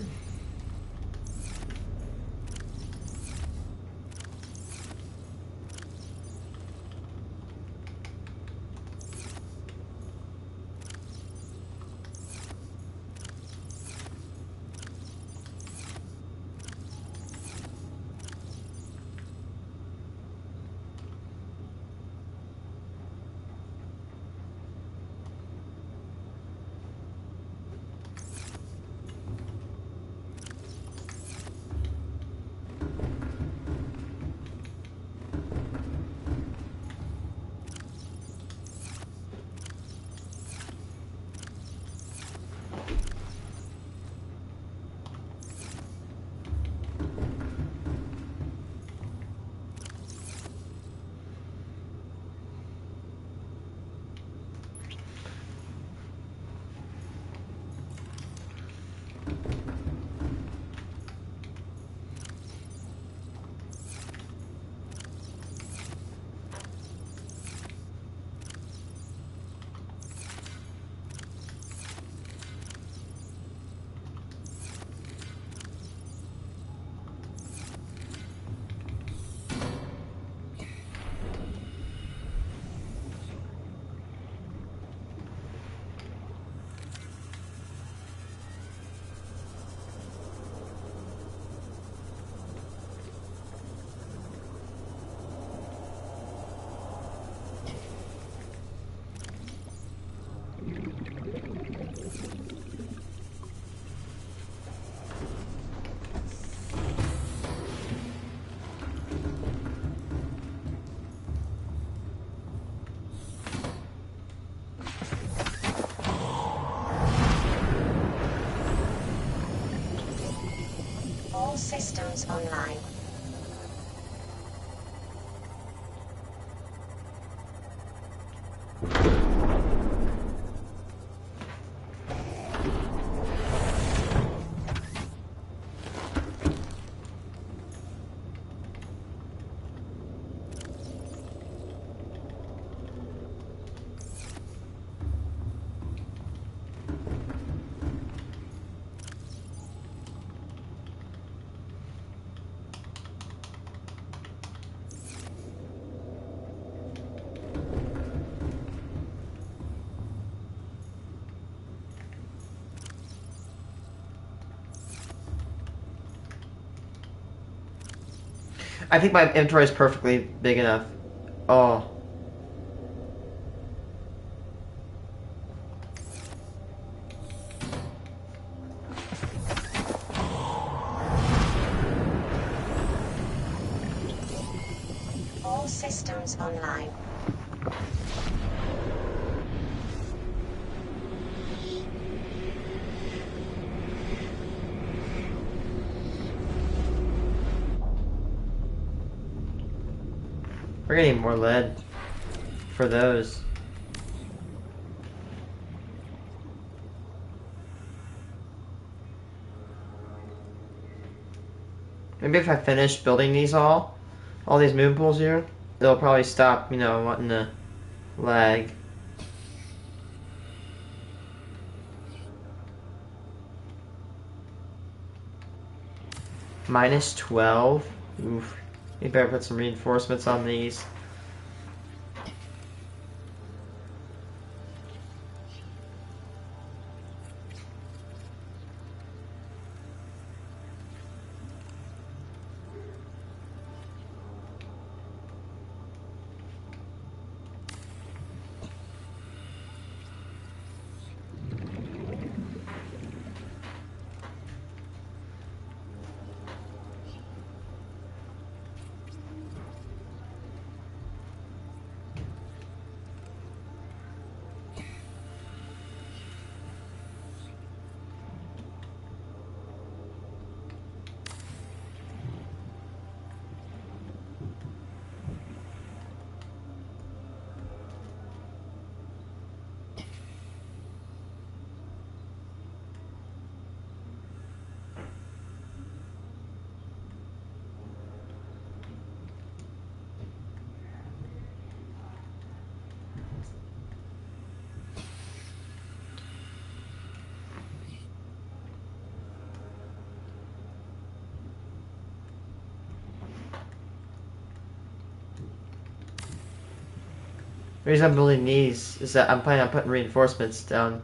All systems online. I think my inventory is perfectly big enough. Oh. All systems online. We're gonna need more lead for those. Maybe if I finish building these all these moon pools here, they'll probably stop, you know, wanting to lag. Minus 12? Oof. You better put some reinforcements on these. The reason I'm building these is that I'm planning on putting reinforcements down.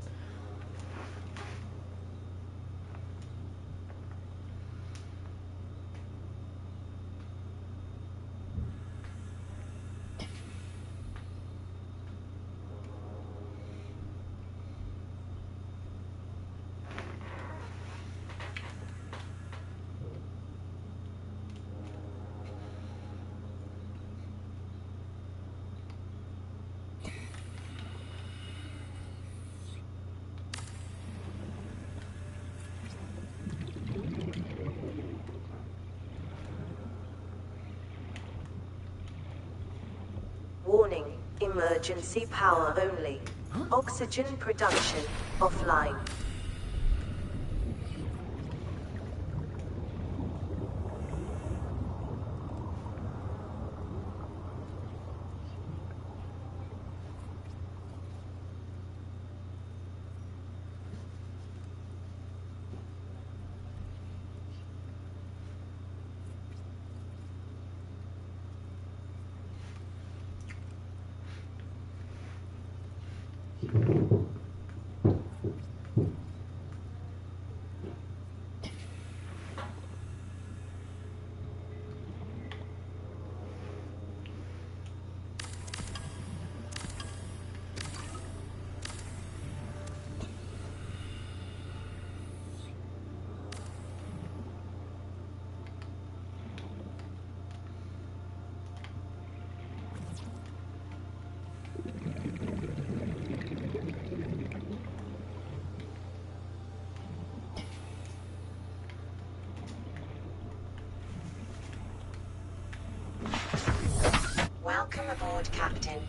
Warning, emergency power only. Oxygen production offline. Welcome aboard, Captain.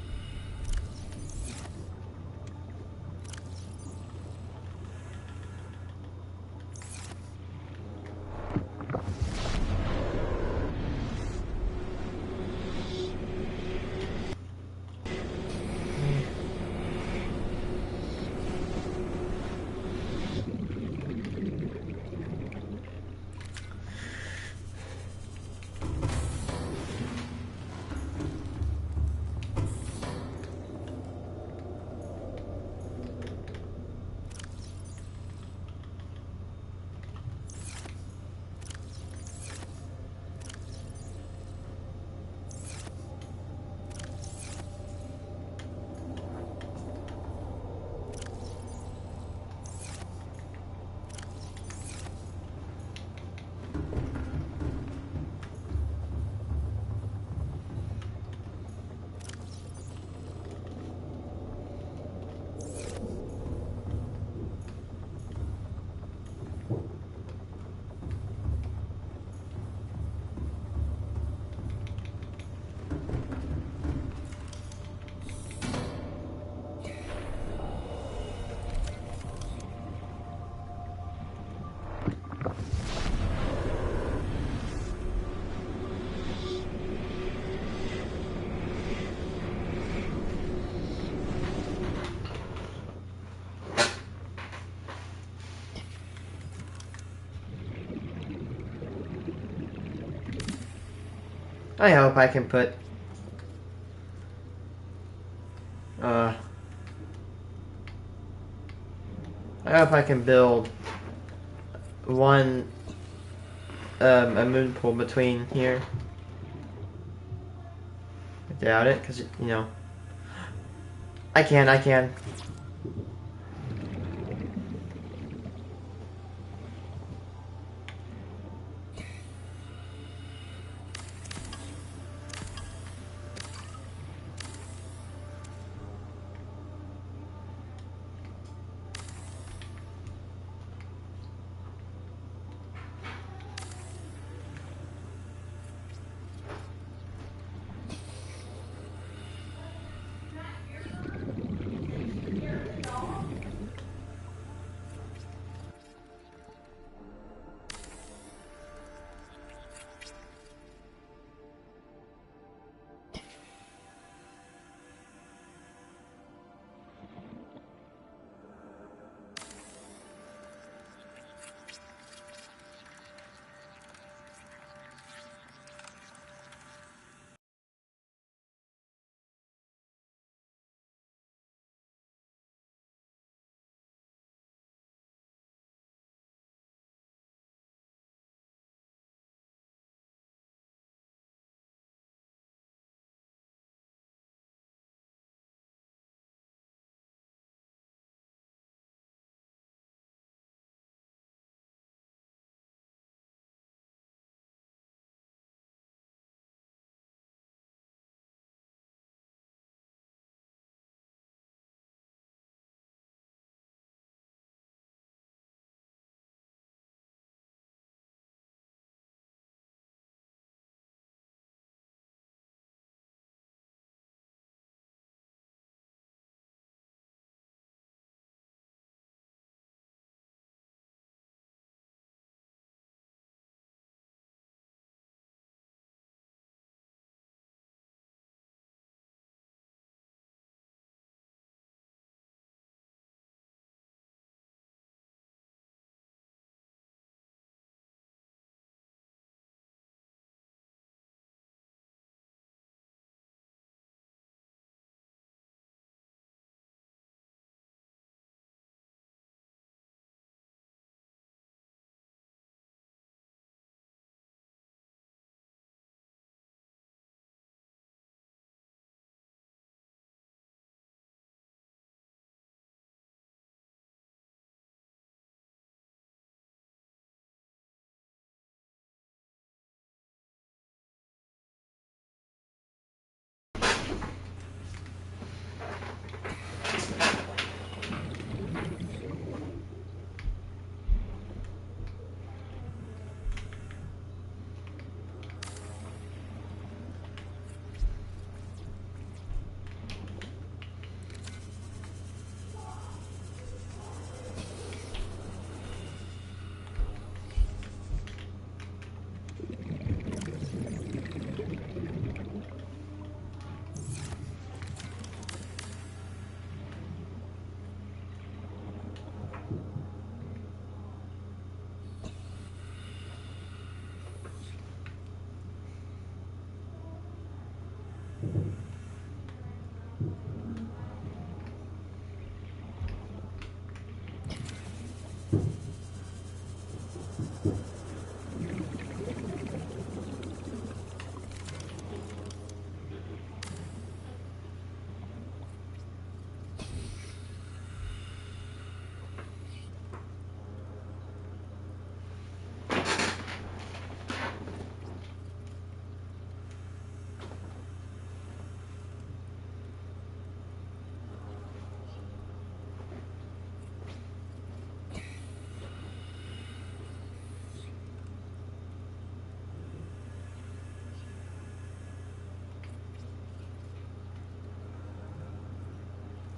I hope I can put I hope I can build one a moon pool between here. I doubt it, because you know I can.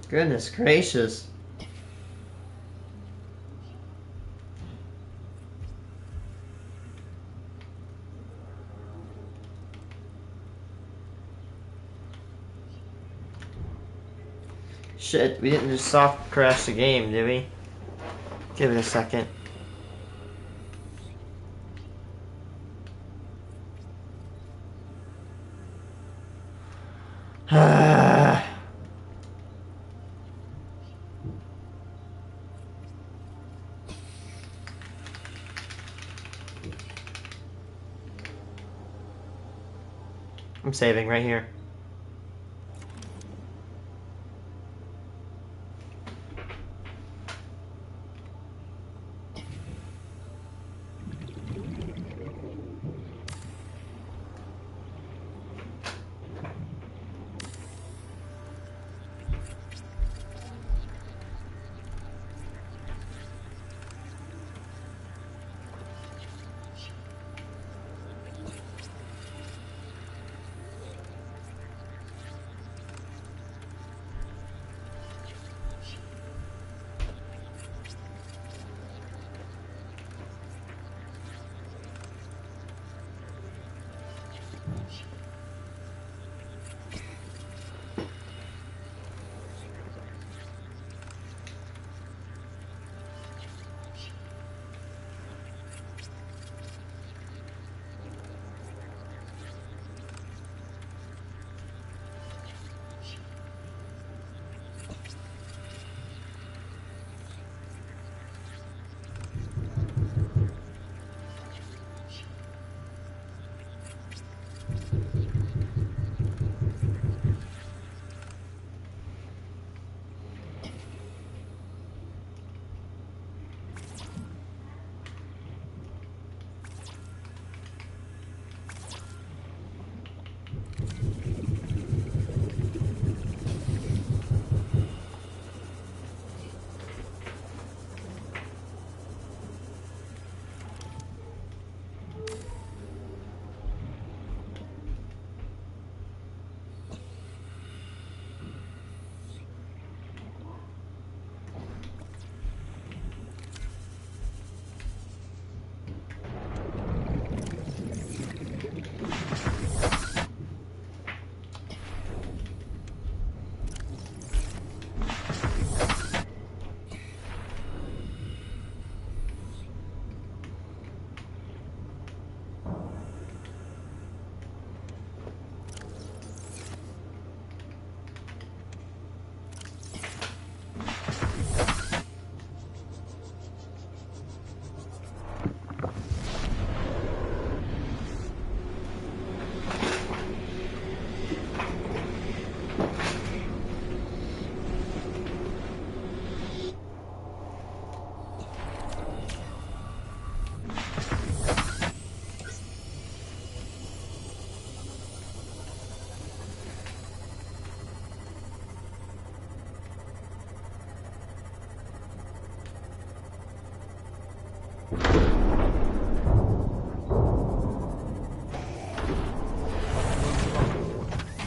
Goodness gracious. Shit, we didn't just soft crash the game, did we? Give it a second. I'm saving right here.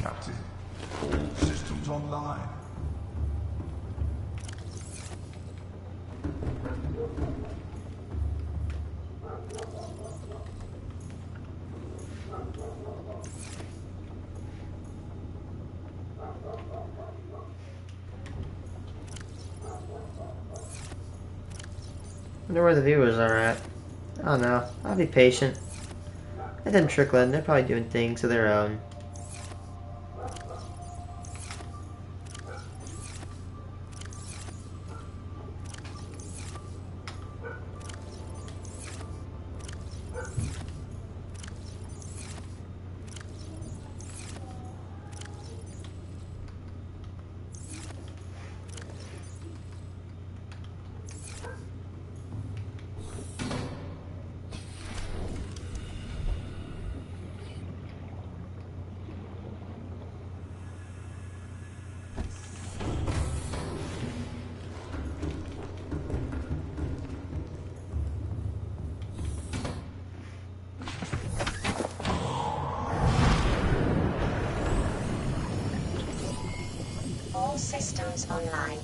Captain, all systems online. Wonder where the viewers are at. I don't know. I'll be patient. Let them trickle in. They're probably doing things of their own. All systems online.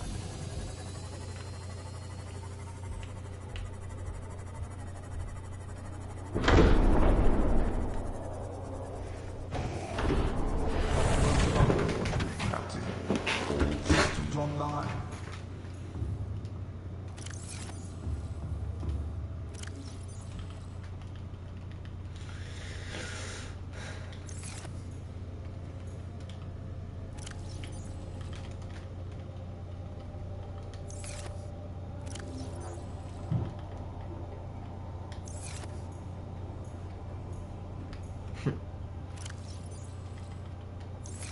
Captain. All systems online.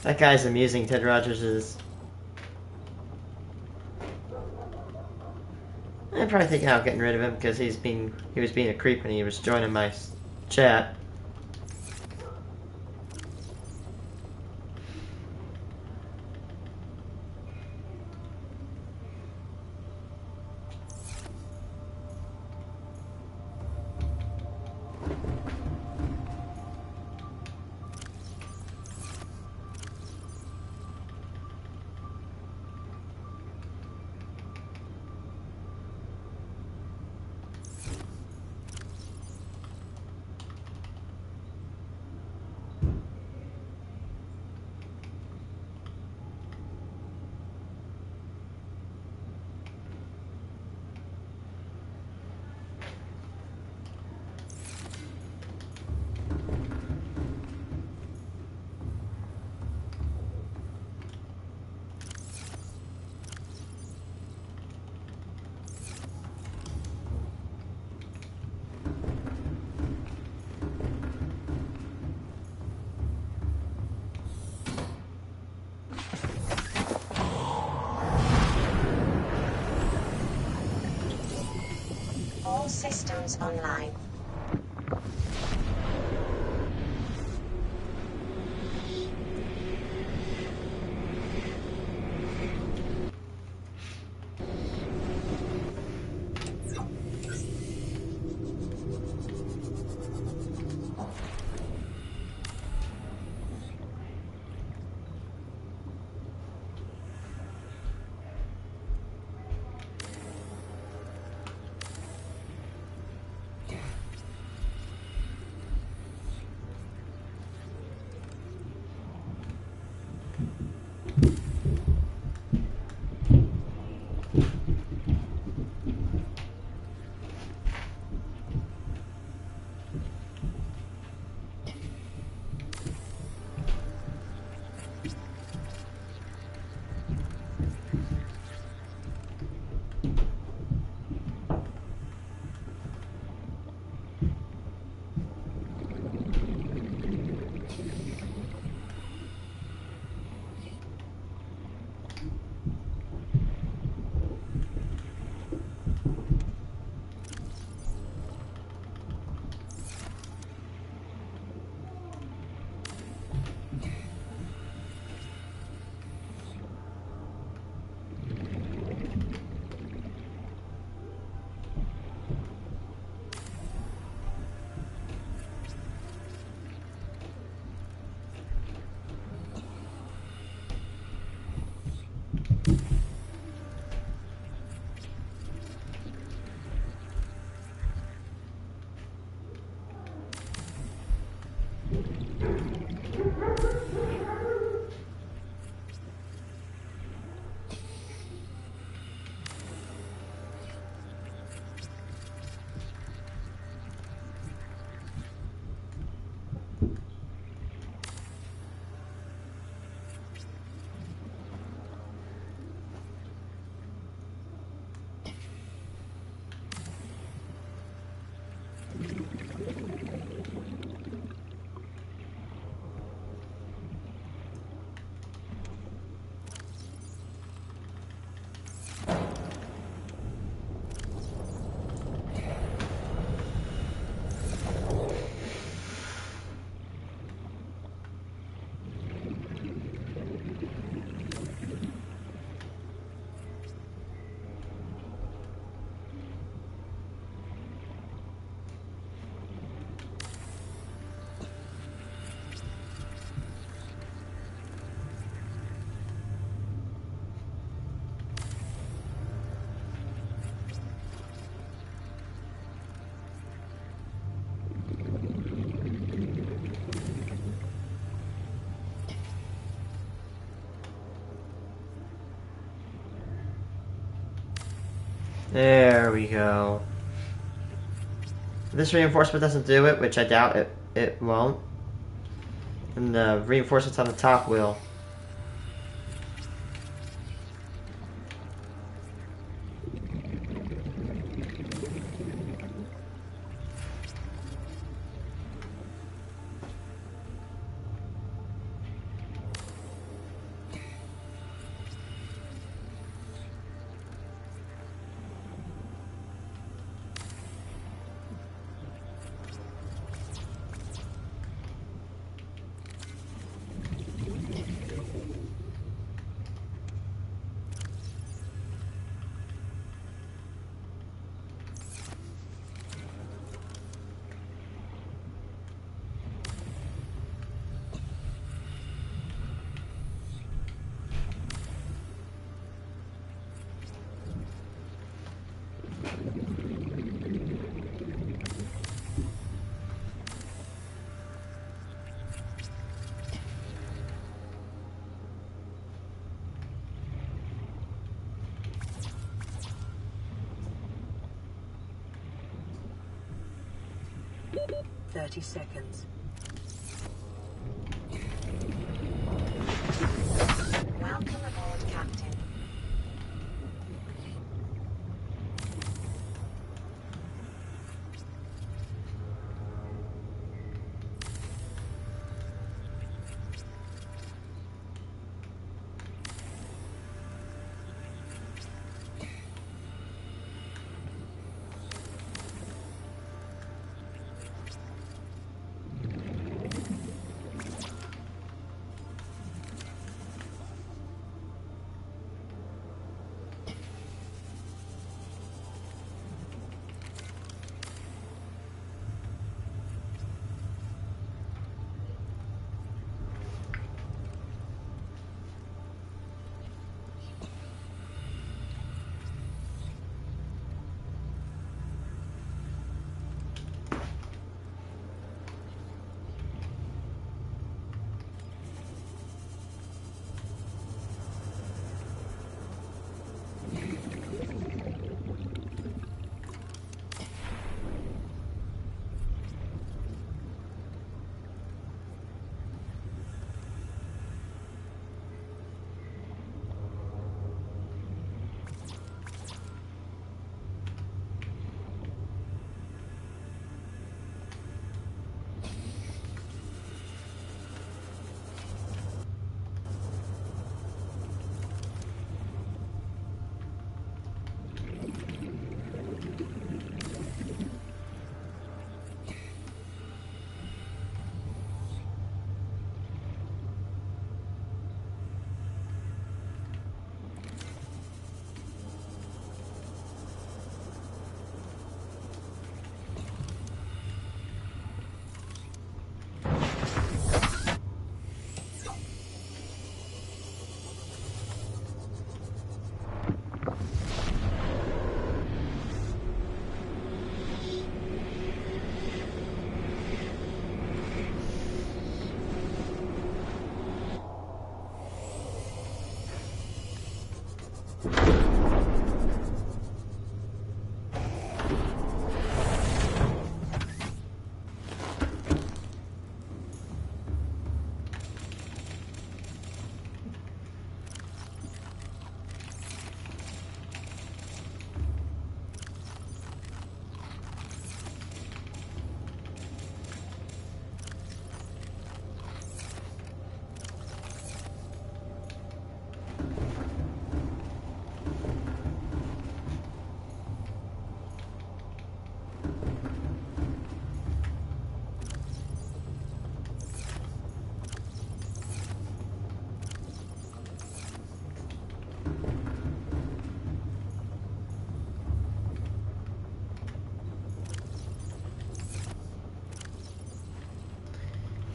That guy's amusing, Ted Rogers is. I'm probably thinking about getting rid of him because he was being a creep when he was joining my chat. All systems online. There we go. If this reinforcement doesn't do it, which I doubt it won't, and the reinforcements on the top will. Seconds. Welcome aboard, Captain.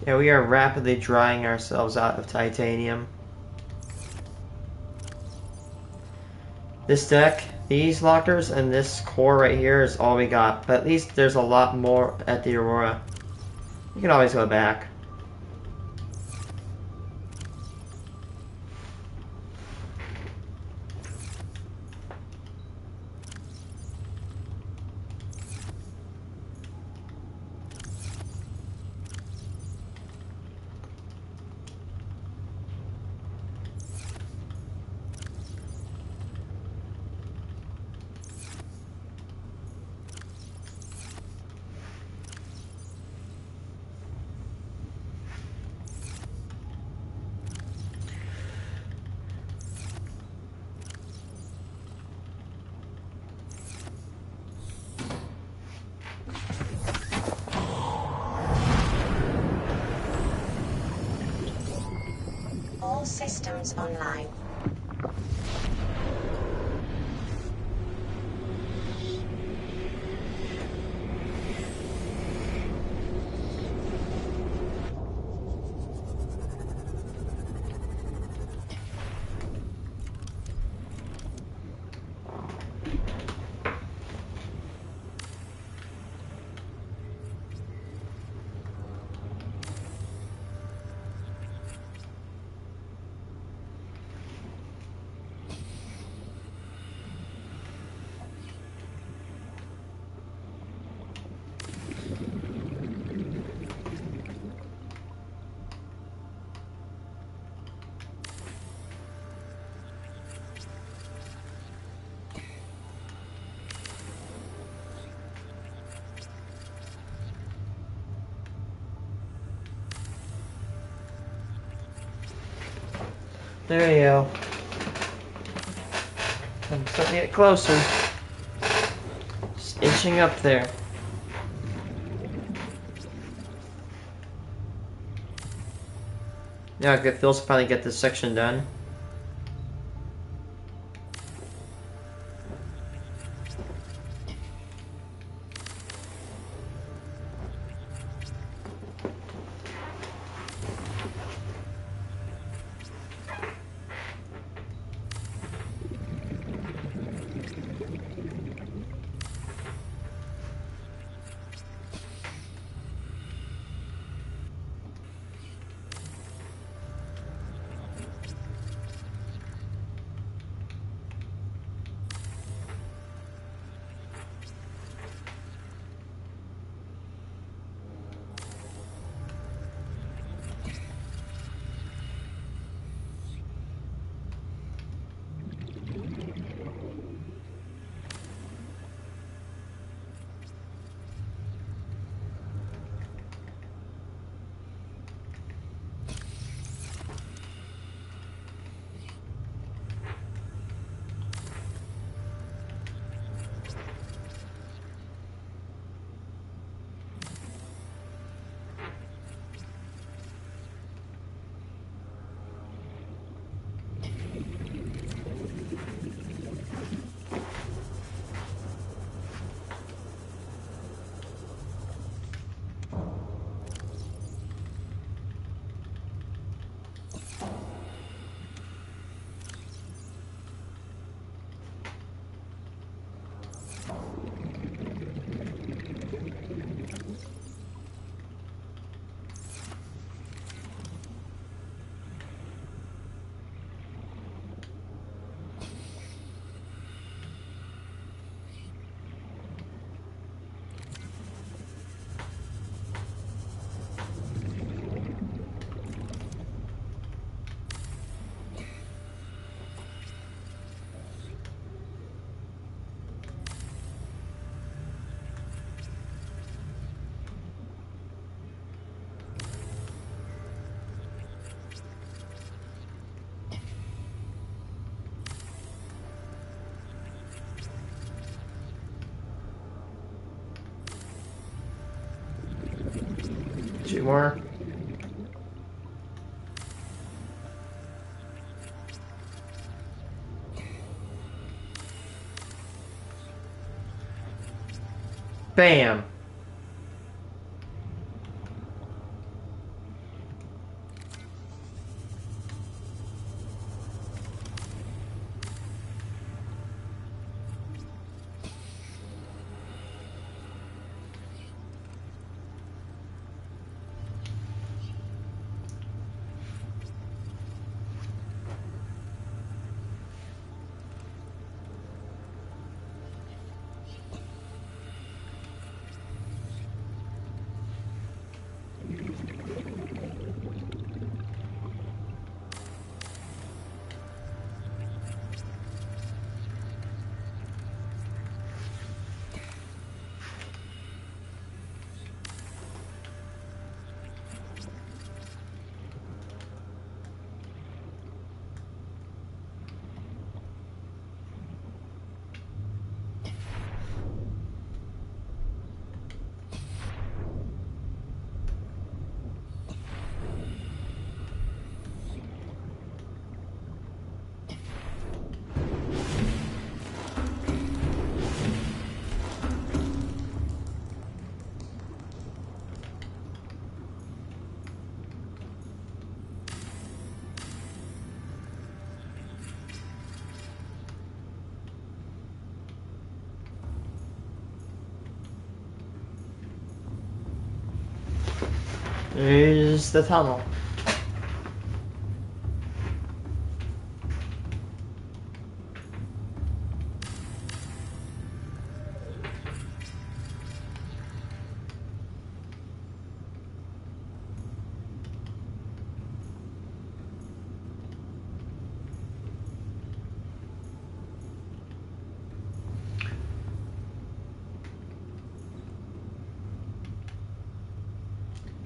Yeah, we are rapidly drying ourselves out of titanium. This deck, these lockers, and this core right here is all we got. But at least there's a lot more at the Aurora. You can always go back. systems online. There you go. I'm starting to get closer. Just inching up there. Yeah, it feels to finally get this section done. Two more. Bam. There's the tunnel.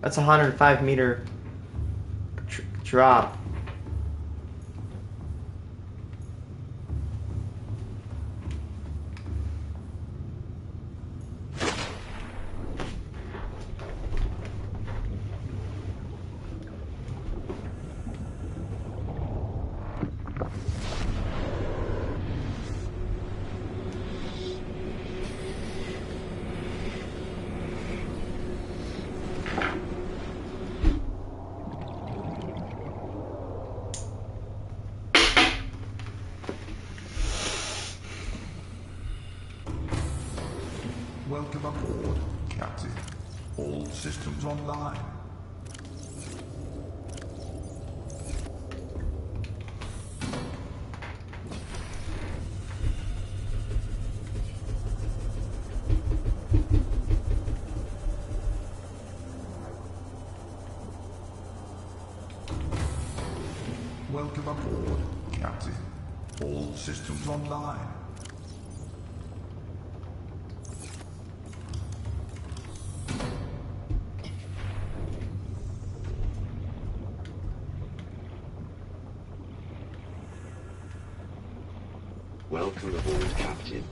That's a 105-meter drop. Welcome aboard, Captain. All systems online. Welcome aboard, Captain. All systems online. Welcome aboard, Captain.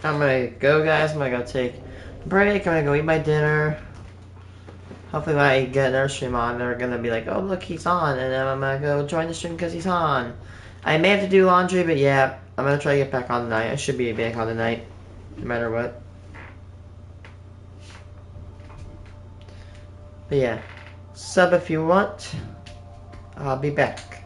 I'm gonna go, guys. I'm gonna go take a break. I'm gonna go eat my dinner. Hopefully when I get another stream on, they're gonna be like, oh, look, he's on. And then I'm gonna go join the stream because he's on. I may have to do laundry, but yeah, I'm gonna try to get back on tonight. I should be back on tonight, no matter what. But yeah, sub if you want. I'll be back.